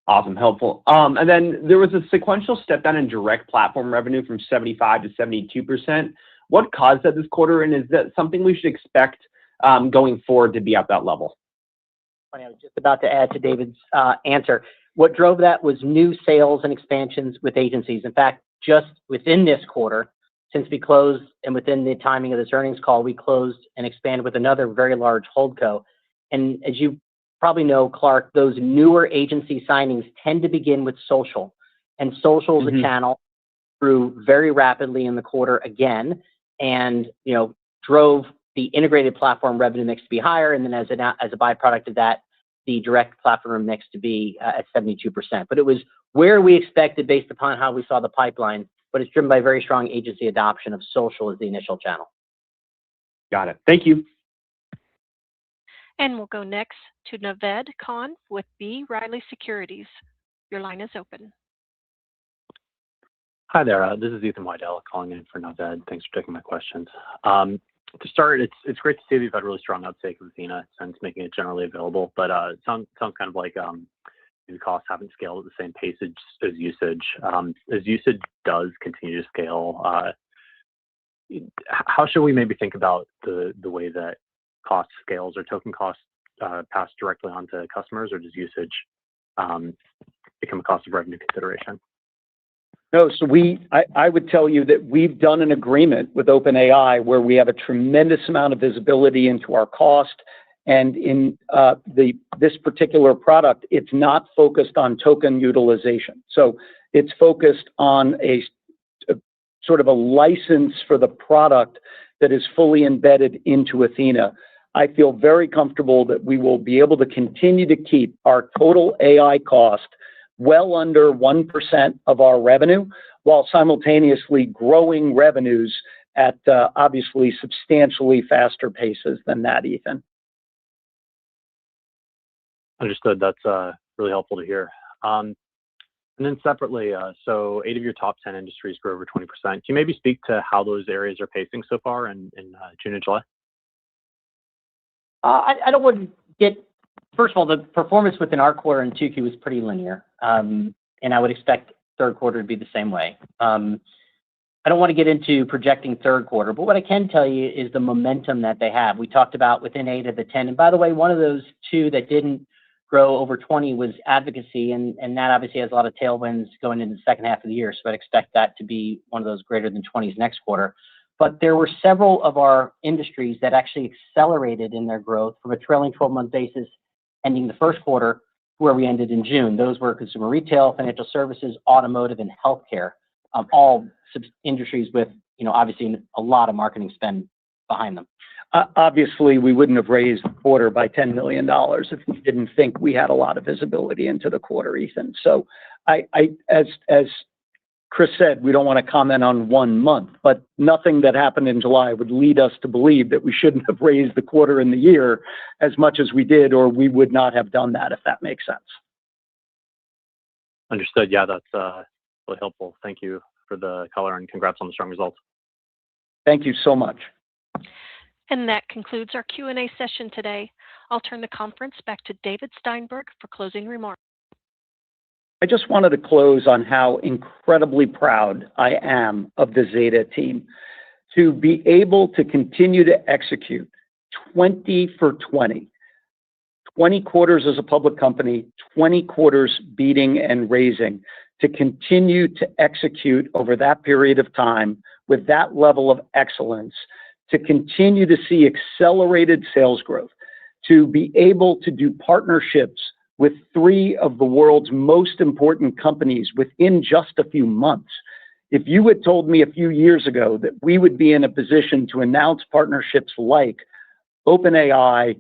Awesome, helpful. And then there was a sequential step down in direct platform revenue from 75 to 72%. What caused that this quarter, and is that something we should expect going forward to be at that level? Funny, I was just about to add to David's answer. What drove that was new sales and expansions with agencies. In fact, just within this quarter, since we closed and within the timing of this earnings call, we closed and expanded with another very large holdco. And as you probably know, Clark, those newer agency signings tend to begin with social. And social is a channel grew very rapidly in the quarter again, and drove the integrated platform revenue mix to be higher, and then as a byproduct of that, the direct platform mix to be at 72%. But it was where we expected based upon how we saw the pipeline, but it's driven by very strong agency adoption of social as the initial channel. Got it. Thank you. And we'll go next to Naved Khan with B. Riley Securities. Your line is open. Hi there. This is Ethan Wydell calling in for Naved. Thanks for taking my questions. To start, it's great to see that you've had really strong uptake with Zeta since making it generally available, but it sounds kind of like the costs haven't scaled at the same pace as usage. As usage does continue to scale, how should we maybe think about the way that cost scales or token costs pass directly on to customers, or does usage become a cost of revenue consideration? No, so I would tell you that we've done an agreement with OpenAI where we have a tremendous amount of visibility into our cost, and in this particular product, it's not focused on token utilization. So it's focused on a sort of a license for the product that is fully embedded into Athena. I feel very comfortable that we will be able to continue to keep our total AI cost well under 1% of our revenue, while simultaneously growing revenues at obviously substantially faster paces than that, Ethan. Understood. That's really helpful to hear. And then separately, so 8 of your top 10 industries grew over 20%. Can you maybe speak to how those areas are pacing so far in June and July? I don't want to get, first of all, the performance within our quarter and 2Q was pretty linear. And I would expect third quarter to be the same way. I don't want to get into projecting third quarter, but what I can tell you is the momentum that they have. We talked about within 8 of the 10. And by the way, one of those 2 that didn't grow over 20 was advocacy. And that obviously has a lot of tailwinds going into the second half of the year. So I'd expect that to be one of those greater than 20s next quarter. But there were several of our industries that actually accelerated in their growth from a trailing 12-month basis ending the first quarter where we ended in June. Those were consumer retail, financial services, automotive, and healthcare, all industries with, obviously a lot of marketing spend behind them. Obviously, we wouldn't have raised the quarter by $10 million if we didn't think we had a lot of visibility into the quarter, Ethan. So as Chris said, we don't want to comment on 1 month, but nothing that happened in July would lead us to believe that we shouldn't have raised the quarter and the year as much as we did, or we would not have done that, if that makes sense. Understood. Yeah, that's really helpful. Thank you for the color, and congrats on the strong results. Thank you so much. And that concludes our Q&A session today. I'll turn the conference back to David Steinberg for closing remarks. I just wanted to close on how incredibly proud I am of the Zeta team to be able to continue to execute 20 for 20 quarters as a public company, 20 quarters beating and raising, to continue to execute over that period of time with that level of excellence, to continue to see accelerated sales growth, to be able to do partnerships with 3 of the world's most important companies within just a few months. If you had told me a few years ago that we would be in a position to announce partnerships like OpenAI,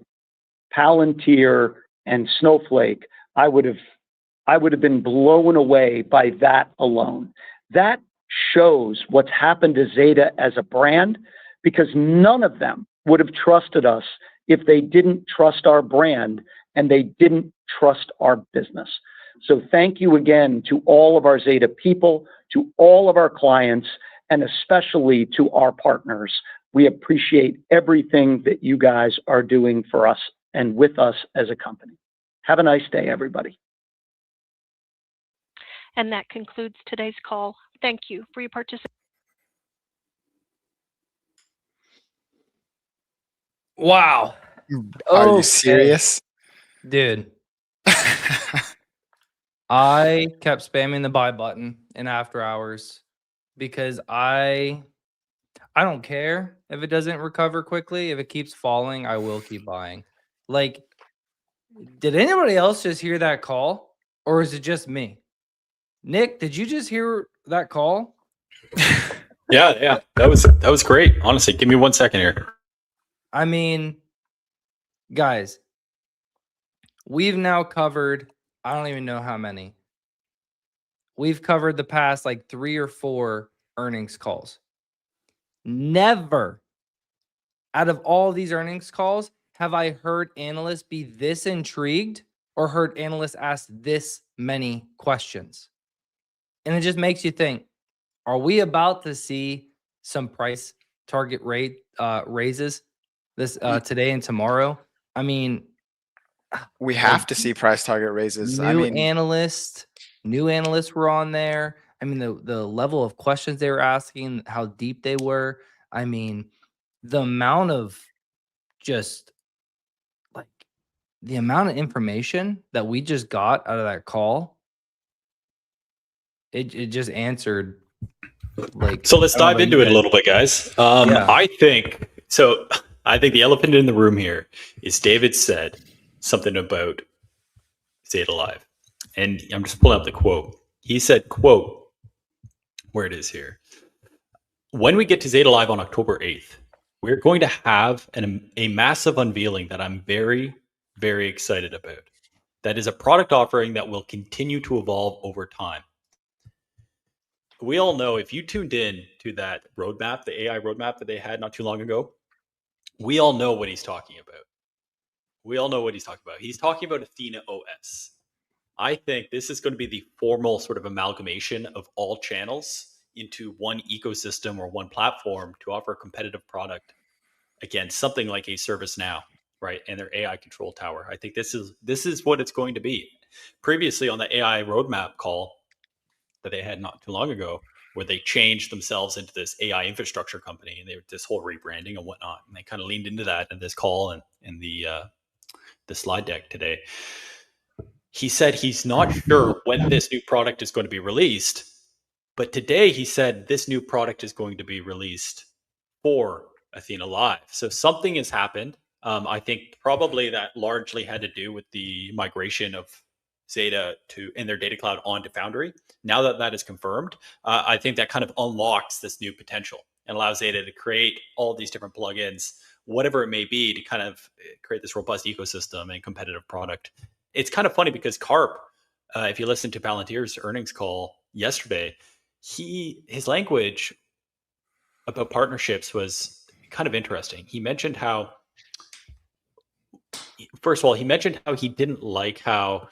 Palantir, and Snowflake, I would have been blown away by that alone. That shows what's happened to Zeta as a brand, because none of them would have trusted us if they didn't trust our brand and they didn't trust our business. So thank you again to all of our Zeta people, to all of our clients, and especially to our partners. We appreciate everything that you guys are doing for us and with us as a company. Have a nice day, everybody. And that concludes today's call. Thank you for your participation. Wow. Are you Okay. serious? Dude. I kept spamming the buy button in after hours because I don't care if it doesn't recover quickly. If it keeps falling, I will keep buying. Like, did anybody else just hear that call? Or is it just me? Nick, did you just hear that call? Yeah. That was great. Honestly, give me 1 second here. I mean, guys, we've now covered, I don't even know how many. We've covered the past like 3 or 4 earnings calls. Never out of all these earnings calls have I heard analysts be this intrigued or heard analysts ask this many questions. And it just makes you think, are we about to see some price target rate raises this today and tomorrow? I mean, we have to see price target raises. I new mean, analysts were on there. I mean, the level of questions they were asking, how deep they were. I mean, the amount of just like the amount of information that we just got out of that call, it just answered like. So let's I don't know dive about into you it a guys. little bit, guys. Yeah. I think the elephant in the room here is David said something about Zeta Live. And I'm just pulling up the quote. He said, quote, where it is here. When we get to Zeta Live on October 8th, we're going to have a massive unveiling that I'm very, very excited about. That is a product offering that will continue to evolve over time. We all know, if you tuned in to that roadmap, the AI roadmap that they had not too long ago, we all know what he's talking about. He's talking about Athena OS. I think this is going to be the formal sort of amalgamation of all channels into one ecosystem or one platform to offer a competitive product against something like a ServiceNow, right? And their AI control tower. I think this is what it's going to be. Previously on the AI roadmap call that they had not too long ago, where they changed themselves into this AI infrastructure company, and they were this whole rebranding and whatnot, and they kind of leaned into that in this call and in the slide deck today. He said he's not sure when this new product is going to be released, but today he said this new product is going to be released for Athena Live. So something has happened. I think probably that largely had to do with the migration of Zeta in their data cloud onto Foundry. Now that that is confirmed, I think that kind of unlocks this new potential and allows Zeta to create all these different plugins, whatever it may be, to kind of create this robust ecosystem and competitive product. It's kind of funny because Karp, if you listen to Palantir's earnings call yesterday, his language about partnerships was kind of interesting. He mentioned how, first of all, he didn't like how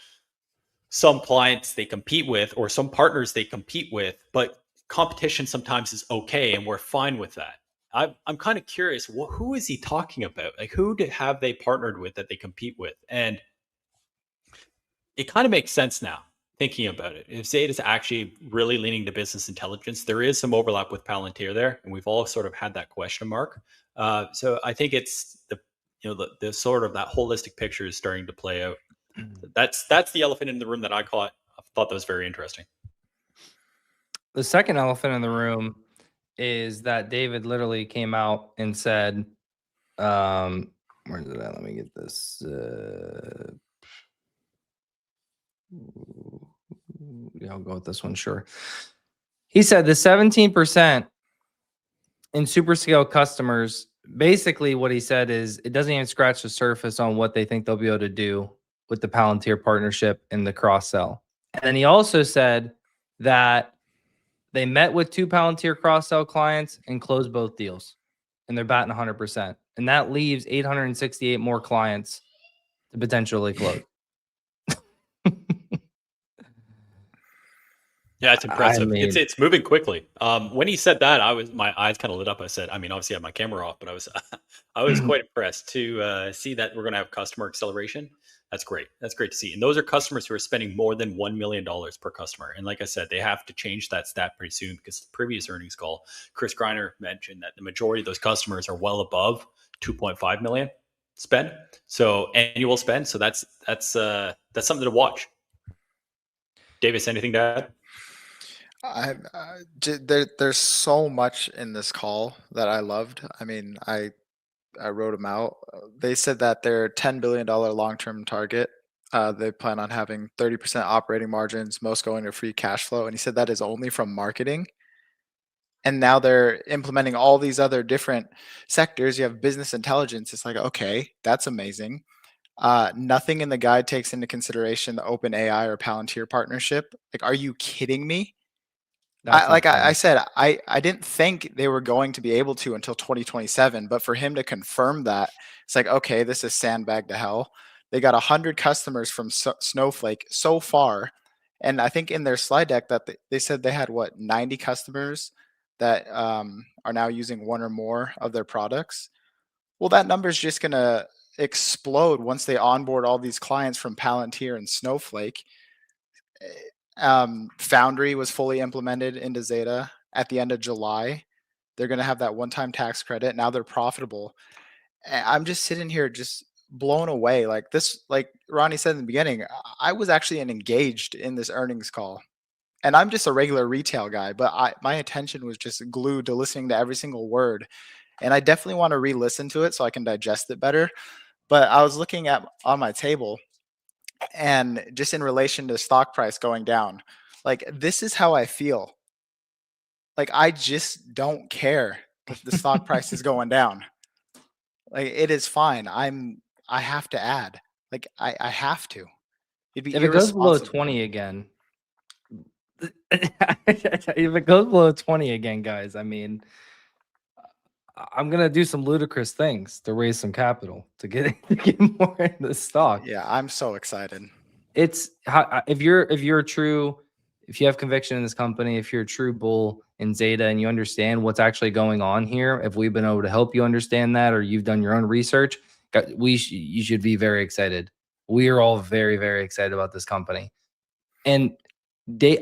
some clients they compete with or some partners they compete with, but competition sometimes is okay, and we're fine with that. I'm kind of curious, who is he talking about? Like, who have they partnered with that they compete with? And it kind of makes sense now, thinking about it. If Zeta is actually really leaning to business intelligence, there is some overlap with Palantir there, and we've all sort of had that question mark. So I think it's the sort of that holistic picture is starting to play out. That's the elephant in the room that I thought that was very interesting. The second elephant in the room is that David literally came out and said, where is it at? Let me get this. Yeah, I'll go with this one. Sure. He said the 17% in super scale customers, basically what he said is it doesn't even scratch the surface on what they think they'll be able to do with the Palantir partnership and the cross sell. And then he also said that they met with 2 Palantir cross sell clients and closed both deals. and they're batting 100%. And that leaves 868 more clients to potentially close. Yeah, it's impressive. mean- It's moving quickly. When he said that, my eyes kind of lit up. I said, I mean, obviously I had my camera off, but I was I was quite impressed to see that we're going to have customer acceleration. That's great. That's great to see. And those are customers who are spending more than $1 million per customer. And like I said, they have to change that stat pretty soon, because the previous earnings call, Chris Greiner mentioned that the majority of those customers are well above 2.5 million spend. So annual spend. So that's something to watch. Davis, anything to add? There's so much in this call that I loved. I mean, I wrote them out. They said that their $10 billion long-term target, they plan on having 30% operating margins, most going to free cash flow. And he said that is only from marketing. And now they're implementing all these other different sectors. You have business intelligence. It's like, okay, that's amazing. Nothing in the guide takes into consideration the OpenAI or Palantir partnership. Like, are you kidding me? I said, I didn't think they were going to be able to until 2027, but for him to confirm that, it's like, okay, this is sandbag to hell. They got 100 customers from Snowflake so far, and I think in their slide deck that they said they had 90 customers that are now using one or more of their products. Well, that number is just gonna explode once they onboard all these clients from Palantir and Snowflake. Foundry was fully implemented into Zeta at the end of July. They're going to have that one-time tax credit. Now they're profitable. I'm just sitting here just blown away. Like this, like Ronnie said in the beginning, I was actually engaged in this earnings call. And I'm just a regular retail guy, but my attention was just glued to listening to every single word. And I definitely want to re-listen to it so I can digest it better. But I was looking at on my table, and just in relation to stock price going down, like this is how I feel. Like I just don't care that the stock price is going down. Like it is fine. I have to add. Like I have to. It'd be If it goes below irresponsible. 20 again, if it goes below 20 again, guys, I mean, I'm gonna do some ludicrous things to raise some capital to get more in the stock. Yeah, I'm so excited. It's if you have conviction in this company, if you're a true bull in Zeta and you understand what's actually going on here, if we've been able to help you understand that, or you've done your own research, you should be very excited. We are all very, very excited about this company. And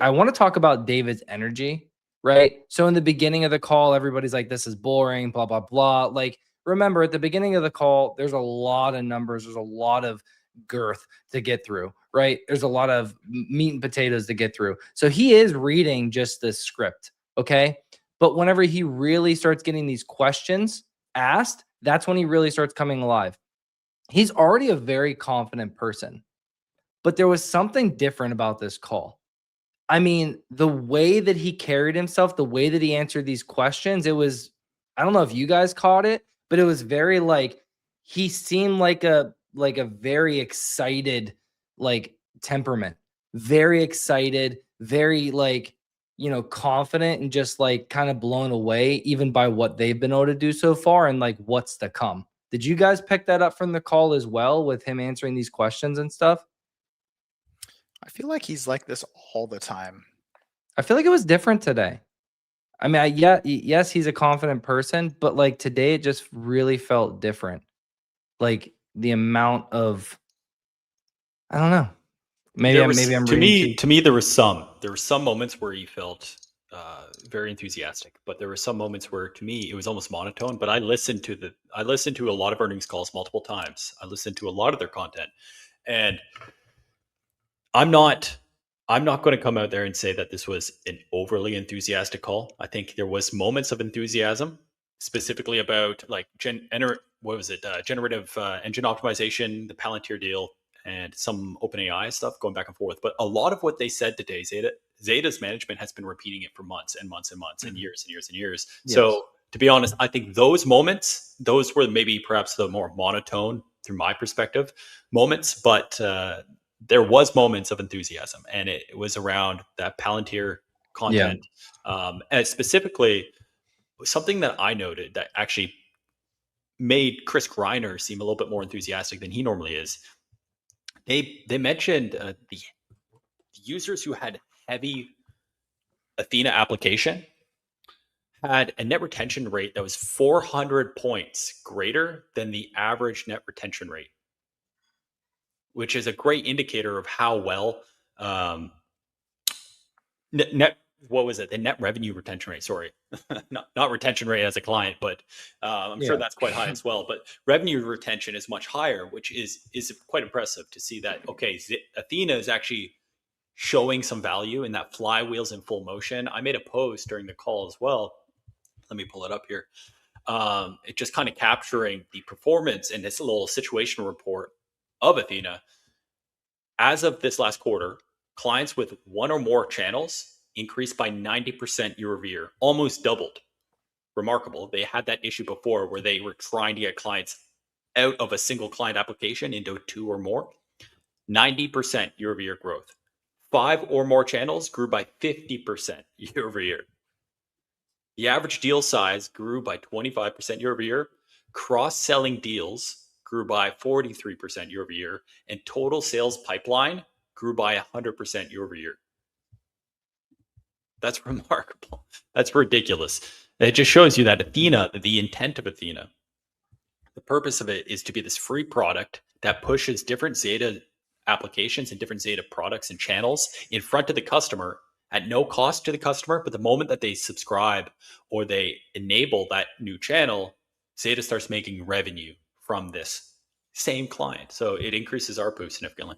I want to talk about David's energy, right? So in the beginning of the call, everybody's like, this is boring, blah, blah, blah. Like, remember at the beginning of the call, there's a lot of numbers. There's a lot of girth to get through, right? There's a lot of meat and potatoes to get through. So he is reading just this script, okay? But whenever he really starts getting these questions asked, that's when he really starts coming alive. He's already a very confident person, but there was something different about this call. I mean, the way that he carried himself, the way that he answered these questions, it was, I don't know if you guys caught it, but it was very like, he seemed like a very excited, like temperament, very excited, very like, confident and just like kind of blown away even by what they've been able to do so far and like what's to come. Did you guys pick that up from the call as well with him answering these questions and stuff? I feel like he's like this all the time. I feel like it was different today. I mean, yes, he's a confident person, but like today it just really felt different. Like the amount of, I don't know. Maybe I'm reading to me there were some moments where he felt very enthusiastic, but there were some moments where to me it was almost monotone. But I listened to a lot of earnings calls multiple times. I listened to a lot of their content, and I'm not going to come out there and say that this was an overly enthusiastic call. I think there was moments of enthusiasm, specifically about like generative engine optimization, the Palantir deal, and some OpenAI stuff going back and forth. But a lot of what they said today, Zeta's management has been repeating it for months and months and months and years and years and years. Yes. So to be honest, I think those moments, those were maybe perhaps the more monotone through my perspective moments, but there was moments of enthusiasm, and it was around that Palantir content. And specifically something that I noted that actually made Chris Greiner seem a little bit more enthusiastic than he normally is. They mentioned the users who had heavy Athena application had a net retention rate that was 400 points greater than the average net retention rate, which is a great indicator of how well net what was it? The net revenue retention rate. Sorry, not retention rate as a client, but I'm sure Yeah. that's quite high as well. But revenue retention is much higher, which is quite impressive to see that. Okay, Athena is actually showing some value, and that flywheel's in full motion. I made a post during the call as well. Let me pull it up here. It just kind of capturing the performance in this little situational report of Athena. As of this last quarter, clients with one or more channels increased by 90% year over year, almost doubled. Remarkable. They had that issue before where they were trying to get clients out of a single client application into two or more. 90% year over year growth. 5 or more channels grew by 50% year over year. The average deal size grew by 25% year over year. Cross-selling deals grew by 43% year over year, and total sales pipeline grew by 100% year over year. That's remarkable. That's ridiculous. It just shows you that Athena, the intent of Athena, the purpose of it is to be this free product that pushes different Zeta applications and different Zeta products and channels in front of the customer at no cost to the customer. But the moment that they subscribe or they enable that new channel, Zeta starts making revenue from this same client. So it increases ARPU significantly.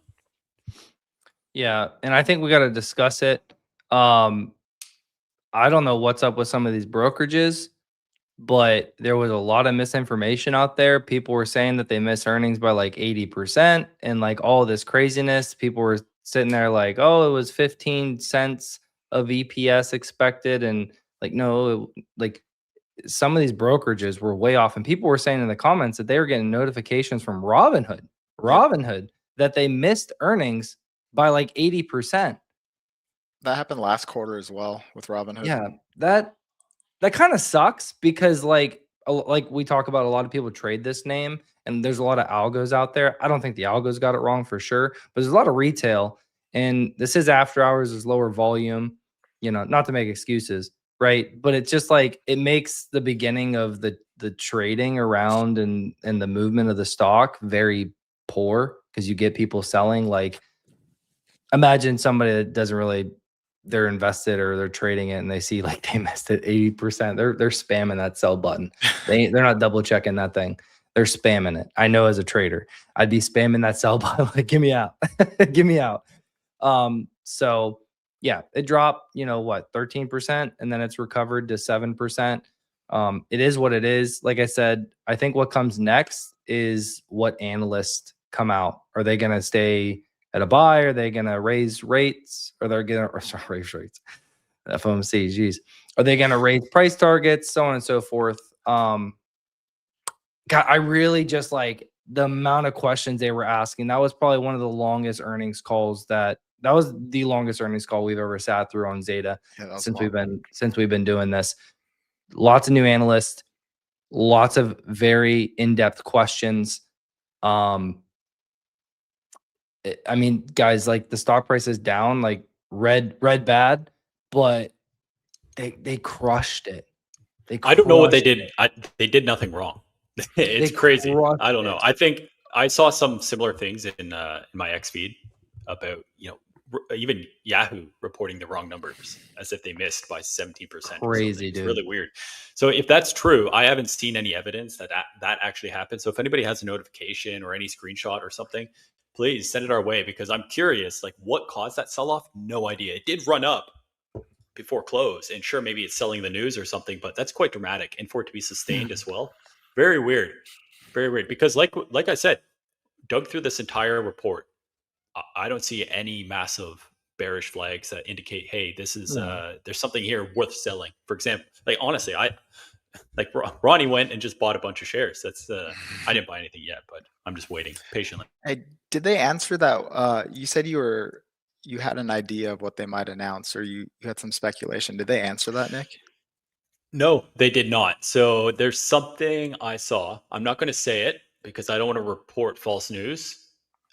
Yeah, and I think we got to discuss it. I don't know what's up with some of these brokerages, but there was a lot of misinformation out there. People were saying that they missed earnings by like 80% and like all this craziness. People were sitting there like, oh, it was 15 cents of EPS expected. And like, no, like some of these brokerages were way off. And people were saying in the comments that they were getting notifications from Robinhood that they missed earnings by like 80%. That happened last quarter as well with Robinhood. Yeah, that kind of sucks because like we talk about, a lot of people trade this name and there's a lot of algos out there. I don't think the algos got it wrong for sure, but there's a lot of retail, and this is after hours, is lower volume, not to make excuses, right? But it's just like it makes the beginning of the trading around and the movement of the stock very poor because you get people selling. Like, imagine somebody that doesn't really, they're invested or they're trading it and they see like they missed it 80%. They're spamming that sell button. They're not double checking that thing. They're spamming it. I know as a trader, I'd be spamming that sell button like, give me out. Give me out. So yeah, it dropped, 13%, and then it's recovered to 7%. It is what it is. Like I said, I think what comes next is what analysts come out. Are they going to stay at a buy? Are they going to raise rates? Or they're going to raise rates? FOMC, geez. Are they going to raise price targets? So on and so forth. God, I really just like the amount of questions they were asking. That was probably one of the longest earnings calls that was the longest earnings call we've ever sat through on Zeta since we've been doing this. Lots of new analysts, lots of very in-depth questions. I mean, guys, like the stock price is down, like red bad, but they crushed it. I don't know what they did. They did nothing wrong. It's crazy. I don't know. I think I saw some similar things in my X feed about, even Yahoo reporting the wrong numbers as if they missed by 17%. Crazy, It's dude. really weird. So if that's true, I haven't seen any evidence that actually happened. So if anybody has a notification or any screenshot or something, please send it our way, because I'm curious, like what caused that sell-off? No idea. It did run up before close, and sure, maybe it's selling the news or something, but that's quite dramatic. And for it to be sustained as well, very weird. Very weird. Because like I said, dug through this entire report, I don't see any massive bearish flags that indicate, hey, this is there's something here worth selling. For example, like honestly, Ronnie went and just bought a bunch of shares. That's I didn't buy anything yet, but I'm just waiting patiently. Hey, did they answer that? You said you had an idea of what they might announce, or you had some speculation. Did they answer that, Nick? No, they did not. So there's something I saw. I'm not going to say it because I don't want to report false news.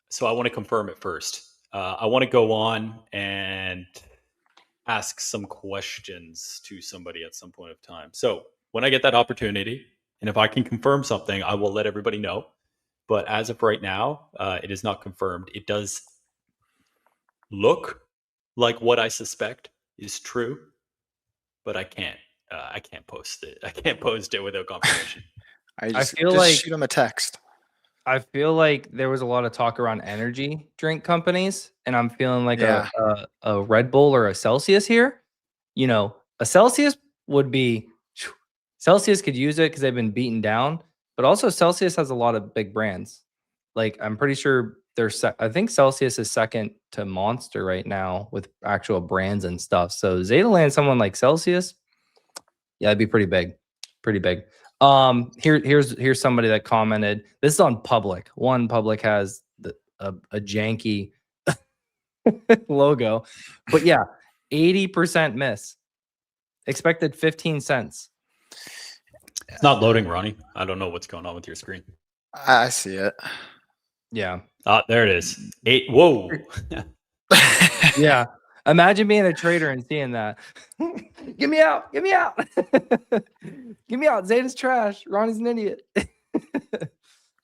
So I want to confirm it first. I want to go on and ask some questions to somebody at some point of time. So when I get that opportunity, and if I can confirm something, I will let everybody know. But as of right now, it is not confirmed. It does look like what I suspect is true, but I can't. I can't post it. I can't post it without confirmation. I feel just like shoot them a text. I feel like there was a lot of talk around energy drink companies, and I'm feeling like Yeah. a Red Bull or a Celsius here. You know, a Celsius would be Celsius could use it because they've been beaten down, but also Celsius has a lot of big brands. Like I'm pretty sure I think Celsius is second to Monster right now with actual brands and stuff. So Zeta land someone like Celsius, yeah, it'd be pretty big. Pretty big. Here's somebody that commented. This is on Public. One Public has a janky logo. But yeah, 80% miss. Expected 15 cents. It's not loading, Ronnie. I don't know what's going on with your screen. I see it. Yeah. Ah, there it is. 8. Whoa. Yeah. Imagine being a trader and seeing that. Get me out. Get me out. Get me out. Zeta's trash. Ronnie's an idiot.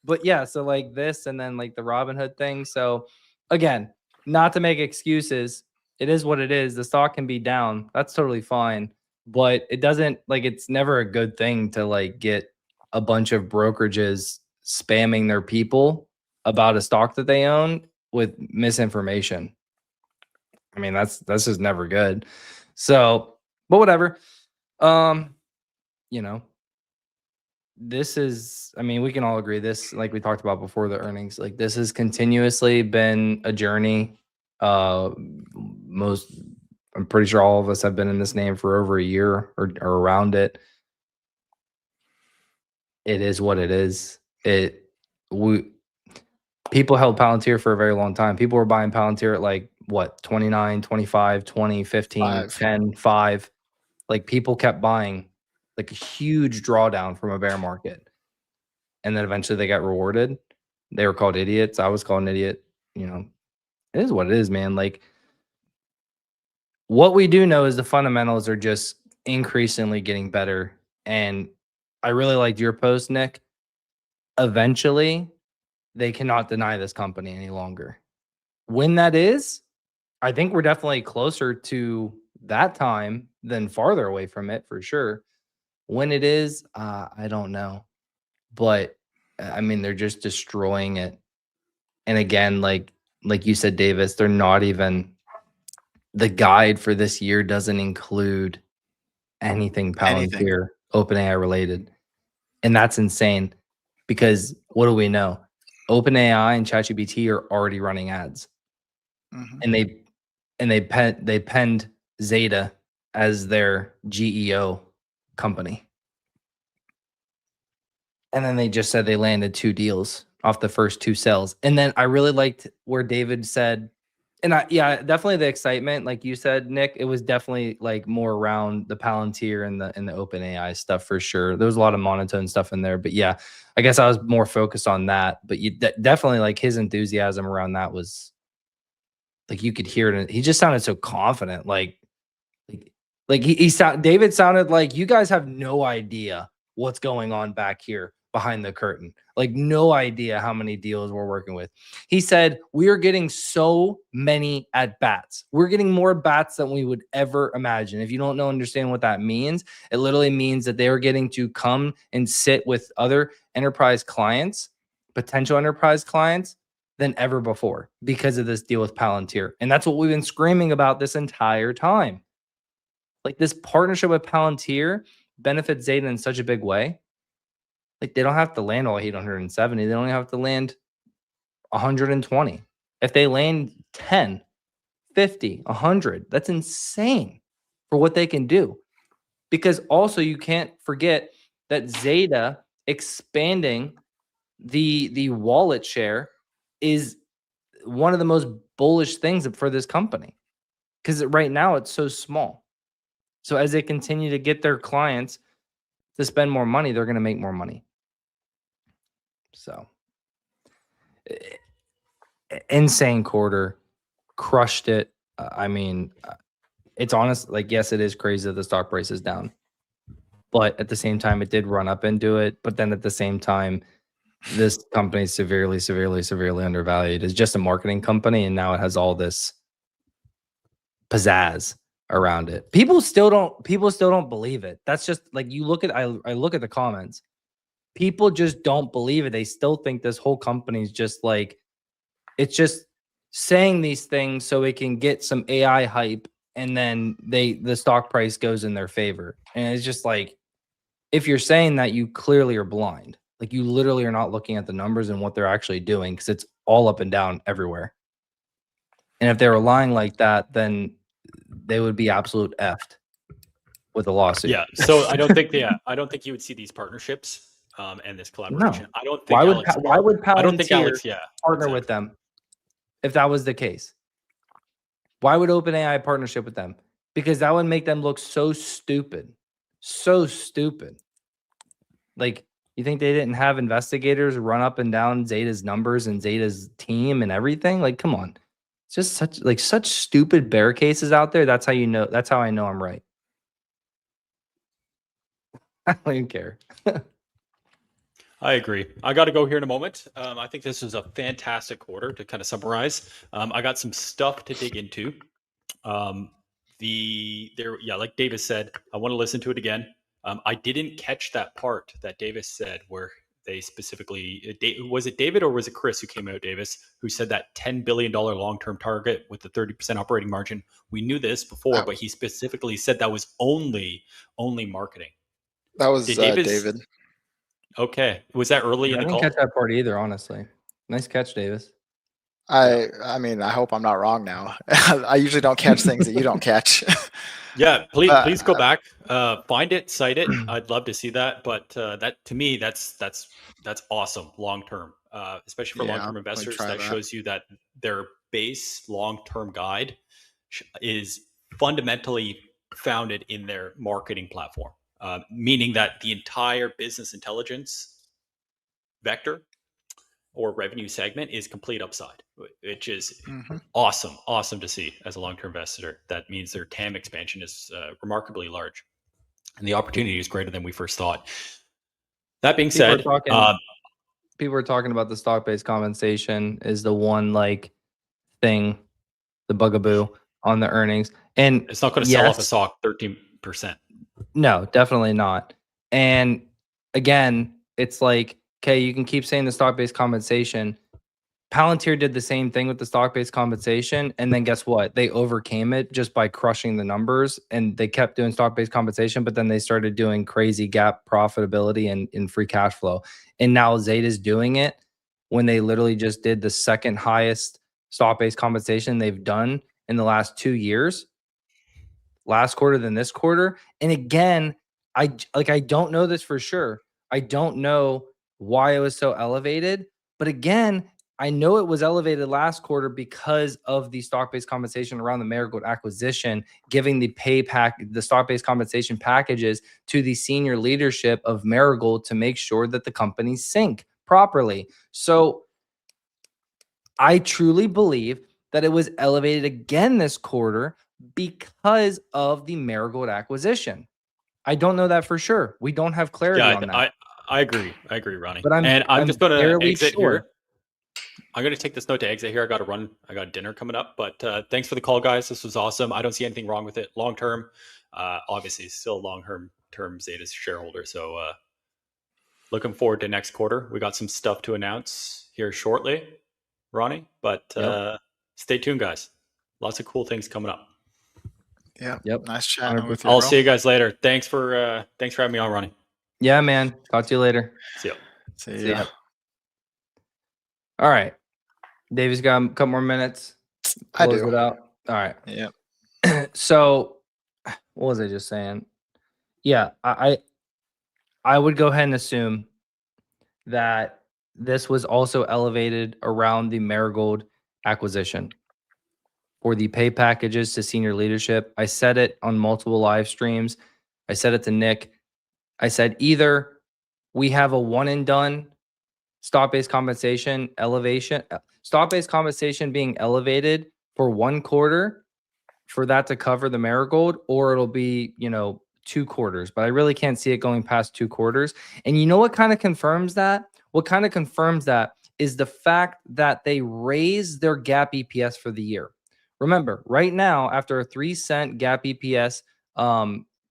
But yeah, so like this and then like the Robinhood thing. So again, not to make excuses, it is what it is. The stock can be down. That's totally fine. But it doesn't like it's never a good thing to like get a bunch of brokerages spamming their people about a stock that they own with misinformation. I mean, that's just never good. So, but whatever. You know, this is, I mean, we can all agree this, like we talked about before the earnings, like this has continuously been a journey. Most, I'm pretty sure all of us have been in this name for over a year or around it. It is what it is. People held Palantir for a very long time. People were buying Palantir at like what, 29, 25, 20, 15, 5. 10, 5. Like people kept buying like a huge drawdown from a bear market. And then eventually they got rewarded. They were called idiots. I was called an idiot. You know, it is what it is, man. Like what we do know is the fundamentals are just increasingly getting better. And I really liked your post, Nick. Eventually, they cannot deny this company any longer. When that is, I think we're definitely closer to that time than farther away from it for sure. When it is, I don't know. But I mean, they're just destroying it. And again, like you said, Davis, they're not even the guide for this year doesn't include anything Anything. Palantir OpenAI related. And that's insane because what do we know? OpenAI and ChatGPT are already running ads. Mhm. And they penned Zeta as their GEO company. And then they just said they landed 2 deals off the first 2 sales. And then I really liked where David said, and definitely the excitement, like you said, Nick, it was definitely like more around the Palantir and the OpenAI stuff for sure. There was a lot of monotone stuff in there, but yeah, I guess I was more focused on that. But you definitely like his enthusiasm around that was like you could hear it. He just sounded so confident, David sounded like you guys have no idea what's going on back here behind the curtain. Like no idea how many deals we're working with. He said, we are getting so many at bats. We're getting more bats than we would ever imagine. If you don't understand what that means, it literally means that they are getting to come and sit with other enterprise clients, potential enterprise clients than ever before because of this deal with Palantir. And that's what we've been screaming about this entire time. Like this partnership with Palantir benefits Zeta in such a big way. Like they don't have to land all 870. They only have to land 120. If they land 10, 50, 100, that's insane for what they can do. Because also you can't forget that Zeta expanding the wallet share is one of the most bullish things for this company. Because right now it's so small. So as they continue to get their clients to spend more money, they're going to make more money. So, insane quarter, crushed it. I mean, it's honest. Like, yes, it is crazy that the stock price is down, but at the same time, it did run up into it. But then at the same time, this company is severely, severely, severely undervalued. It's just a marketing company, and now it has all this pizzazz around it. People still don't believe it. That's just like, you look at, I look at the comments. People just don't believe it. They still think this whole company is just like, it's just saying these things so it can get some AI hype, and then the stock price goes in their favor. And it's just like, if you're saying that, you clearly are blind. Like, you literally are not looking at the numbers and what they're actually doing, because it's all up and down everywhere. And if they were lying like that, then they would be absolute effed with a lawsuit. Yeah. So I don't think you would see these partnerships and this collaboration. No. I don't think Why would I don't think Palantir Alex, yeah, partner with them if that was the case? Why would OpenAI partnership with them? Because that would make them look so stupid. So stupid. Like, you think they didn't have investigators run up and down Zeta's numbers and Zeta's team and everything? Like, come on. It's just such stupid bear cases out there. That's how I know I'm right. I don't even care. I agree. I got to go here in a moment. I think this was a fantastic quarter to kind of summarize. I got some stuff to dig into. Like Davis said, I want to listen to it again. I didn't catch that part that Davis said where they specifically, was it David or was it Chris who came out, Davis, who said that $10 billion long-term target with the 30% operating margin? We knew this before, but he specifically said that was only marketing. That was Did Davis, David. Okay. Was that early in I the didn't call? catch that part either, honestly. Nice catch, Davis. I mean, I hope I'm not wrong now. I usually don't catch things that you don't catch. Yeah, please go back, find it, cite it. I'd love to see that. But that, to me, that's awesome long term, especially for Yeah, long term I'll investors. try That that. shows you that their base long term guide is fundamentally founded in their marketing platform, meaning that the entire business intelligence vector or revenue segment is complete upside, which is awesome to see as a long-term investor. That means their TAM expansion is remarkably large, and the opportunity is greater than we first thought. That being said, people are talking about the stock-based compensation is the one thing, the bugaboo on the earnings, and it's not going to sell off a stock 13%. No, definitely not. And again, it's like, okay, you can keep saying the stock-based compensation. Palantir did the same thing with the stock-based compensation, and then guess what? They overcame it just by crushing the numbers, and they kept doing stock-based compensation, but then they started doing crazy gap profitability and in free cash flow. And now Zeta's doing it when they literally just did the second highest stock-based compensation they've done in the last 2 years. Last quarter than this quarter. And again, I don't know this for sure. I don't know why it was so elevated, but again, I know it was elevated last quarter because of the stock-based compensation around the Marigold acquisition, giving the stock-based compensation packages to the senior leadership of Marigold to make sure that the companies sync properly. So I truly believe that it was elevated again this quarter because of the Marigold acquisition. I don't know that for sure. We don't have clarity on that. I agree, Ronnie. But I'm just going to exit sure. here. I'm going to take this note to exit here. I got to run. I got dinner coming up. But thanks for the call, guys. This was awesome. I don't see anything wrong with it. Long term, obviously, still long term Zeta's shareholder. So looking forward to next quarter. We got some stuff to announce here shortly, Ronnie. But stay tuned, guys. Lots of cool things coming up. Yeah. Yep. Nice chatting with you. I'll bro. see you guys later. Thanks for having me on, Ronnie. Yeah, man. Talk to you later. See ya. See ya. All right. David's got a couple more minutes. I Close do. it out. All right. Yeah. So, what was I just saying? Yeah, I would go ahead and assume that this was also elevated around the Marigold acquisition for the pay packages to senior leadership. I said it on multiple live streams. I said it to Nick. I said either we have a one and done stock-based compensation stock-based compensation being elevated for 1 quarter for that to cover the marigold, or it'll be, 2 quarters. But I really can't see it going past 2 quarters. And you know what kind of confirms that? What kind of confirms that is the fact that they raised their GAAP EPS for the year. Remember, right now, after a 3-cent GAAP EPS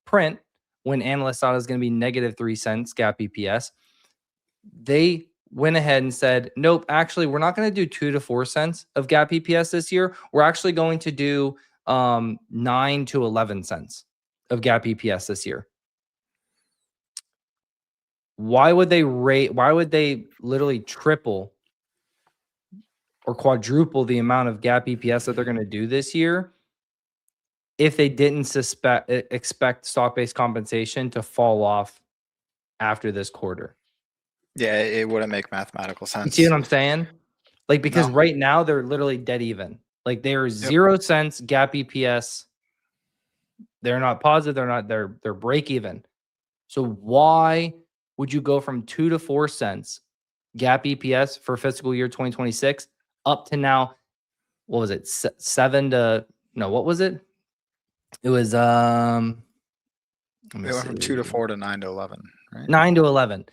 print, when analysts thought it was going to be negative 3 cents GAAP EPS, they went ahead and said, nope, actually, we're not going to do 2 to 4 cents of GAAP EPS this year. We're actually going to do 9 to 11 cents of GAAP EPS this year. Why would they literally triple or quadruple the amount of GAAP EPS that they're going to do this year if they didn't expect stock-based compensation to fall off after this quarter? Yeah, it wouldn't make mathematical sense. You see what I'm saying? Like, because No. right now they're literally dead even. Like, they're 0 cents GAAP EPS. They're not positive. They're break even. So why would you go from 2 to 4 cents GAAP EPS for fiscal year 2026 up to now? What was it? 7 to no? What was it? It was It went from 2 to 4 to 9 to 11, right? 9 to 11.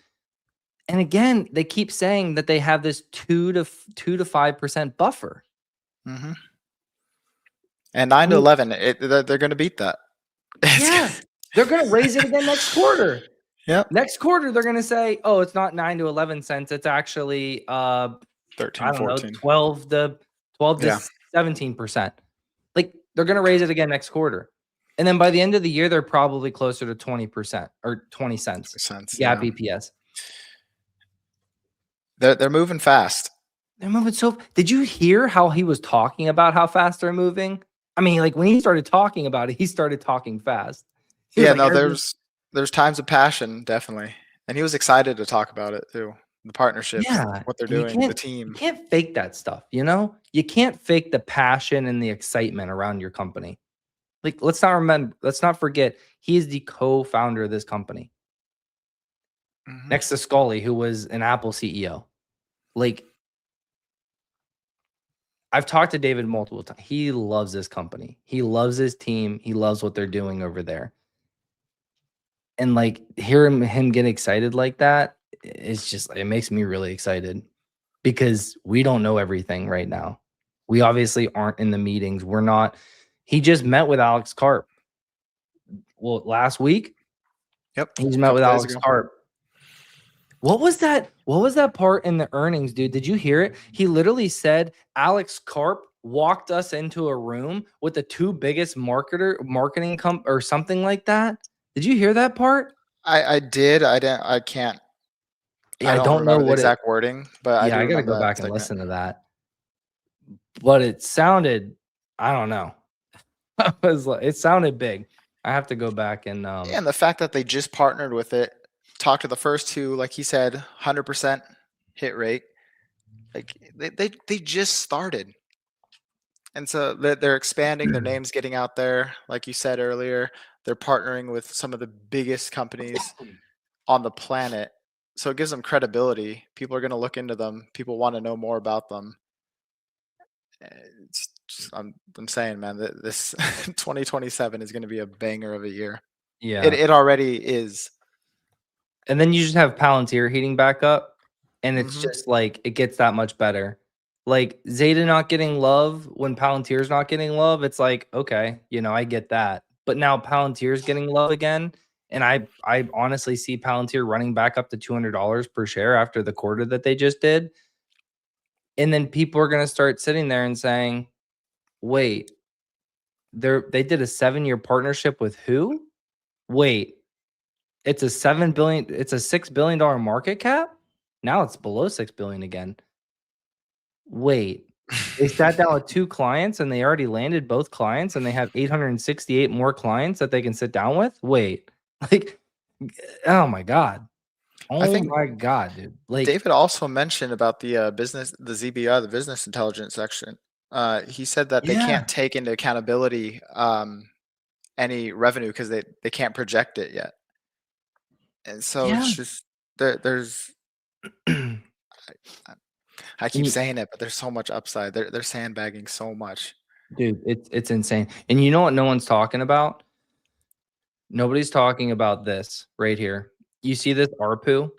And again, they keep saying that they have this 2 to 5% buffer. Mm-hmm. And 9 to 11, they're going to beat that. Yeah, they're going to raise it again next quarter. Yep. Next quarter, they're going to say, "Oh, it's not 9 to 11 cents. It's actually 13, I don't 14. know, 12 to 17%." Like, they're going to raise it again next quarter. And then by the end of the year, they're probably closer to 20% or 20 cents GAAP EPS. They're moving fast. They're moving so. Did you hear how he was talking about how fast they're moving? I mean, like, when he started talking about it, he started talking fast. He was Yeah, like, no, there's times of passion, definitely. And he was excited to talk about it too. The partnership, what they're and you doing, the team. You can't fake that stuff, You can't fake the passion and the excitement around your company. Like, let's not forget, he is the co-founder of this company. Mhm. Next to Scully, who was an Apple CEO. Like, I've talked to David multiple times. He loves this company. He loves his team. He loves what they're doing over there. And like, hearing him get excited like that, it makes me really excited because we don't know everything right now. We obviously aren't in the meetings. He just met with Alex Karp. Well, last week. Yep. He's met with Alex Karp. What was that part in the earnings, dude? Did you hear it? He literally said Alex Karp walked us into a room with the 2 biggest marketing or something like that. Did you hear that part? I did. I can't. Yeah, I don't know remember the what exact wording, but I do I gotta remember go that back and segment. listen to that. But it sounded, I don't know. It sounded big. I have to go back and Yeah, and the fact that they just partnered with it, talked to the first 2, like he said, 100% hit rate. Like they just started. And so they're expanding, their name's getting out there. Like you said earlier, they're partnering with some of the biggest companies on the planet. So it gives them credibility. People are going to look into them. People want to know more about them. I'm saying, man, that this 2027 is going to be a banger of a year. Yeah. It already is. And then you just have Palantir heating back up, and it's Mhm. just like it gets that much better. Like, Zeta not getting love when Palantir's not getting love, it's like, okay, I get that. But now Palantir's getting love again, and I honestly see Palantir running back up to $200 per share after the quarter that they just did. And then people are going to start sitting there and saying, "Wait, they did a 7-year partnership with who? Wait, it's a $6 billion market cap? Now it's below 6 billion again. Wait, they sat down with 2 clients and they already landed both clients and they have 868 more clients that they can sit down with? Wait, like, oh my God. I Oh think my God, dude. Like, David also mentioned about the the ZBR, the business intelligence section. He said that they can't take into accountability any revenue because they can't project it yet. And so Yeah. it's just there's I keep And saying it, but there's so much upside. They're sandbagging so much. dude, it's insane. And you know what no one's talking about? Nobody's talking about this right here. You see this ARPU?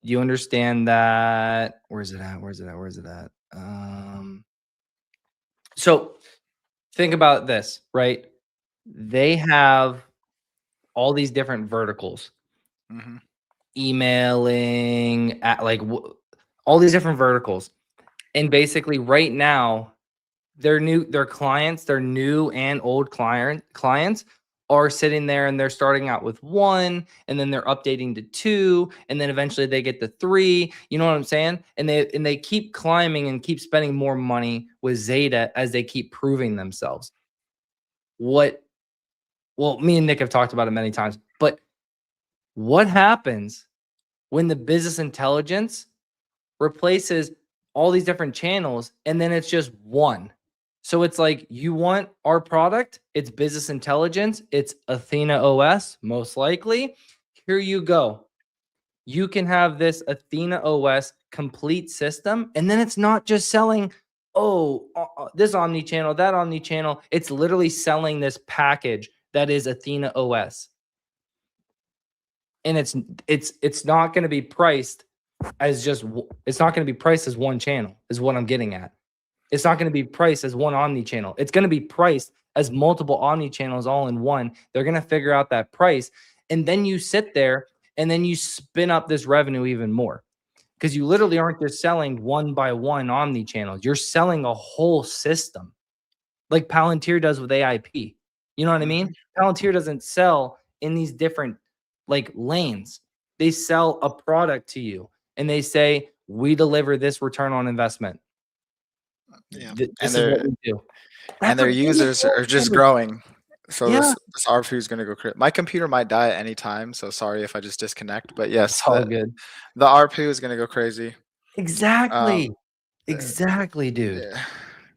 You understand that where's it at? Where's it at? Where's it at? So think about this, right? They have all these different verticals, Mhm. emailing, at like all these different verticals. And basically right now, their clients, their new and old clients are sitting there and they're starting out with 1 and then they're updating to 2 and then eventually they get to 3. You know what I'm saying? And they keep climbing and keep spending more money with Zeta as they keep proving themselves. Well, me and Nick have talked about it many times, but what happens when the business intelligence replaces all these different channels and then it's just one? So it's like, you want our product, it's business intelligence, it's Athena OS, most likely. Here you go. You can have this Athena OS complete system, and then it's not just selling, this omni-channel, that omni-channel. It's literally selling this package that is Athena OS. And it's not going to be priced as it's not going to be priced as one channel, is what I'm getting at. It's not going to be priced as one omni-channel. It's going to be priced as multiple omni-channels all in one. They're going to figure out that price. And then you sit there and then you spin up this revenue even more, because you literally aren't just selling one by one omni-channels. You're selling a whole system like Palantir does with AIP. You know what I mean? Palantir doesn't sell in these different like lanes. They sell a product to you and they say, we deliver this return on investment. Yeah. This And is what we do. and That's a their big users are just advantage. growing. So Yeah. this ARPU is gonna go crazy. My computer might die at any time, so sorry if I just disconnect. But yes, It's all good. the ARPU is gonna go crazy. Exactly. Um, Exactly, dude. yeah.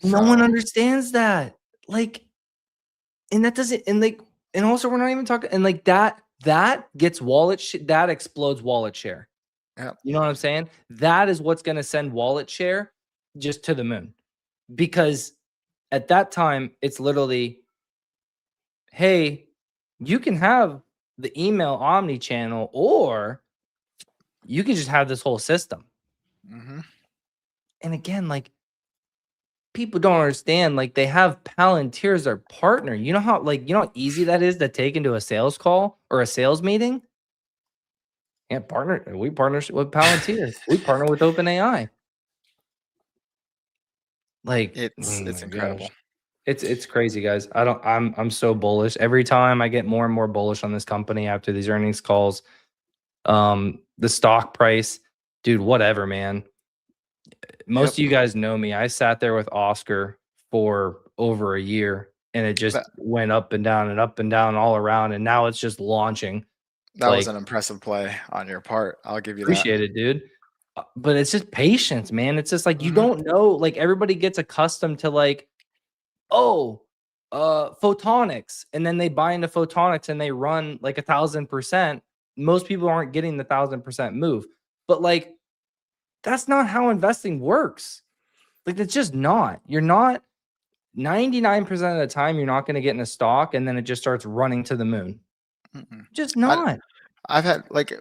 No one So understands that. Like, and that doesn't, and like, and also we're not even talking, and like that gets that explodes wallet share. yeah. You know what I'm saying? That is what's going to send wallet share just to the moon. Because at that time, it's literally, hey, you can have the email omni channel, or you can just have this whole system. Mhm. And again, like, people don't understand, like, they have Palantir as their partner. You know how, like, you know how easy that is to take into a sales call or a sales meeting? Yeah, we partner with Palantir. We partner with OpenAI. Like, oh It's my gosh. incredible. It's crazy, guys. I'm so bullish. Every time I get more and more bullish on this company after these earnings calls. The stock price, dude, whatever, man. Most of you guys know me. I sat there with Oscar for over a year and it just That went up and down and up and down all around, and now it's just launching. that was Like, an impressive play on your part. I'll give you that. appreciate it, dude. But it's just patience, man. It's just like, you Mhm. don't know, like, everybody gets accustomed to like, oh, photonics, and then they buy into photonics and they run like 1,000%. Most people aren't getting the 1,000% move, but like, that's not how investing works. Like, it's just not. You're not 99% of the time, you're not going to get in a stock and then it just starts running to the moon. Mm-mm. Just I not. I've had like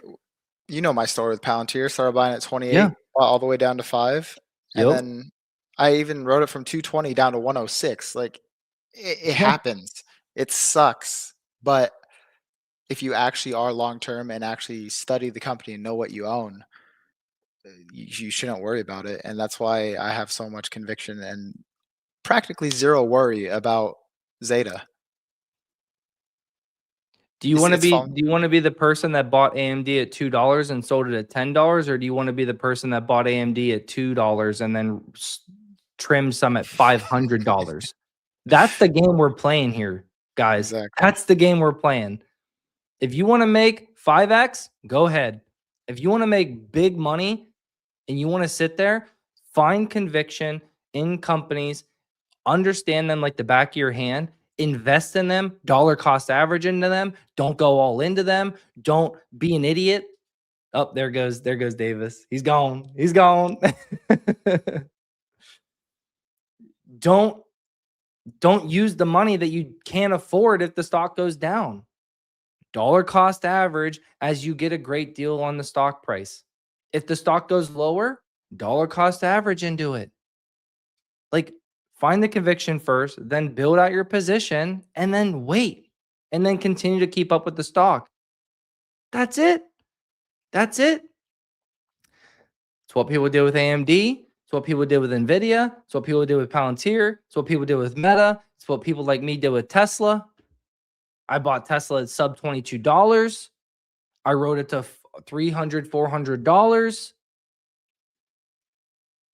you know my story with Palantir. Started buying at 28, Yeah. bought all the way down to 5, and Yep. then I even wrote it from 220 down to 106. Like it Yeah. happens. It sucks, but if you actually are long term and actually study the company and know what you own, you shouldn't worry about it. And that's why I have so much conviction and practically zero worry about Zeta. Do you want to It's be fun. do you want to be the person that bought AMD at $2 and sold it at $10, or do you want to be the person that bought AMD at $2 and then trim some at $500? That's the game we're playing here, guys. Exactly. That's the game we're playing. If you want to make 5x, go ahead. If you want to make big money and you want to sit there, find conviction in companies, understand them like the back of your hand, Invest in them, dollar cost average into them. Don't go all into them. Don't be an idiot. Oh, there goes Davis. He's gone. He's gone. don't use the money that you can't afford if the stock goes down. Dollar cost average as you get a great deal on the stock price. If the stock goes lower, dollar cost average into it. Like, find the conviction first, then build out your position, and then wait, and then continue to keep up with the stock. That's it. That's it. It's what people did with AMD. It's what people did with NVIDIA. It's what people did with Palantir. It's what people did with Meta. It's what people like me did with Tesla. I bought Tesla at sub $22. I rode it to $300, $400.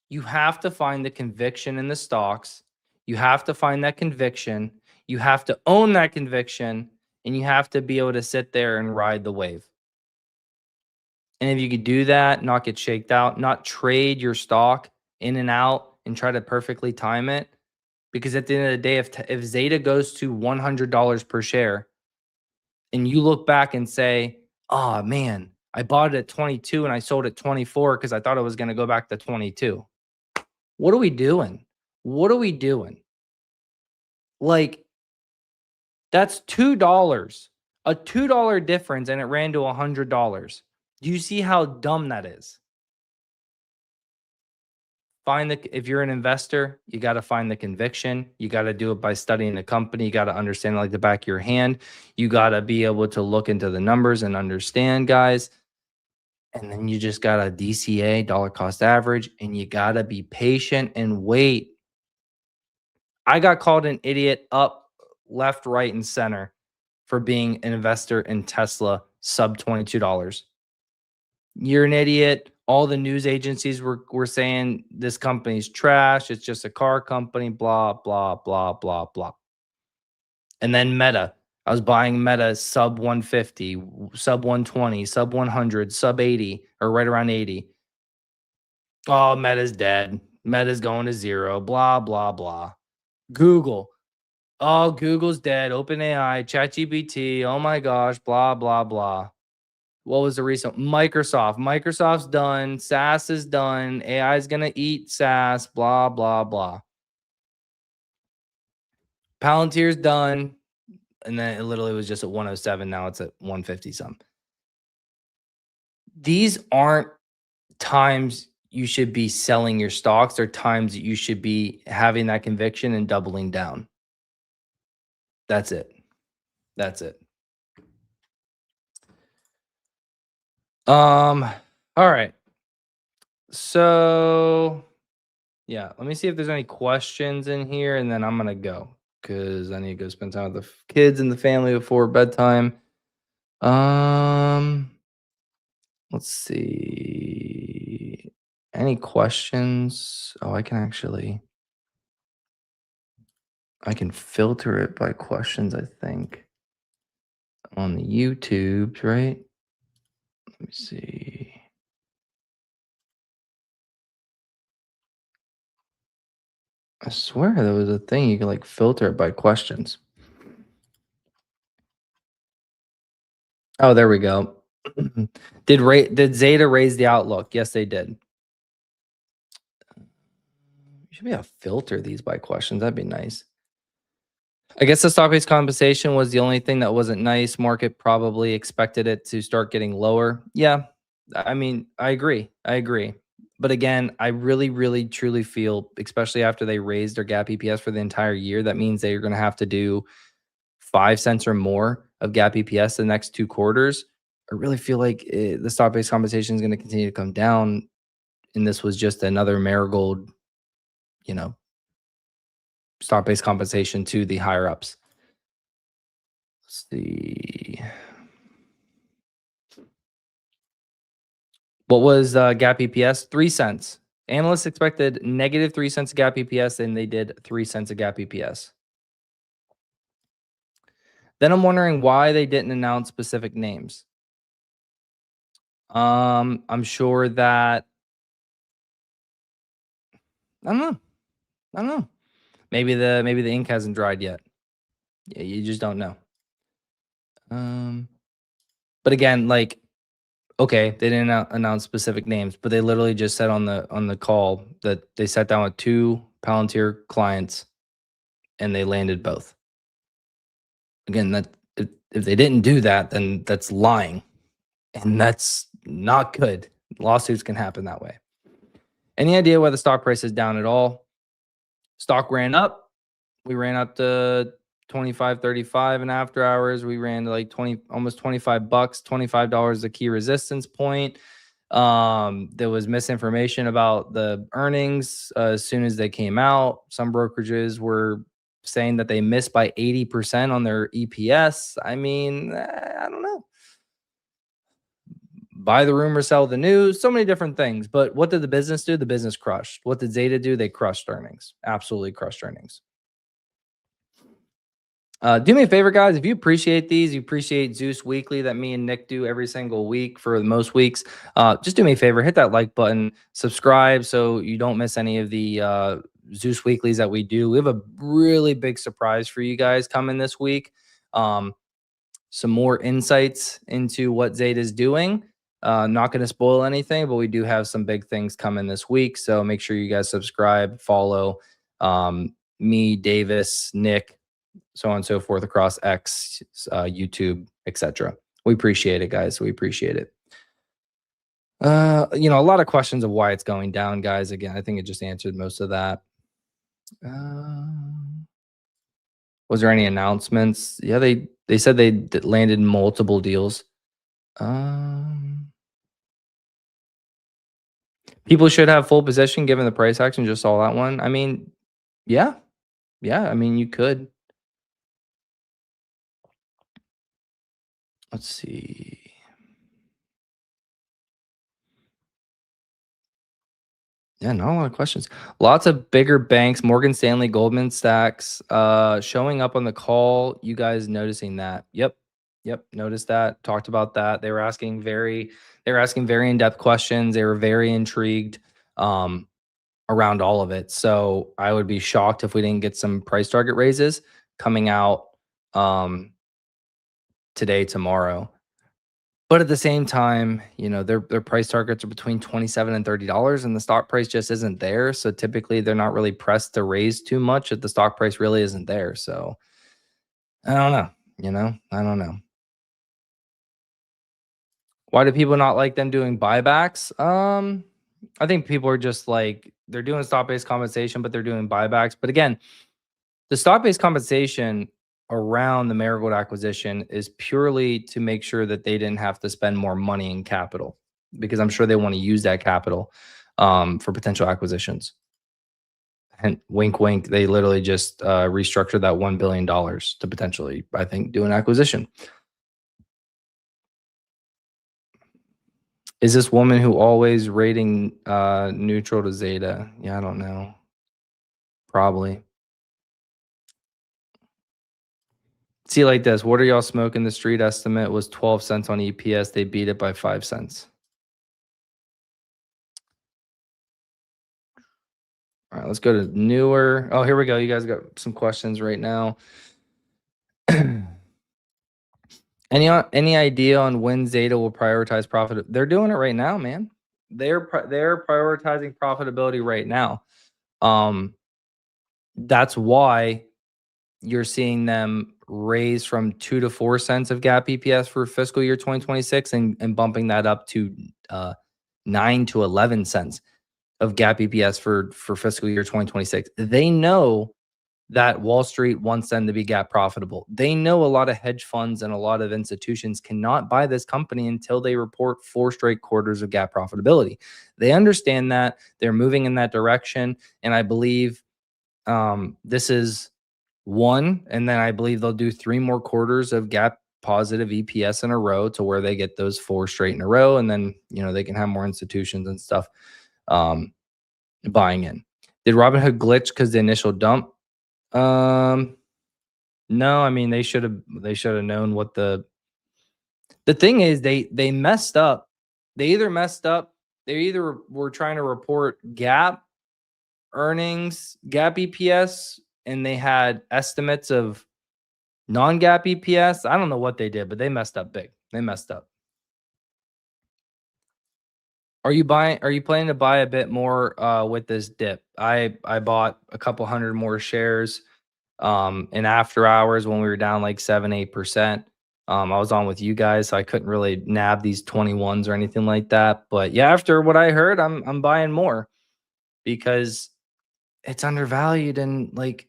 You have to find the conviction in the stocks. You have to find that conviction. You have to own that conviction. And you have to be able to sit there and ride the wave. And if you could do that, not get shaked out, not trade your stock in and out and try to perfectly time it. Because at the end of the day, if Zeta goes to $100 per share and you look back and say, oh man, I bought it at 22 and I sold at 24 because I thought it was going to go back to 22. What are we doing? What are we doing? Like, that's $2, a $2 difference, and it ran to $100. Do you see how dumb that is? If you're an investor, you got to find the conviction. You got to do it by studying the company. You got to understand it like the back of your hand. You got to be able to look into the numbers and understand, guys. And then you just got a DCA, dollar cost average, and you got to be patient and wait. I got called an idiot up, left, right, and center for being an investor in Tesla sub $22. You're an idiot. All the news agencies were saying this company's trash. It's just a car company, blah, blah, blah, blah, blah. And then Meta. I was buying Meta sub 150, sub 120, sub 100, sub 80, or right around 80. Oh, Meta's dead. Meta's going to zero, blah, blah, blah. Google. Oh, Google's dead. OpenAI, ChatGPT. Oh my gosh, blah, blah, blah. What was the recent? Microsoft. Microsoft's done. SaaS is done. AI is going to eat SaaS, blah, blah, blah. Palantir's done. And then it literally was just at 107. Now it's at 150 some. These aren't times you should be selling your stocks. They're times that you should be having that conviction and doubling down. That's it. That's it. All right. So yeah, let me see if there's any questions in here, and then I'm gonna go because I need to go spend time with the kids and the family before bedtime. Let's see. Any questions? Oh, I can filter it by questions, I think, on the YouTube, right? Let me see. I swear there was a thing you could like filter it by questions. Oh, there we go. Did Zeta raise the outlook? Yes, they did. You should be able to filter these by questions. That'd be nice. I guess the stock-based compensation was the only thing that wasn't nice. Market probably expected it to start getting lower. Yeah, I mean, I agree. But again, I really, really, truly feel, especially after they raised their GAAP EPS for the entire year, that means they're going to have to do 5 cents or more of GAAP EPS the next 2 quarters. I really feel like the stock-based compensation is going to continue to come down, and this was just another marigold, stock-based compensation to the higher ups. Let's see. What was GAAP EPS? 3 cents. Analysts expected negative 3 cents of GAAP EPS, and they did 3 cents of GAAP EPS. Then I'm wondering why they didn't announce specific names. I'm sure that I don't know. Maybe the ink hasn't dried yet. Yeah, you just don't know. But again, like, okay, they didn't announce specific names, but they literally just said on the call that they sat down with 2 Palantir clients and they landed both. Again, that if they didn't do that, then that's lying, and that's not good. Lawsuits can happen that way. Any idea why the stock price is down at all? Stock ran up. We ran up to 25.35 in after hours. We ran to like 20, almost $25, $25 the key resistance point. There was misinformation about the earnings as soon as they came out. Some brokerages were saying that they missed by 80% on their EPS. I mean, I don't know. Buy the rumor, sell the news, so many different things. But what did the business do? The business crushed. What did Zeta do? They crushed earnings. Absolutely crushed earnings. Do me a favor, guys. If you appreciate these, you appreciate Zeus Weekly that me and Nick do every single week for most weeks, just do me a favor, hit that like button, subscribe so you don't miss any of the Zeus Weeklies that we do. We have a really big surprise for you guys coming this week. Some more insights into what Zeta is doing. Not going to spoil anything, but we do have some big things coming this week. So make sure you guys subscribe, follow me, Davis, Nick, so on and so forth across X, YouTube, etc. We appreciate it, guys. We appreciate it. A lot of questions of why it's going down, guys. Again, I think it just answered most of that. Was there any announcements? Yeah, they said they landed multiple deals. People should have full position given the price action. Just saw that one. I mean, yeah. I mean, you could. Let's see. Yeah, not a lot of questions. Lots of bigger banks, Morgan Stanley, Goldman Sachs, showing up on the call. You guys noticing that? Yep. Noticed that. Talked about that. They were asking very in-depth questions. They were very intrigued around all of it. So I would be shocked if we didn't get some price target raises coming out today, tomorrow. But at the same time, their price targets are between $27 and $30, and the stock price just isn't there. So typically, they're not really pressed to raise too much if the stock price really isn't there. So I don't know. I don't know. Why do people not like them doing buybacks? I think people are just like, they're doing stock-based compensation, but they're doing buybacks. But again, the stock-based compensation around the Marigold acquisition is purely to make sure that they didn't have to spend more money in capital, because I'm sure they want to use that capital for potential acquisitions. And wink, wink, they literally just restructured that $1 billion to potentially, I think, do an acquisition. Is this woman who always rating neutral to Zeta? Yeah, I don't know. Probably. See, like this. What are y'all smoking? The street estimate was 12 cents on EPS. They beat it by 5 cents. All right, let's go to newer. Oh, here we go. You guys got some questions right now. Any idea on when Zeta will prioritize profit? They're doing it right now, man. They're prioritizing profitability right now. That's why you're seeing them raise from 2 to 4 cents of GAAP EPS for fiscal year 2026 and bumping that up to 9 to 11 cents of GAAP EPS for fiscal year 2026. They know that Wall Street wants them to be GAAP profitable. They know a lot of hedge funds and a lot of institutions cannot buy this company until they report 4 straight quarters of GAAP profitability. They understand that. They're moving in that direction. And I believe this is one. And then I believe they'll do 3 more quarters of GAAP positive EPS in a row to where they get those 4 straight in a row. And then, they can have more institutions and stuff buying in. Did Robinhood glitch because the initial dump? No, I mean they should have known what the thing is. They messed up. They either were trying to report GAAP earnings, GAAP EPS, and they had estimates of Non-GAAP EPS, I don't know what they did, but they messed up big. They messed up. Are you planning to buy a bit more with this dip? I bought a couple hundred more shares in after hours when we were down like 7-8%. I was on with you guys, so I couldn't really nab these 21s or anything like that. But yeah, after what I heard, I'm buying more because it's undervalued, and like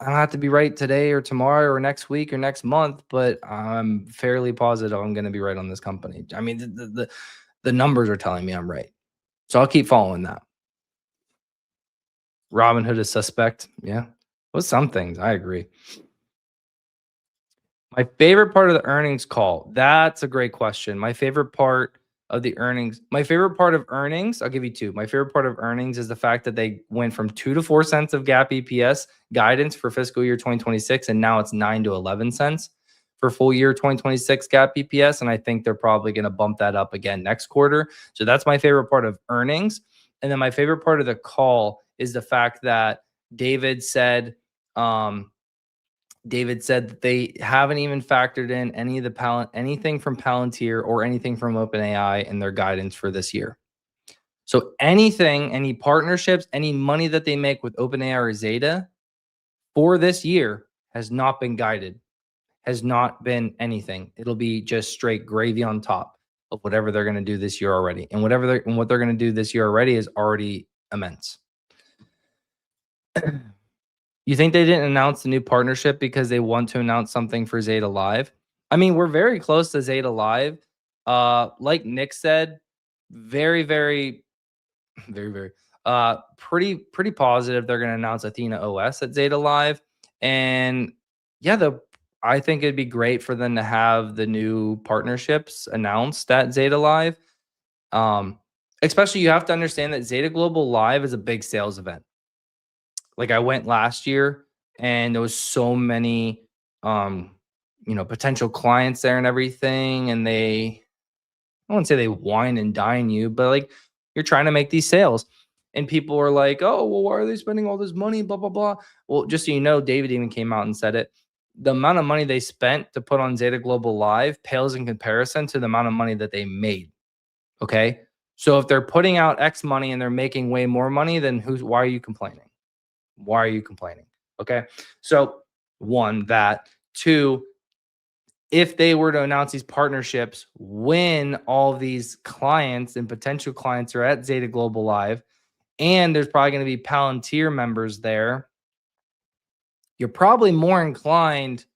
I don't have to be right today or tomorrow or next week or next month, but I'm fairly positive I'm going to be right on this company. I mean, the numbers are telling me I'm right. So I'll keep following that. Robinhood is suspect. Yeah. Well, some things I agree. My favorite part of the earnings call. That's a great question. My favorite part of the earnings. My favorite part of earnings, I'll give you two. My favorite part of earnings is the fact that they went from 2 to 4 cents of GAAP EPS guidance for fiscal year 2026, and now it's 9 to 11 cents for full year 2026 GAAP EPS. And I think they're probably going to bump that up again next quarter. So that's my favorite part of earnings. And then my favorite part of the call is the fact that David said that they haven't even factored in any of the anything from Palantir or anything from OpenAI in their guidance for this year. So anything, any partnerships, any money that they make with OpenAI or Zeta for this year has not been guided, has not been anything. It'll be just straight gravy on top of whatever they're going to do this year already. And what they're going to do this year already is already immense. You think they didn't announce the new partnership because they want to announce something for Zeta Live? I mean, we're very close to Zeta Live. Like Nick said, very, very, very, very, pretty positive they're going to announce Athena OS at Zeta Live. And yeah, I think it'd be great for them to have the new partnerships announced at Zeta Live. Especially you have to understand that Zeta Global Live is a big sales event. Like I went last year and there was so many potential clients there and everything, and I wouldn't say they wine and dine you, but like you're trying to make these sales and people are like, oh, well, why are they spending all this money, blah blah blah. Well, just so you know, David even came out and said it. The amount of money they spent to put on Zeta Global Live pales in comparison to the amount of money that they made. Okay, so if they're putting out X money and they're making way more money, then why are you complaining? Why are you complaining? Okay. So one, that. Two, if they were to announce these partnerships when all these clients and potential clients are at Zeta Global Live, and there's probably going to be Palantir members there, you're probably more inclined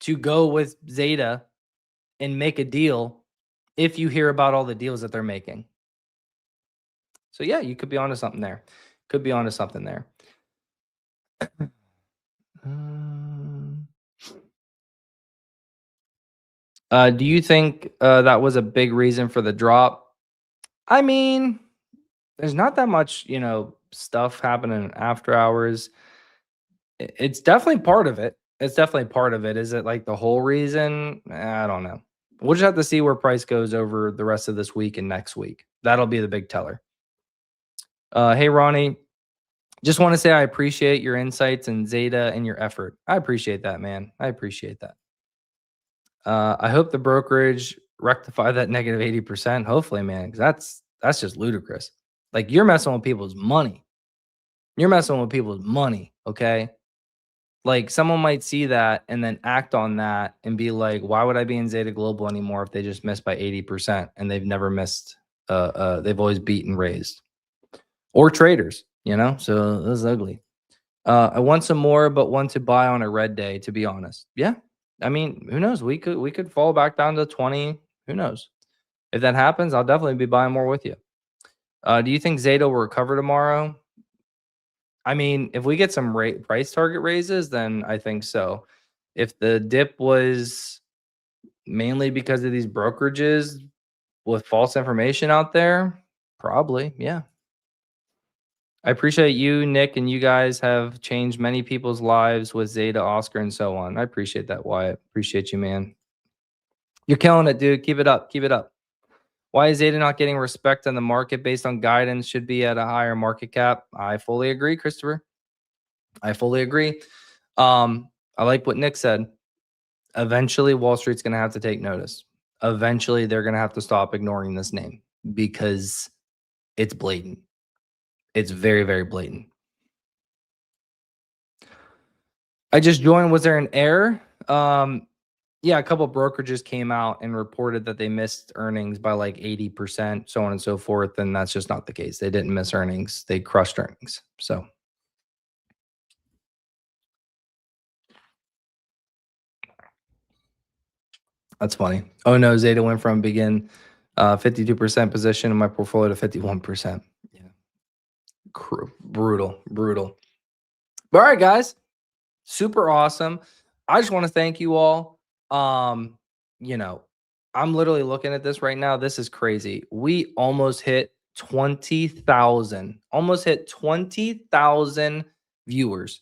to go with Zeta and make a deal if you hear about all the deals that they're making. So yeah, you could be onto something there. Could be onto something there. Do you think that was a big reason for the drop? I mean, there's not that much, stuff happening after hours. It's definitely part of it. It's definitely part of it. Is it like the whole reason? I don't know. We'll just have to see where price goes over the rest of this week and next week. That'll be the big teller. Hey, Ronnie. Just want to say I appreciate your insights and Zeta and your effort. I appreciate that, man. I appreciate that. I hope the brokerage rectify that negative 80%. Hopefully, man, because that's just ludicrous. Like you're messing with people's money. You're messing with people's money, okay? Like someone might see that and then act on that and be like, why would I be in Zeta Global anymore if they just missed by 80% and they've never missed, they've always beat and raised. Or traders, So this is ugly. I want some more, but want to buy on a red day, to be honest. Yeah. I mean, who knows? We could fall back down to 20. Who knows? If that happens, I'll definitely be buying more with you. Do you think Zeta will recover tomorrow? I mean, if we get some price target raises, then I think so. If the dip was mainly because of these brokerages with false information out there, probably, yeah. I appreciate you, Nick, and you guys have changed many people's lives with Zeta, Oscar, and so on. I appreciate that, Wyatt. Appreciate you, man. You're killing it, dude. Keep it up. Keep it up. Why is Zeta not getting respect on the market based on guidance? Should be at a higher market cap. I fully agree, Christopher. I fully agree. I like what Nick said. eventually Wall Street's going to have to take notice. Eventually they're going to have to stop ignoring this name because it's blatant. It's very, very blatant. I just joined. Was there an error? Yeah, a couple of brokerages came out and reported that they missed earnings by like 80%, so on and so forth. And that's just not the case. They didn't miss earnings. They crushed earnings. So that's funny. Oh no, Zeta went from 52% position in my portfolio to 51%. Yeah. Brutal. But all right, guys. Super awesome. I just want to thank you all. You know, I'm literally looking at this right now. This is crazy. We almost hit 20,000. Almost hit 20,000 viewers.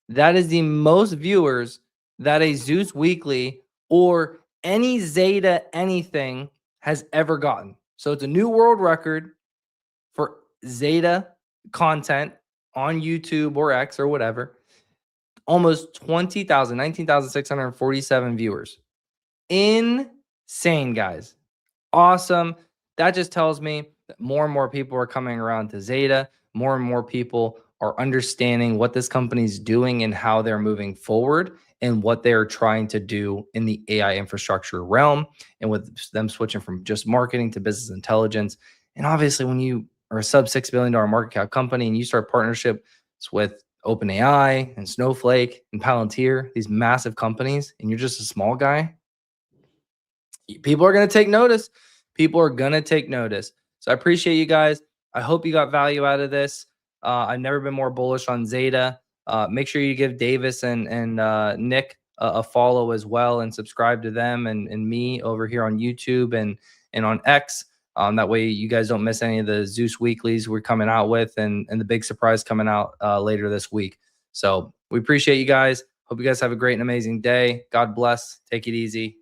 That is the most viewers that a Zeus Weekly or any Zeta anything has ever gotten. So it's a new world record for Zeta content on YouTube or X or whatever. Almost 20,000, 19,647 viewers. Insane, guys. Awesome. That just tells me that more and more people are coming around to Zeta. More and more people are understanding what this company is doing and how they're moving forward and what they're trying to do in the AI infrastructure realm, and with them switching from just marketing to business intelligence. And obviously, when you are a sub $6 billion market cap company and you start partnerships with OpenAI and Snowflake and Palantir, these massive companies, and you're just a small guy, people are going to take notice. People are going to take notice. So I appreciate you guys. I hope you got value out of this. I've never been more bullish on Zeta. Make sure you give Davis and Nick a follow as well, and subscribe to them and me over here on YouTube and on X. That way you guys don't miss any of the Zeus weeklies we're coming out with, and the big surprise coming out later this week. So we appreciate you guys. Hope you guys have a great and amazing day. God bless. Take it easy.